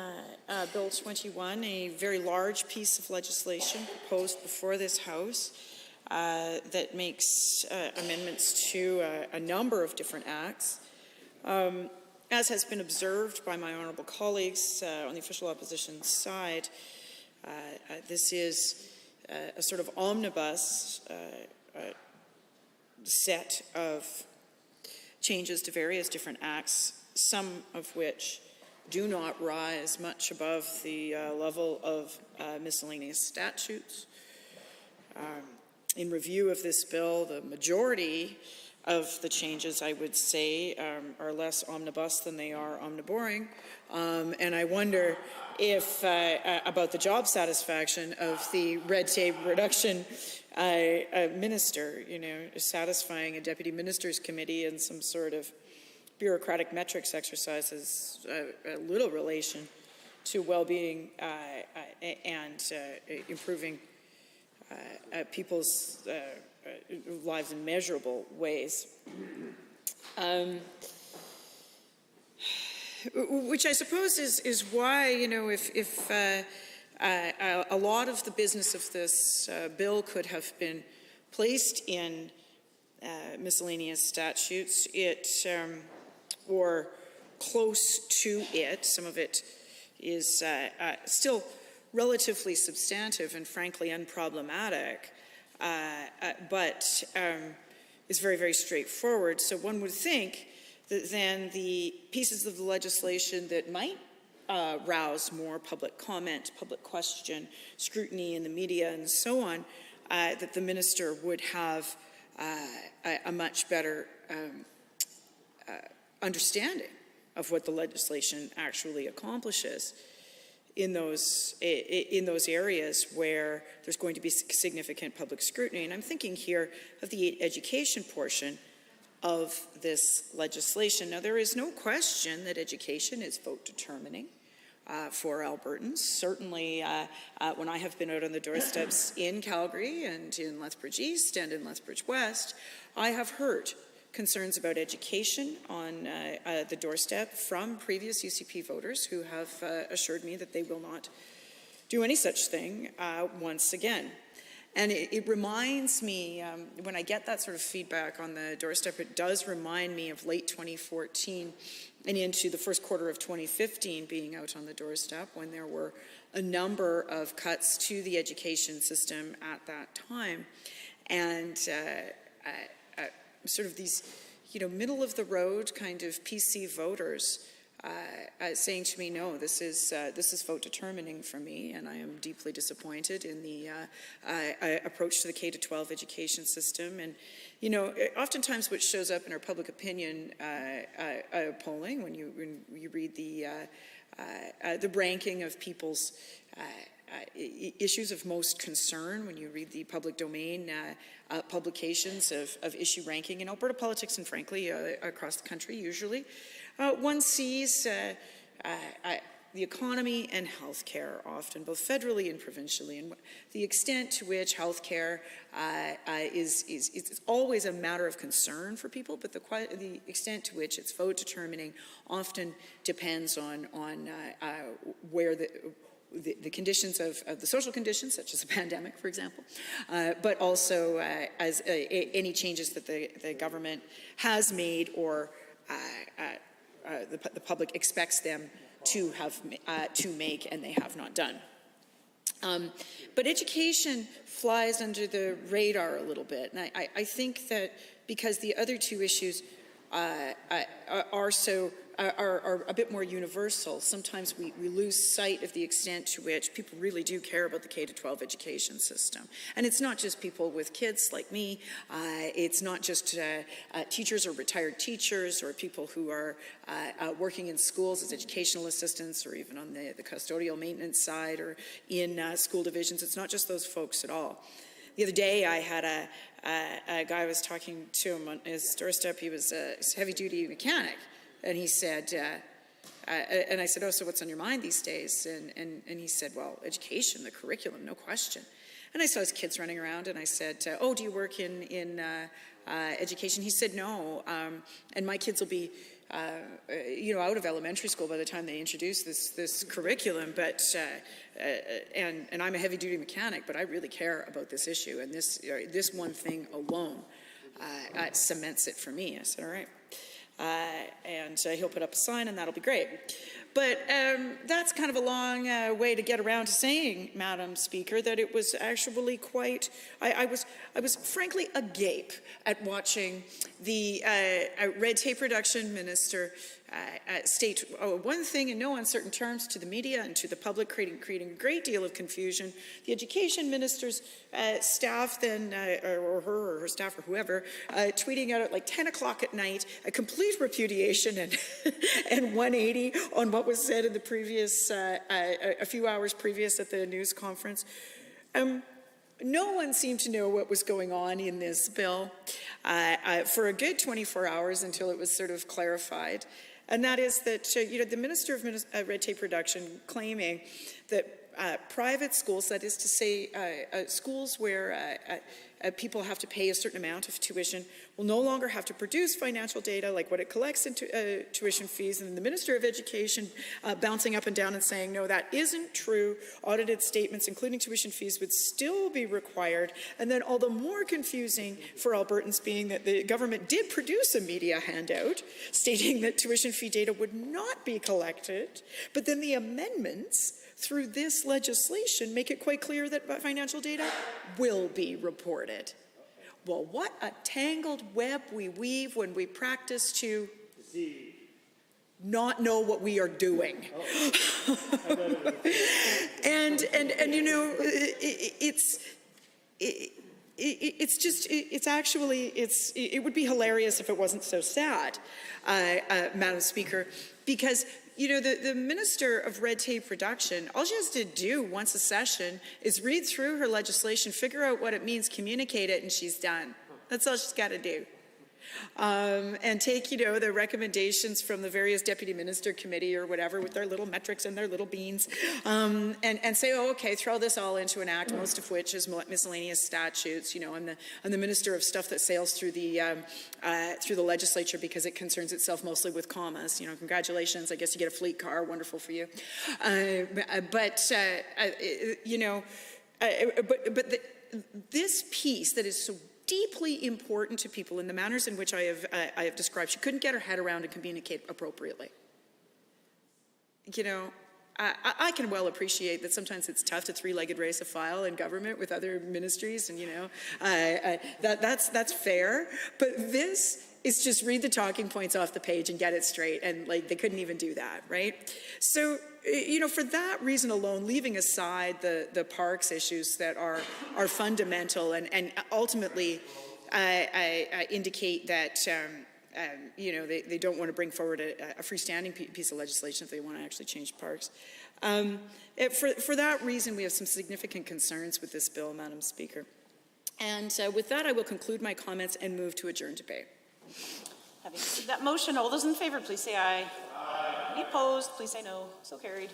Bill 21, a very large piece of legislation proposed before this House that makes amendments to a number of different acts. As has been observed by my honourable colleagues on the official opposition side, this is a sort of omnibus set of changes to various different acts, some of which do not rise much above the level of miscellaneous statutes. In review of this bill, the majority of the changes, I would say, are less omnibus than they are omniboring. And I wonder if, about the job satisfaction of the red tape reduction minister, satisfying a deputy minister's committee in some sort of bureaucratic metrics exercise has little relation to well-being and improving people's lives in measurable ways. Which I suppose is why, if a lot of the business of this bill could have been placed in miscellaneous statutes, or close to it, some of it is still relatively substantive and frankly unproblematic, but is very, very straightforward. So one would think that then the pieces of the legislation that might rouse more public comment, public question, scrutiny in the media and so on, that the minister would have a much better understanding of what the legislation actually accomplishes in those areas where there's going to be significant public scrutiny. And I'm thinking here of the education portion of this legislation. Now, there is no question that education is vote determining for Albertans. Certainly, when I have been out on the doorsteps in Calgary and in Lethbridge East and in Lethbridge West, I have heard concerns about education on the doorstep from previous UCP voters who have assured me that they will not do any such thing once again. And it reminds me, when I get that sort of feedback on the doorstep, it does remind me of late 2014 and into the first quarter of 2015 being out on the doorstep when there were a number of cuts to the education system at that time. And sort of these, middle of the road kind of PC voters saying to me, no, this is vote determining for me, and I am deeply disappointed in the approach to the K-12 education system. And, oftentimes what shows up in our public opinion polling, when you read the ranking of people's issues of most concern, when you read the public domain publications of issue ranking in Alberta politics and frankly across the country usually, one sees the economy and healthcare often, both federally and provincially, and the extent to which healthcare is always a matter of concern for people, but the extent to which it's vote determining often depends on where the conditions of the social conditions, such as a pandemic, for example, but also as any changes that the government has made or the public expects them to make and they have not done. But education flies under the radar a little bit, and I think that because the other two issues are a bit more universal. Sometimes we lose sight of the extent to which people really do care about the K-12 education system. And it's not just people with kids like me. It's not just teachers or retired teachers or people who are working in schools as educational assistants or even on the custodial maintenance side or in school divisions. It's not just those folks at all. The other day I had a guy I was talking to him on his doorstep. He was a heavy-duty mechanic. And he said, and I said, oh, so what's on your mind these days? And he said, well, education, the curriculum, no question. And I saw his kids running around, and I said, oh, do you work in education? He said, no, and my kids will be, out of elementary school by the time they introduce this curriculum. But and I'm a heavy-duty mechanic, but I really care about this issue, and this one thing alone cements it for me. I said, all right. And he'll put up a sign, and that'll be great. But that's kind of a long way to get around to saying, Madam Speaker, that it was actually quite. I was frankly agape at watching the red tape reduction minister state one thing in no uncertain terms to the media and to the public, creating a great deal of confusion. The education minister's staff then, or her staff or whoever, tweeting out at like 10 o'clock at night a complete repudiation and 180 on what was said in the previous, a few hours previous at the news conference. No one seemed to know what was going on in this bill for a good 24 hours until it was sort of clarified. And that is that, the Minister of Red Tape Reduction claiming that private schools, that is to say schools where people have to pay a certain amount of tuition, will no longer have to produce financial data like what it collects in tuition fees. And the Minister of Education bouncing up and down and saying, no, that isn't true. Audited statements, including tuition fees, would still be required. And then all the more confusing for Albertans being that the government did produce a media handout stating that tuition fee data would not be collected. But then the amendments through this legislation make it quite clear that financial data will be reported. Well, what a tangled web we weave when we practice to not know what we are doing. and it would be hilarious if it wasn't so sad, Madam Speaker, because the Minister of Red Tape Reduction, all she has to do once a session is read through her legislation, figure out what it means, communicate it, and she's done. That's all she's got to do. And take, the recommendations from the various deputy minister committee or whatever with their little metrics and their little beans, and say, oh, okay, throw this all into an act, most of which is miscellaneous statutes. I'm the minister of stuff that sails through the legislature because it concerns itself mostly with commas. Congratulations, I guess you get a fleet car, wonderful for you. This piece that is so deeply important to people in the manners in which I have described. She couldn't get her head around and communicate appropriately. I can well appreciate that sometimes it's tough to three-legged race a file in government with other ministries, and that's fair. But this is just read the talking points off the page and get it straight, and they couldn't even do that, right? So, for that reason alone, leaving aside the parks issues that are fundamental and ultimately indicate that they don't want to bring forward a freestanding piece of legislation if they want to actually change parks. For that reason, we have some significant concerns with this bill, Madam Speaker. And with that, I will conclude my comments and move to adjourn debate. Having received that motion, all those in favor, please say aye. Aye. Any opposed, please say no. So carried.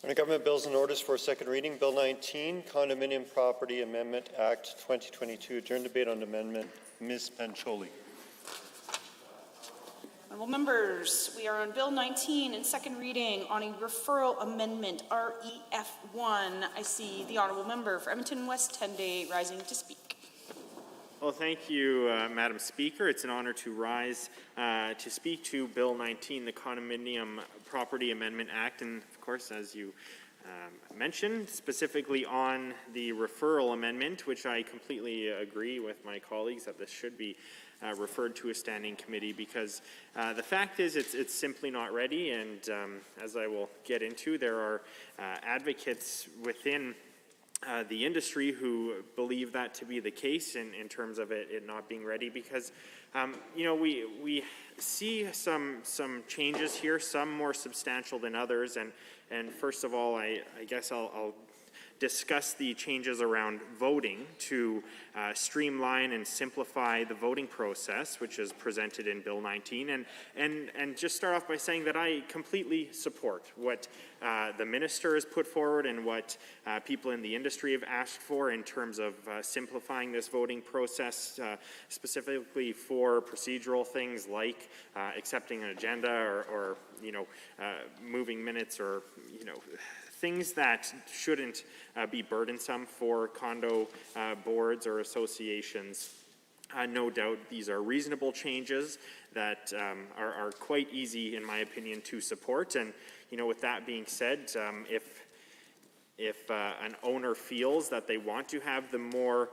Under Government Bills and Orders for second reading, Bill 19, Condominium Property Amendment Act 2022. Adjourn debate on amendment. Ms. Pancholi. Honourable members, we are on Bill 19 in second reading on a referral amendment, REF1. I see the Honourable Member for Edmonton West Tenday rising to speak. Well, thank you, Madam Speaker. It's an honor to rise to speak to Bill 19, the Condominium Property Amendment Act, and of course, as you mentioned, specifically on the referral amendment, which I completely agree with my colleagues that this should be referred to a standing committee, because the fact is it's simply not ready, and as I will get into, there are advocates within the industry who believe that to be the case in terms of it not being ready, because we see some changes here, some more substantial than others, and first of all, I guess I'll discuss the changes around voting to streamline and simplify the voting process, which is presented in Bill 19, and just start off by saying that I completely support what the minister has put forward and what people in the industry have asked for in terms of simplifying this voting process, specifically for procedural things like accepting an agenda or moving minutes or things that shouldn't be burdensome for condo boards or associations. No doubt these are reasonable changes that are quite easy, in my opinion, to support. And with that being said, if an owner feels that they want to have the more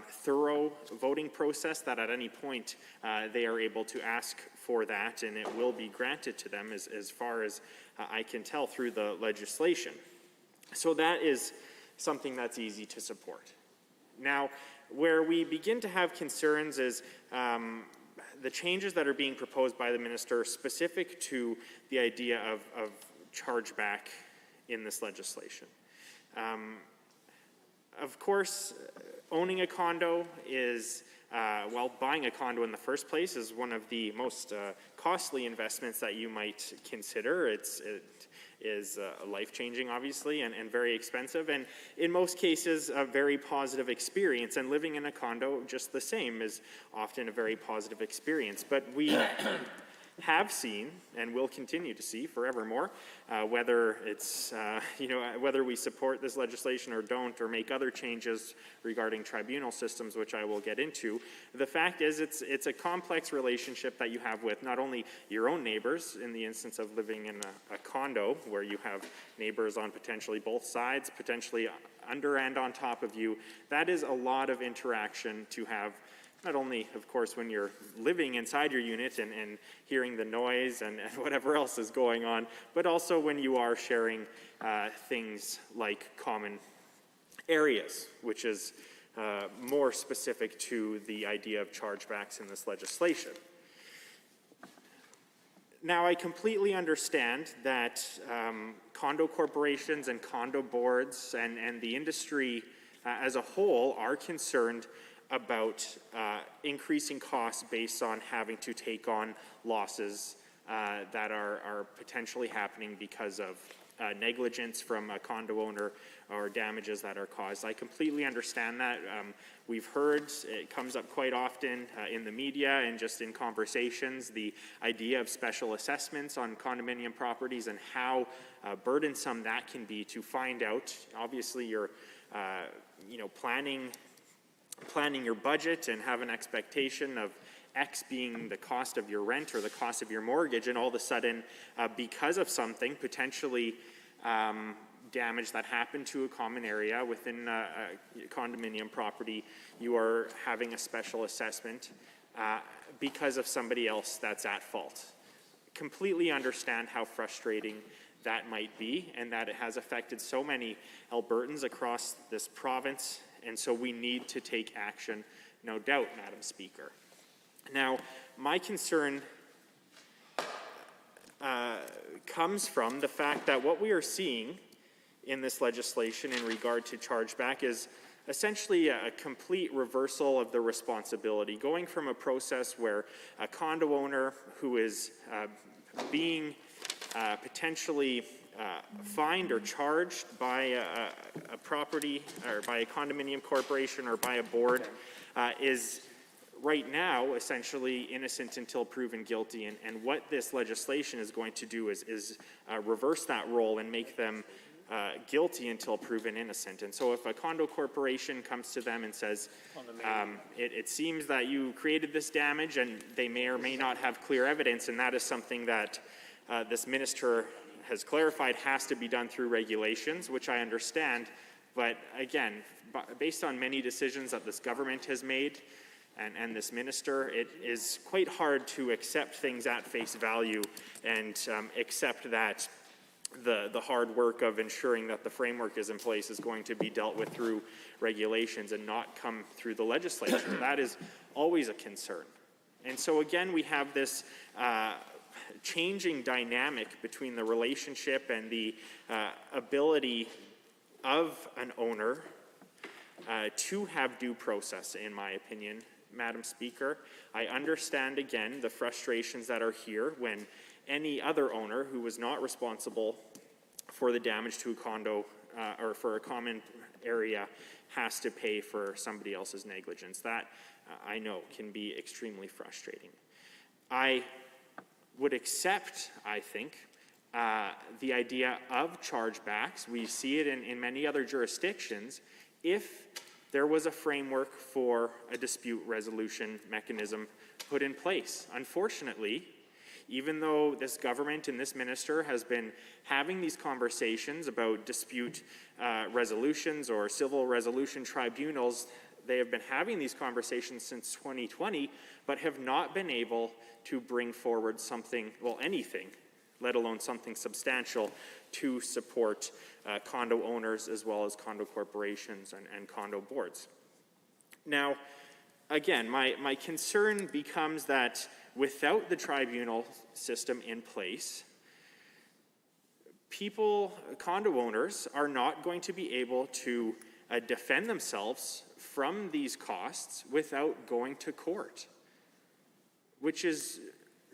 thorough voting process, that at any point they are able to ask for that, and it will be granted to them as far as I can tell through the legislation. So that is something that's easy to support. Now, where we begin to have concerns is the changes that are being proposed by the minister specific to the idea of chargeback in this legislation. Of course, owning a condo is, buying a condo in the first place is one of the most costly investments that you might consider. It is life-changing, obviously, and very expensive, and in most cases, a very positive experience. And living in a condo, just the same, is often a very positive experience. But we have seen, and will continue to see forevermore, whether it's, whether we support this legislation or don't, or make other changes regarding tribunal systems, which I will get into. The fact is, it's a complex relationship that you have with not only your own neighbors, in the instance of living in a condo, where you have neighbors on potentially both sides, potentially under and on top of you. That is a lot of interaction to have not only, of course, when you're living inside your unit and hearing the noise and whatever else is going on, but also when you are sharing things like common areas, which is more specific to the idea of chargebacks in this legislation. Now, I completely understand that condo corporations and condo boards and the industry as a whole are concerned about increasing costs based on having to take on losses that are potentially happening because of negligence from a condo owner or damages that are caused. I completely understand that. We've heard, it comes up quite often in the media and just in conversations, the idea of special assessments on condominium properties and how burdensome that can be to find out. Obviously, you're planning your budget and have an expectation of X being the cost of your rent or the cost of your mortgage, and all of a sudden, because of something, potentially damage that happened to a common area within a condominium property, you are having a special assessment because of somebody else that's at fault. Completely understand how frustrating that might be, and that it has affected so many Albertans across this province, and so we need to take action, no doubt, Madam Speaker. Now, my concern comes from the fact that what we are seeing in this legislation in regard to chargeback is essentially a complete reversal of the responsibility, going from a process where a condo owner who is being potentially fined or charged by a property or by a condominium corporation or by a board is right now essentially innocent until proven guilty. And what this legislation is going to do is reverse that role and make them guilty until proven innocent. And so if a condo corporation comes to them and says, it seems that you created this damage, and they may or may not have clear evidence, and that is something that this minister has clarified has to be done through regulations, which I understand. But again, based on many decisions that this government has made and this minister, it is quite hard to accept things at face value and accept that the hard work of ensuring that the framework is in place is going to be dealt with through regulations and not come through the legislature. That is always a concern. And so again, we have this changing dynamic between the relationship and the ability of an owner to have due process, in my opinion, Madam Speaker. I understand, again, the frustrations that are here when any other owner who was not responsible for the damage to a condo or for a common area has to pay for somebody else's negligence. That, I know, can be extremely frustrating. I would accept, I think, the idea of chargebacks. We see it in many other jurisdictions if there was a framework for a dispute resolution mechanism put in place. Unfortunately, even though this government and this minister has been having these conversations about dispute resolutions or civil resolution tribunals, they have been having these conversations since 2020, but have not been able to bring forward something, well, anything, let alone something substantial, to support condo owners as well as condo corporations and condo boards. Now, again, my concern becomes that without the tribunal system in place, condo owners are not going to be able to defend themselves from these costs without going to court, which is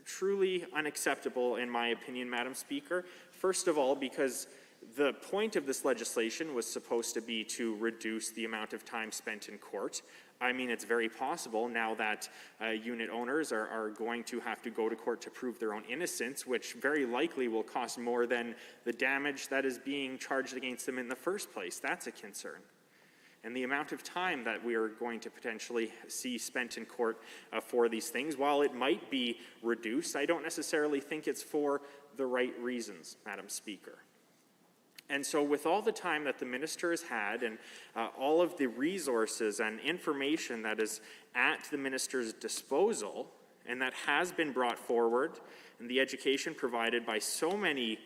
truly unacceptable in my opinion, Madam Speaker. First of all, because the point of this legislation was supposed to be to reduce the amount of time spent in court. I mean, it's very possible now that unit owners are going to have to go to court to prove their own innocence, which very likely will cost more than the damage that is being charged against them in the first place. That's a concern. And the amount of time that we are going to potentially see spent in court for these things, while it might be reduced, I don't necessarily think it's for the right reasons, Madam Speaker. And so with all the time that the minister has had and all of the resources and information that is at the minister's disposal and that has been brought forward, and the education provided by so many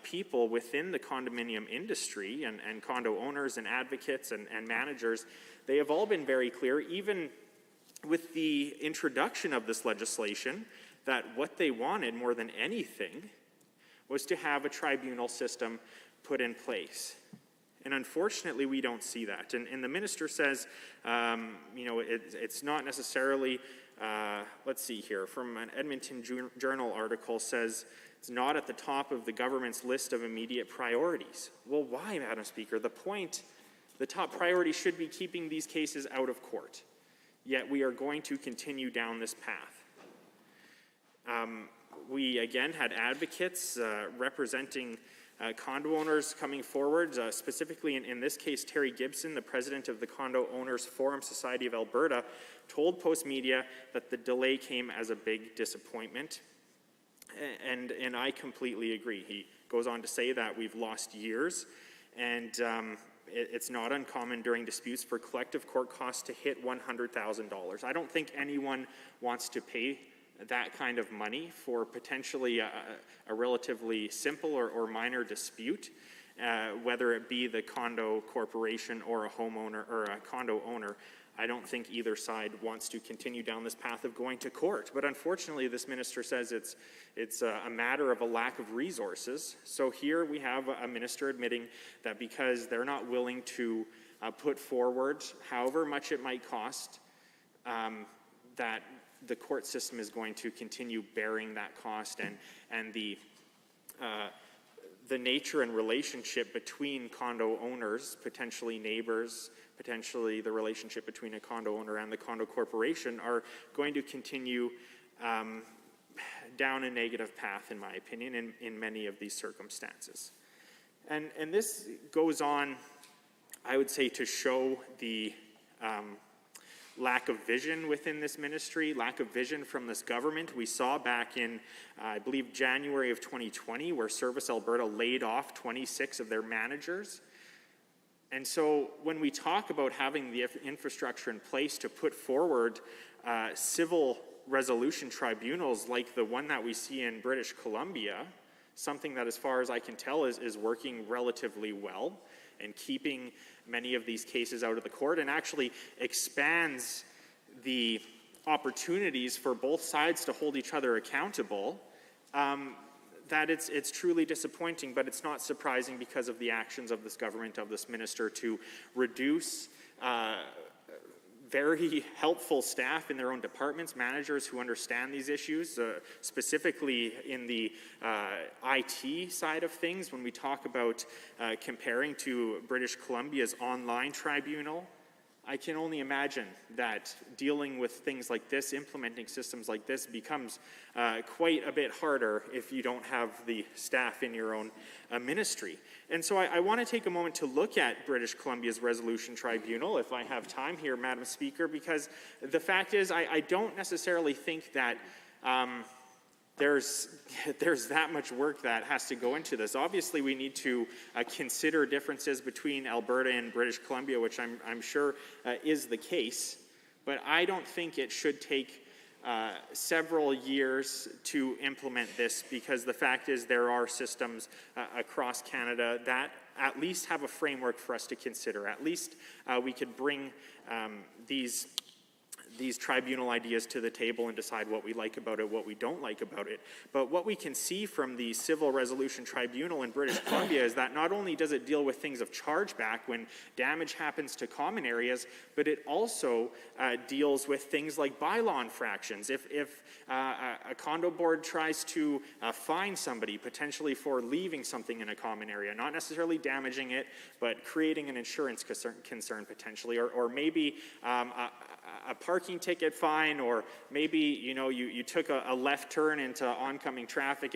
people within the condominium industry and condo owners and advocates and managers, they have all been very clear, even with the introduction of this legislation, that what they wanted more than anything was to have a tribunal system put in place. And unfortunately, we don't see that. And the minister says, it's not necessarily, let's see here, from an Edmonton Journal article says, it's not at the top of the government's list of immediate priorities. Well, why, Madam Speaker? The top priority should be keeping these cases out of court. Yet we are going to continue down this path. We, again, had advocates representing condo owners coming forward, specifically in this case, Terry Gibson, the president of the Condo Owners Forum Society of Alberta, told Post Media that the delay came as a big disappointment. And I completely agree. He goes on to say that we've lost years, and it's not uncommon during disputes for collective court costs to hit $100,000. I don't think anyone wants to pay that kind of money for potentially a relatively simple or minor dispute, whether it be the condo corporation or a homeowner or a condo owner. I don't think either side wants to continue down this path of going to court. But unfortunately, this minister says it's a matter of a lack of resources. So here we have a minister admitting that because they're not willing to put forward however much it might cost, that the court system is going to continue bearing that cost, and the nature and relationship between condo owners, potentially neighbors, potentially the relationship between a condo owner and the condo corporation are going to continue down a negative path, in my opinion, in many of these circumstances. And this goes on, I would say, to show the lack of vision within this ministry, lack of vision from this government. We saw back in, I believe, January of 2020, where Service Alberta laid off 26 of their managers. And so when we talk about having the infrastructure in place to put forward civil resolution tribunals like the one that we see in British Columbia, something that, as far as I can tell, is working relatively well and keeping many of these cases out of the court, and actually expands the opportunities for both sides to hold each other accountable, that it's truly disappointing. But it's not surprising because of the actions of this government, of this minister, to reduce very helpful staff in their own departments, managers who understand these issues, specifically in the IT side of things. When we talk about comparing to British Columbia's online tribunal, I can only imagine that dealing with things like this, implementing systems like this, becomes quite a bit harder if you don't have the staff in your own ministry. And so I want to take a moment to look at British Columbia's Resolution Tribunal, if I have time here, Madam Speaker, because the fact is I don't necessarily think that there's that much work that has to go into this. Obviously, we need to consider differences between Alberta and British Columbia, which I'm sure is the case, but I don't think it should take several years to implement this, because the fact is there are systems across Canada that at least have a framework for us to consider. At least we could bring these tribunal ideas to the table and decide what we like about it, what we don't like about it. But what we can see from the Civil Resolution Tribunal in British Columbia is that not only does it deal with things of chargeback when damage happens to common areas, but it also deals with things like bylaw infractions. If a condo board tries to fine somebody potentially for leaving something in a common area, not necessarily damaging it, but creating an insurance concern potentially, or maybe a parking ticket fine, or maybe you took a left turn into oncoming traffic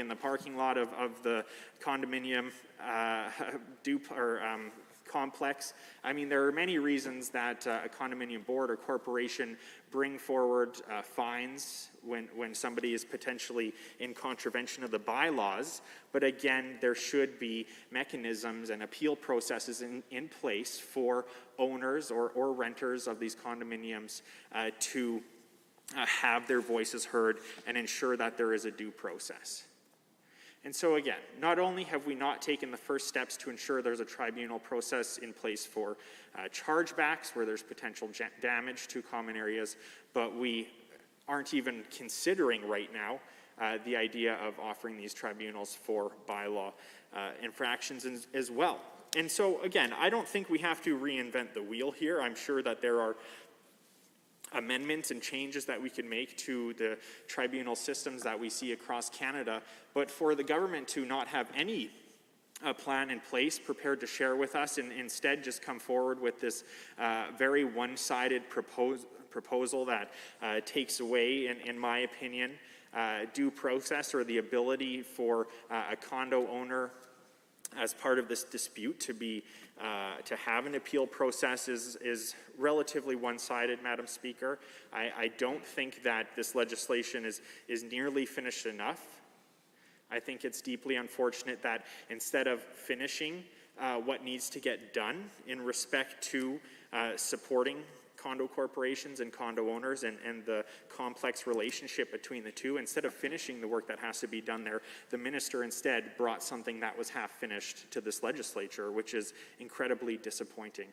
complex. I mean, there are many reasons that a condominium board or corporation bring forward fines when somebody is potentially in contravention of the bylaws. But again, there should be mechanisms and appeal processes in place for owners or renters of these condominiums to have their voices heard and ensure that there is a due process. And so again, not only have we not taken the first steps to ensure there's a tribunal process in place for chargebacks where there's potential damage to common areas, but we aren't even considering right now the idea of offering these tribunals for bylaw infractions as well. And so again, I don't think we have to reinvent the wheel here. I'm sure that there are amendments and changes that we can make to the tribunal systems that we see across Canada, but for the government to not have any plan in place prepared to share with us and instead just come forward with this very one-sided proposal that takes away, in my opinion, due process or the ability for a condo owner as part of this dispute to have an appeal process is relatively one-sided, Madam Speaker. I don't think that this legislation is nearly finished enough. I think it's deeply unfortunate that instead of finishing what needs to get done in respect to supporting condo corporations and condo owners and the complex relationship between the two, instead of finishing the work that has to be done there, the minister instead brought something that was half finished to this legislature, which is incredibly disappointing.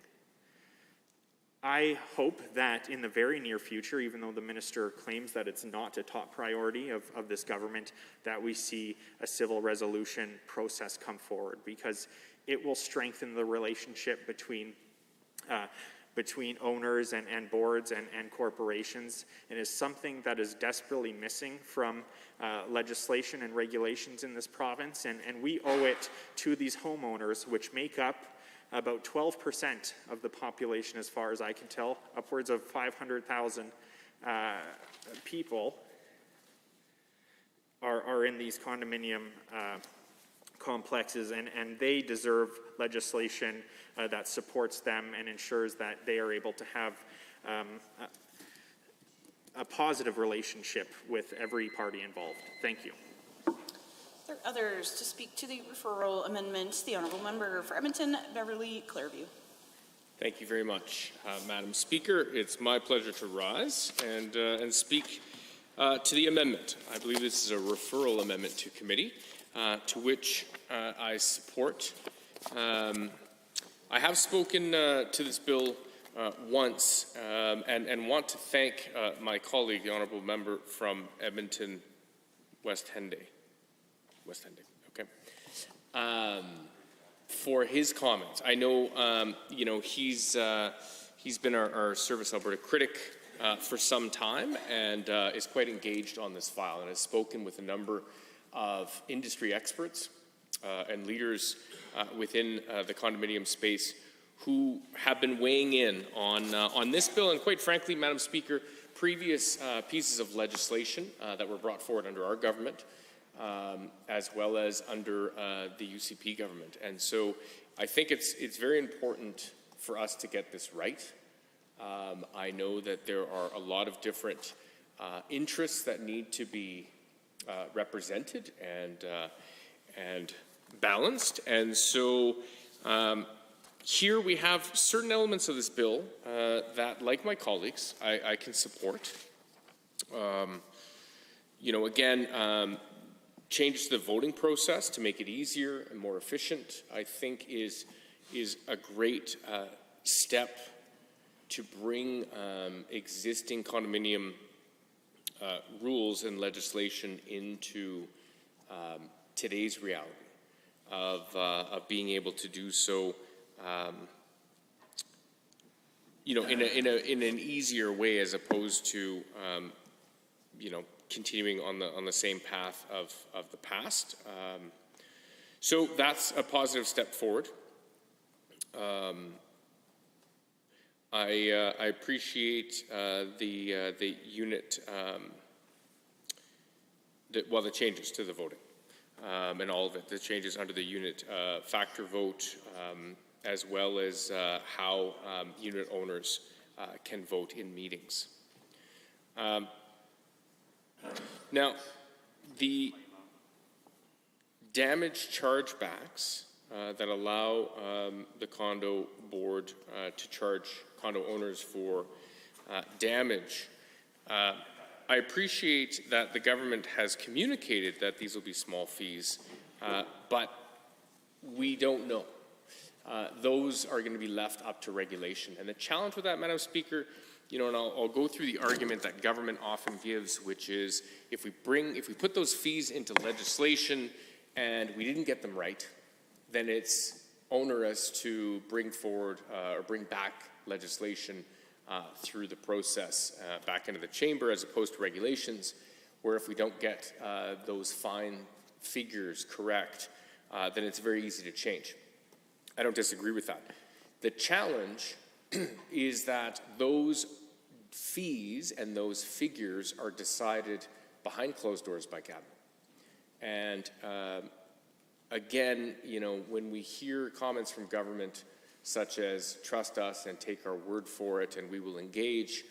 I hope that in the very near future, even though the minister claims that it's not a top priority of this government, that we see a civil resolution process come forward, because it will strengthen the relationship between owners and boards and corporations, and is something that is desperately missing from legislation and regulations in this province. And we owe it to these homeowners, which make up about 12% of the population, as far as I can tell, upwards of 500,000 people are in these condominium complexes, and they deserve legislation that supports them and ensures that they are able to have a positive relationship with every party involved. Thank you. Are there others to speak to the referral amendment? The Honourable Member for Edmonton, Beverly Clairview. Thank you very much, Madam Speaker. It's my pleasure to rise and speak to the amendment. I believe this is a referral amendment to committee, to which I support. I have spoken to this bill once and want to thank my colleague, the Honourable Member from Edmonton, West Henday, okay, for his comments. I know, he's been our Service Alberta critic for some time and is quite engaged on this file and has spoken with a number of industry experts and leaders within the condominium space who have been weighing in on this bill and, quite frankly, Madam Speaker, previous pieces of legislation that were brought forward under our government, as well as under the UCP government. And so I think it's very important for us to get this right. I know that there are a lot of different interests that need to be represented and balanced. And so here we have certain elements of this bill that, like my colleagues, I can support. Again, changes to the voting process to make it easier and more efficient, I think is a great step to bring existing condominium rules and legislation into today's reality of being able to do so, in an easier way, as opposed to continuing on the same path of the past. So that's a positive step forward. I appreciate the unit, the changes to the voting and all of it, the changes under the unit factor vote, as well as how unit owners can vote in meetings. Now, the damage chargebacks that allow the condo board to charge condo owners for damage, I appreciate that the government has communicated that these will be small fees, but we don't know. Those are going to be left up to regulation. And the challenge with that, Madam Speaker, you know, and I'll go through the argument that government often gives, which is if we put those fees into legislation and we didn't get them right, then it's onerous to bring forward or bring back legislation through the process back into the chamber as opposed to regulations, where if we don't get those fine figures correct, then it's very easy to change. I don't disagree with that. The challenge is that those fees and those figures are decided behind closed doors by cabinet. And again, you know, when we hear comments from government such as trust us and take our word for it and we will engage,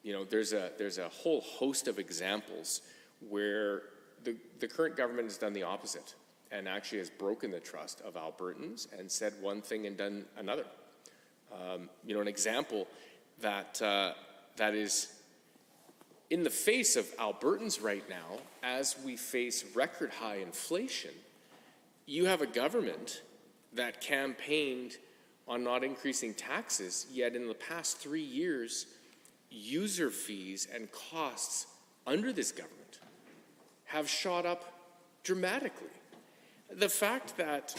you know, there's a whole host of examples where the current government has done the opposite and actually has broken the trust of Albertans and said one thing and done another. You know, an example that is in the face of Albertans right now, as we face record high inflation, you have a government that campaigned on not increasing taxes, yet in the past 3 years, user fees and costs under this government have shot up dramatically. The fact that,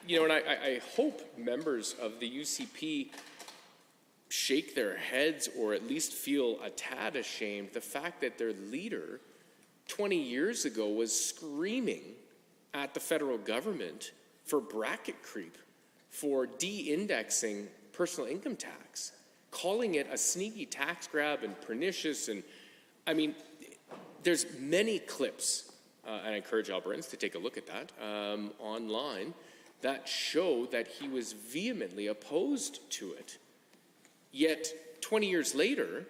you know, and I hope members of the UCP shake their heads or at least feel a tad ashamed, the fact that their leader 20 years ago was screaming at the federal government for bracket creep, for de-indexing personal income tax, calling it a sneaky tax grab and pernicious. And I mean, there's many clips, and I encourage Albertans to take a look at that online, that show that he was vehemently opposed to it. Yet 20 years later,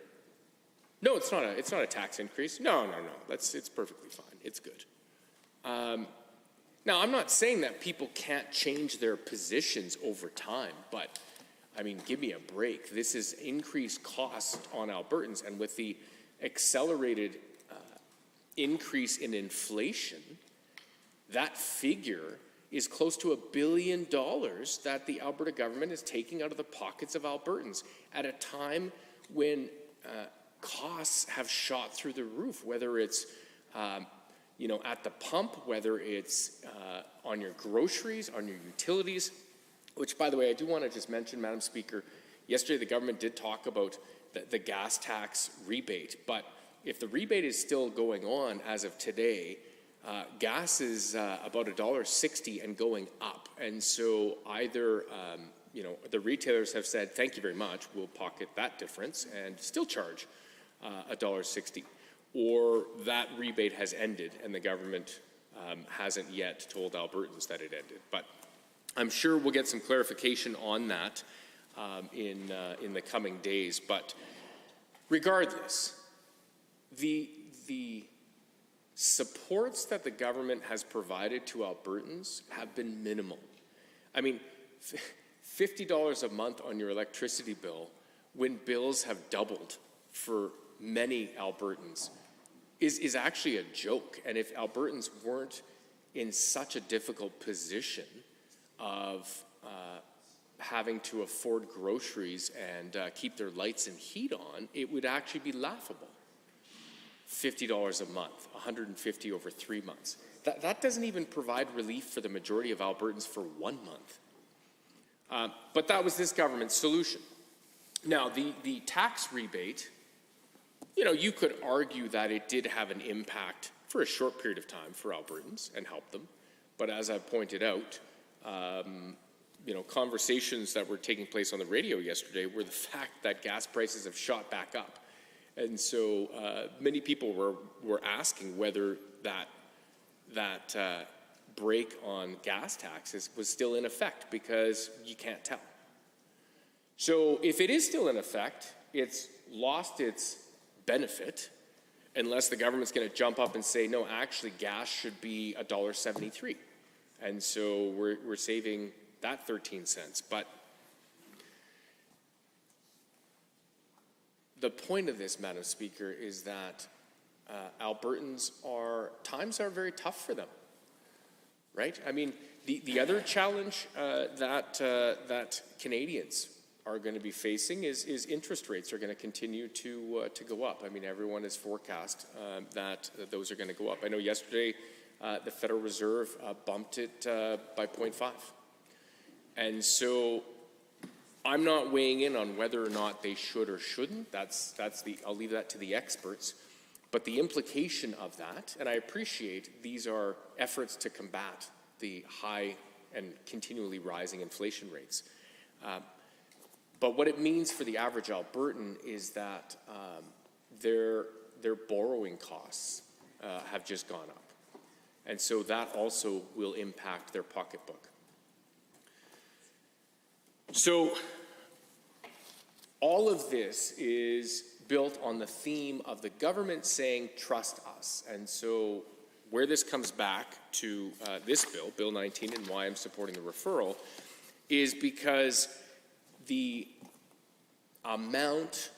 no, it's not a tax increase. No, it's perfectly fine. It's good. Now, I'm not saying that people can't change their positions over time, but I mean, give me a break. This is increased cost on Albertans, and with the accelerated increase in inflation, that figure is close to $1 billion that the Alberta government is taking out of the pockets of Albertans at a time when costs have shot through the roof, whether it's you know, at the pump, whether it's on your groceries, on your utilities, which, by the way, I do want to just mention, Madam Speaker, yesterday the government did talk about the gas tax rebate, but if the rebate is still going on as of today, gas is about $1.60 and going up. And so either, you know, the retailers have said, thank you very much, we'll pocket that difference and still charge $1.60. Or that rebate has ended and the government hasn't yet told Albertans that it ended. But I'm sure we'll get some clarification on that in the coming days. But regardless, the supports that the government has provided to Albertans have been minimal. I mean, $50 a month on your electricity bill when bills have doubled for many Albertans is actually a joke. And if Albertans weren't in such a difficult position of having to afford groceries and keep their lights and heat on, it would actually be laughable. $50 a month, $150 over 3 months. That doesn't even provide relief for the majority of Albertans for 1 month. But that was this government's solution. Now, the tax rebate, you know, you could argue that it did have an impact for a short period of time for Albertans and help them. But as I pointed out, you know, conversations that were taking place on the radio yesterday were the fact that gas prices have shot back up. And so many people were asking whether that break on gas taxes was still in effect because you can't tell. So if it is still in effect, it's lost its benefit unless the government's going to jump up and say, no, actually gas should be $1.73. And so we're saving that 13 cents. But the point of this, Madam Speaker, is that Albertans times are very tough for them, right? I mean, the other challenge that Canadians are going to be facing is interest rates are going to continue to go up. I mean, everyone has forecast that those are going to go up. I know yesterday the Federal Reserve bumped it by 0.5. And so I'm not weighing in on whether or not they should or shouldn't. I'll leave that to the experts. But the implication of that, and I appreciate these are efforts to combat the high and continually rising inflation rates. But what it means for the average Albertan is that their borrowing costs have just gone up. And so that also will impact their pocketbook. So all of this is built on the theme of the government saying, trust us. And so where this comes back to this bill, Bill 19, and why I'm supporting the referral, is because the amount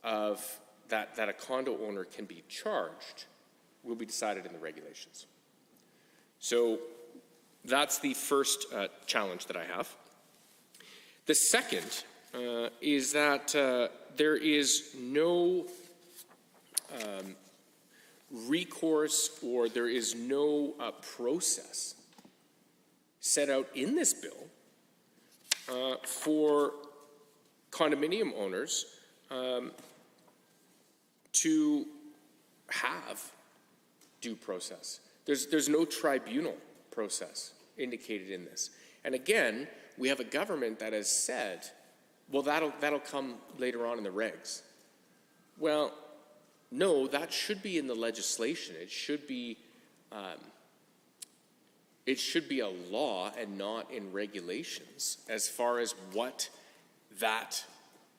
of that a condo owner can be charged will be decided in the regulations. So that's the first challenge that I have. The second is that there is no recourse or there is no process set out in this bill for condominium owners to have due process. There's no tribunal process indicated in this. And again, we have a government that has said, well, that'll come later on in the regs. Well, no, that should be in the legislation. It should be a law and not in regulations as far as what that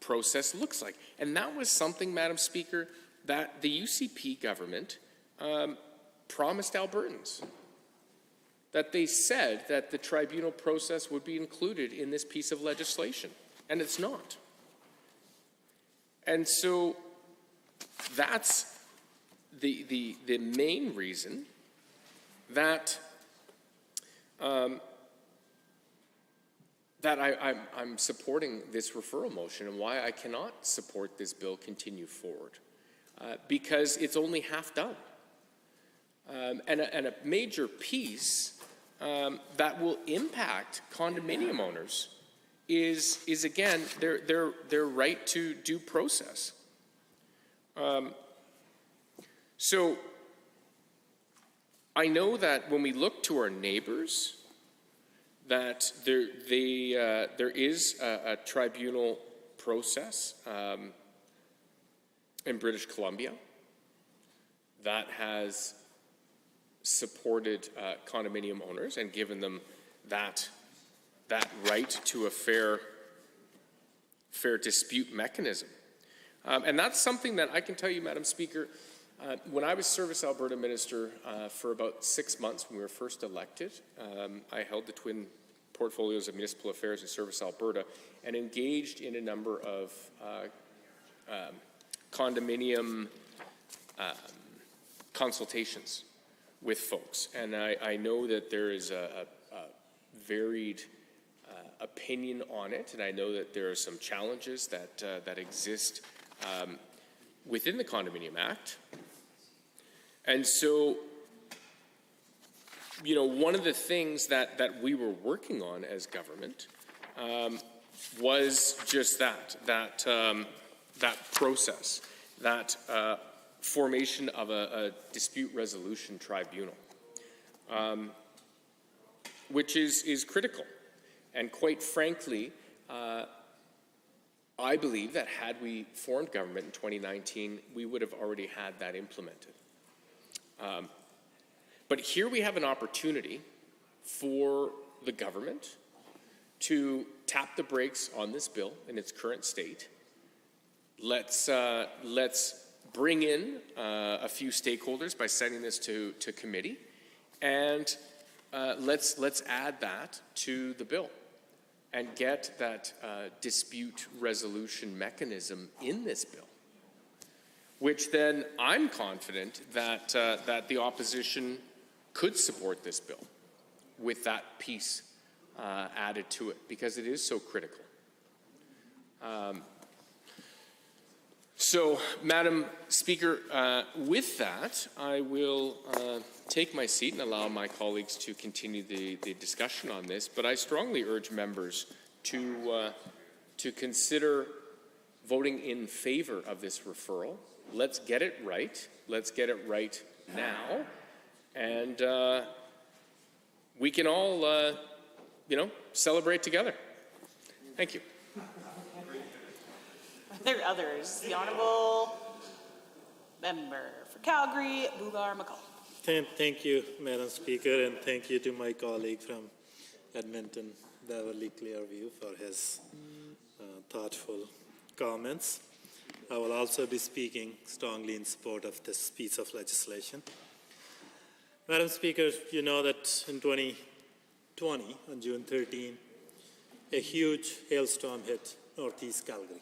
process looks like. And that was something, Madam Speaker, that the UCP government promised Albertans. That they said that the tribunal process would be included in this piece of legislation, and it's not. And so that's the main reason that I'm supporting this referral motion and why I cannot support this bill continue forward, because it's only half done. And a major piece that will impact condominium owners is again their right to due process. So I know that when we look to our neighbors, that there is a tribunal process in British Columbia that has supported condominium owners and given them that right to a fair dispute mechanism. And that's something that I can tell you, Madam Speaker, when I was Service Alberta Minister for about 6 months when we were first elected, I held the twin portfolios of Municipal Affairs and Service Alberta and engaged in a number of condominium consultations with folks. And I know that there is a varied opinion on it, and I know that there are some challenges that exist within the Condominium Act. And so, you know, one of the things that we were working on as government was just that process, that formation of a dispute resolution tribunal, which is critical. And quite frankly, I believe that had we formed government in 2019, we would have already had that implemented. But here we have an opportunity for the government to tap the brakes on this bill in its current state. Let's bring in a few stakeholders by sending this to committee, and let's add that to the bill and get that dispute resolution mechanism in this bill, which then I'm confident that that the opposition could support this bill with that piece added to it, because it is so critical. So, Madam Speaker, with that, I will take my seat and allow my colleagues to continue the discussion on this, but I strongly urge members to consider voting in favor of this referral. Let's get it right. Let's get it right now. And we can all, celebrate together. Thank you. Are there others? The Honourable Member for Calgary, Bougar McCall. Thank you, Madam Speaker, and thank you to my colleague from Edmonton, Beverly Clearview, for his thoughtful comments. I will also be speaking strongly in support of this piece of legislation. Madam Speaker, you know that in 2020, on June 13, a huge hailstorm hit northeast Calgary.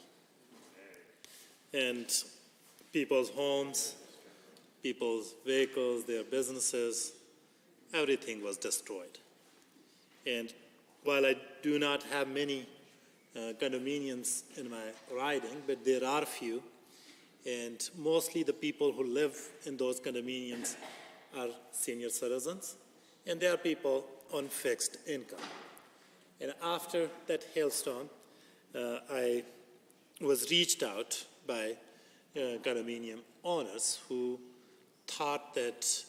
And people's homes, people's vehicles, their businesses, everything was destroyed. And while I do not have many condominiums in my riding, but there are few, and mostly the people who live in those condominiums are senior citizens, and they are people on fixed income. And after that hailstorm, I was reached out by condominium owners who thought that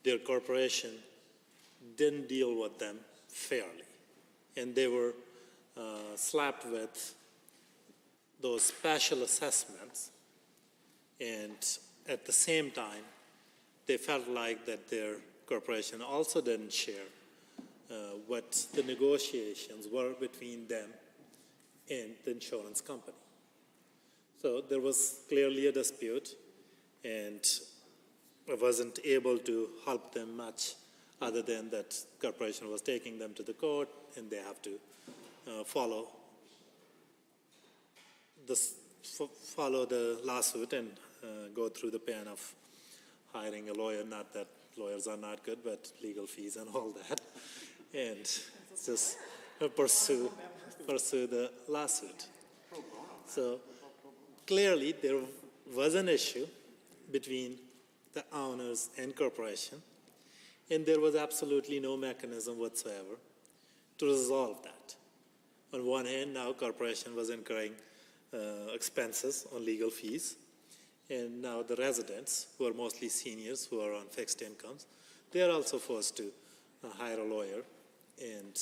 their corporation didn't deal with them fairly. And they were slapped with those special assessments, and at the same time, they felt like that their corporation also didn't share what the negotiations were between them and the insurance company. So there was clearly a dispute, and I wasn't able to help them much other than that corporation was taking them to the court, and they have to follow the lawsuit and go through the pain of hiring a lawyer. Not that lawyers are not good, but legal fees and all that, and just pursue the lawsuit. So clearly there was an issue between the owners and corporation, and there was absolutely no mechanism whatsoever to resolve that. On one hand, now corporation was incurring expenses on legal fees, and now the residents, who are mostly seniors who are on fixed incomes, they are also forced to hire a lawyer and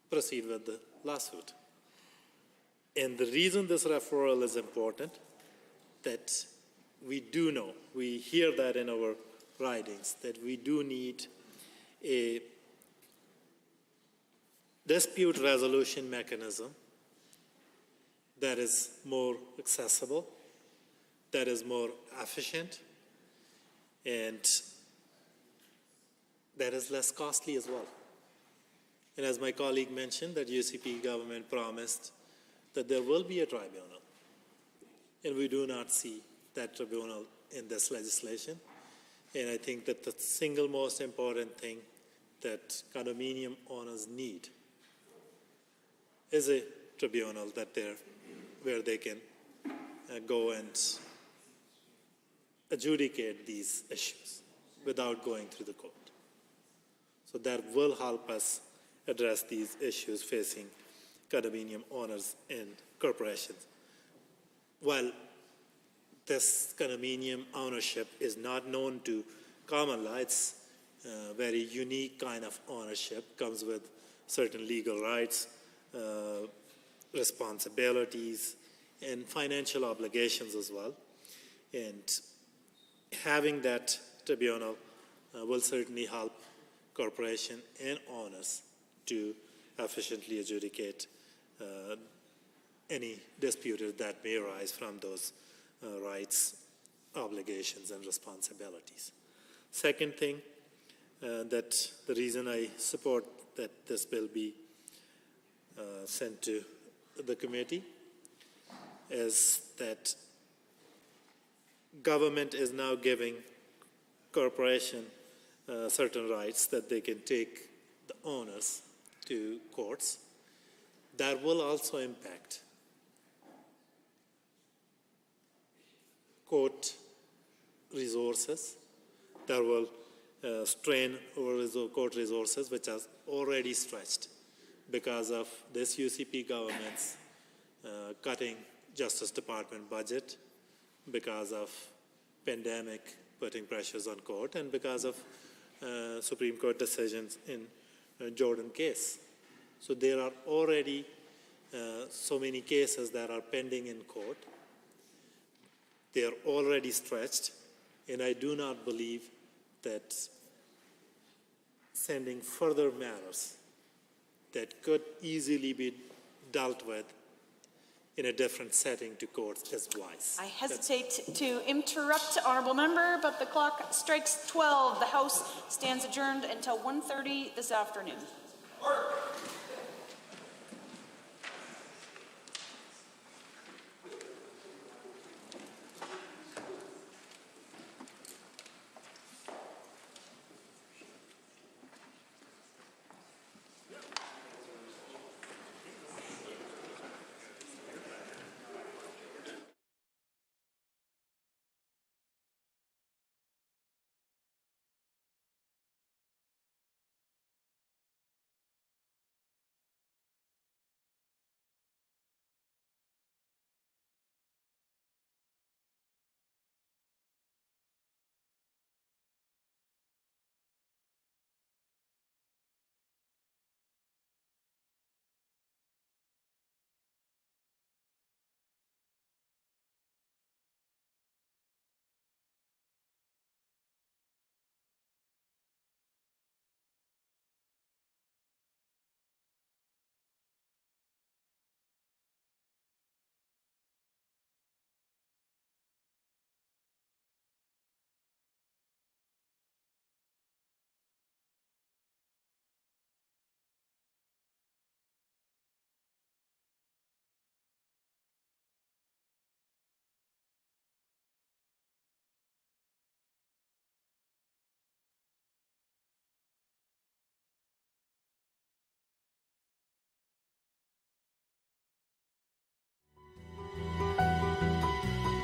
proceed with the lawsuit. And the reason this referral is important, that we do know, we hear that in our ridings, that we do need a dispute resolution mechanism that is more accessible, that is more efficient, and that is less costly as well. And as my colleague mentioned, that UCP government promised that there will be a tribunal, and we do not see that tribunal in this legislation. And I think that the single most important thing that condominium owners need is a tribunal where they can go and adjudicate these issues without going through the court. So that will help us address these issues facing condominium owners and corporations. While this condominium ownership is not known to common law, it's a very unique kind of ownership, comes with certain legal rights, responsibilities, and financial obligations as well. And having that tribunal will certainly help corporation and owners to efficiently adjudicate any disputes that may arise from those rights, obligations, and responsibilities. Second thing, that the reason I support that this bill be sent to the committee is that government is now giving corporation certain rights that they can take the owners to courts. That will also impact court resources. That will strain over court resources, which are already stretched because of this UCP government's cutting Justice Department budget, because of pandemic putting pressures on court, and because of Supreme Court decisions in Jordan case. So there are already so many cases that are pending in court. They are already stretched, and I do not believe that sending further matters that could easily be dealt with in a different setting to courts is wise. I hesitate to interrupt, honourable member, but the clock strikes 12. The House stands adjourned until 1:30 this afternoon.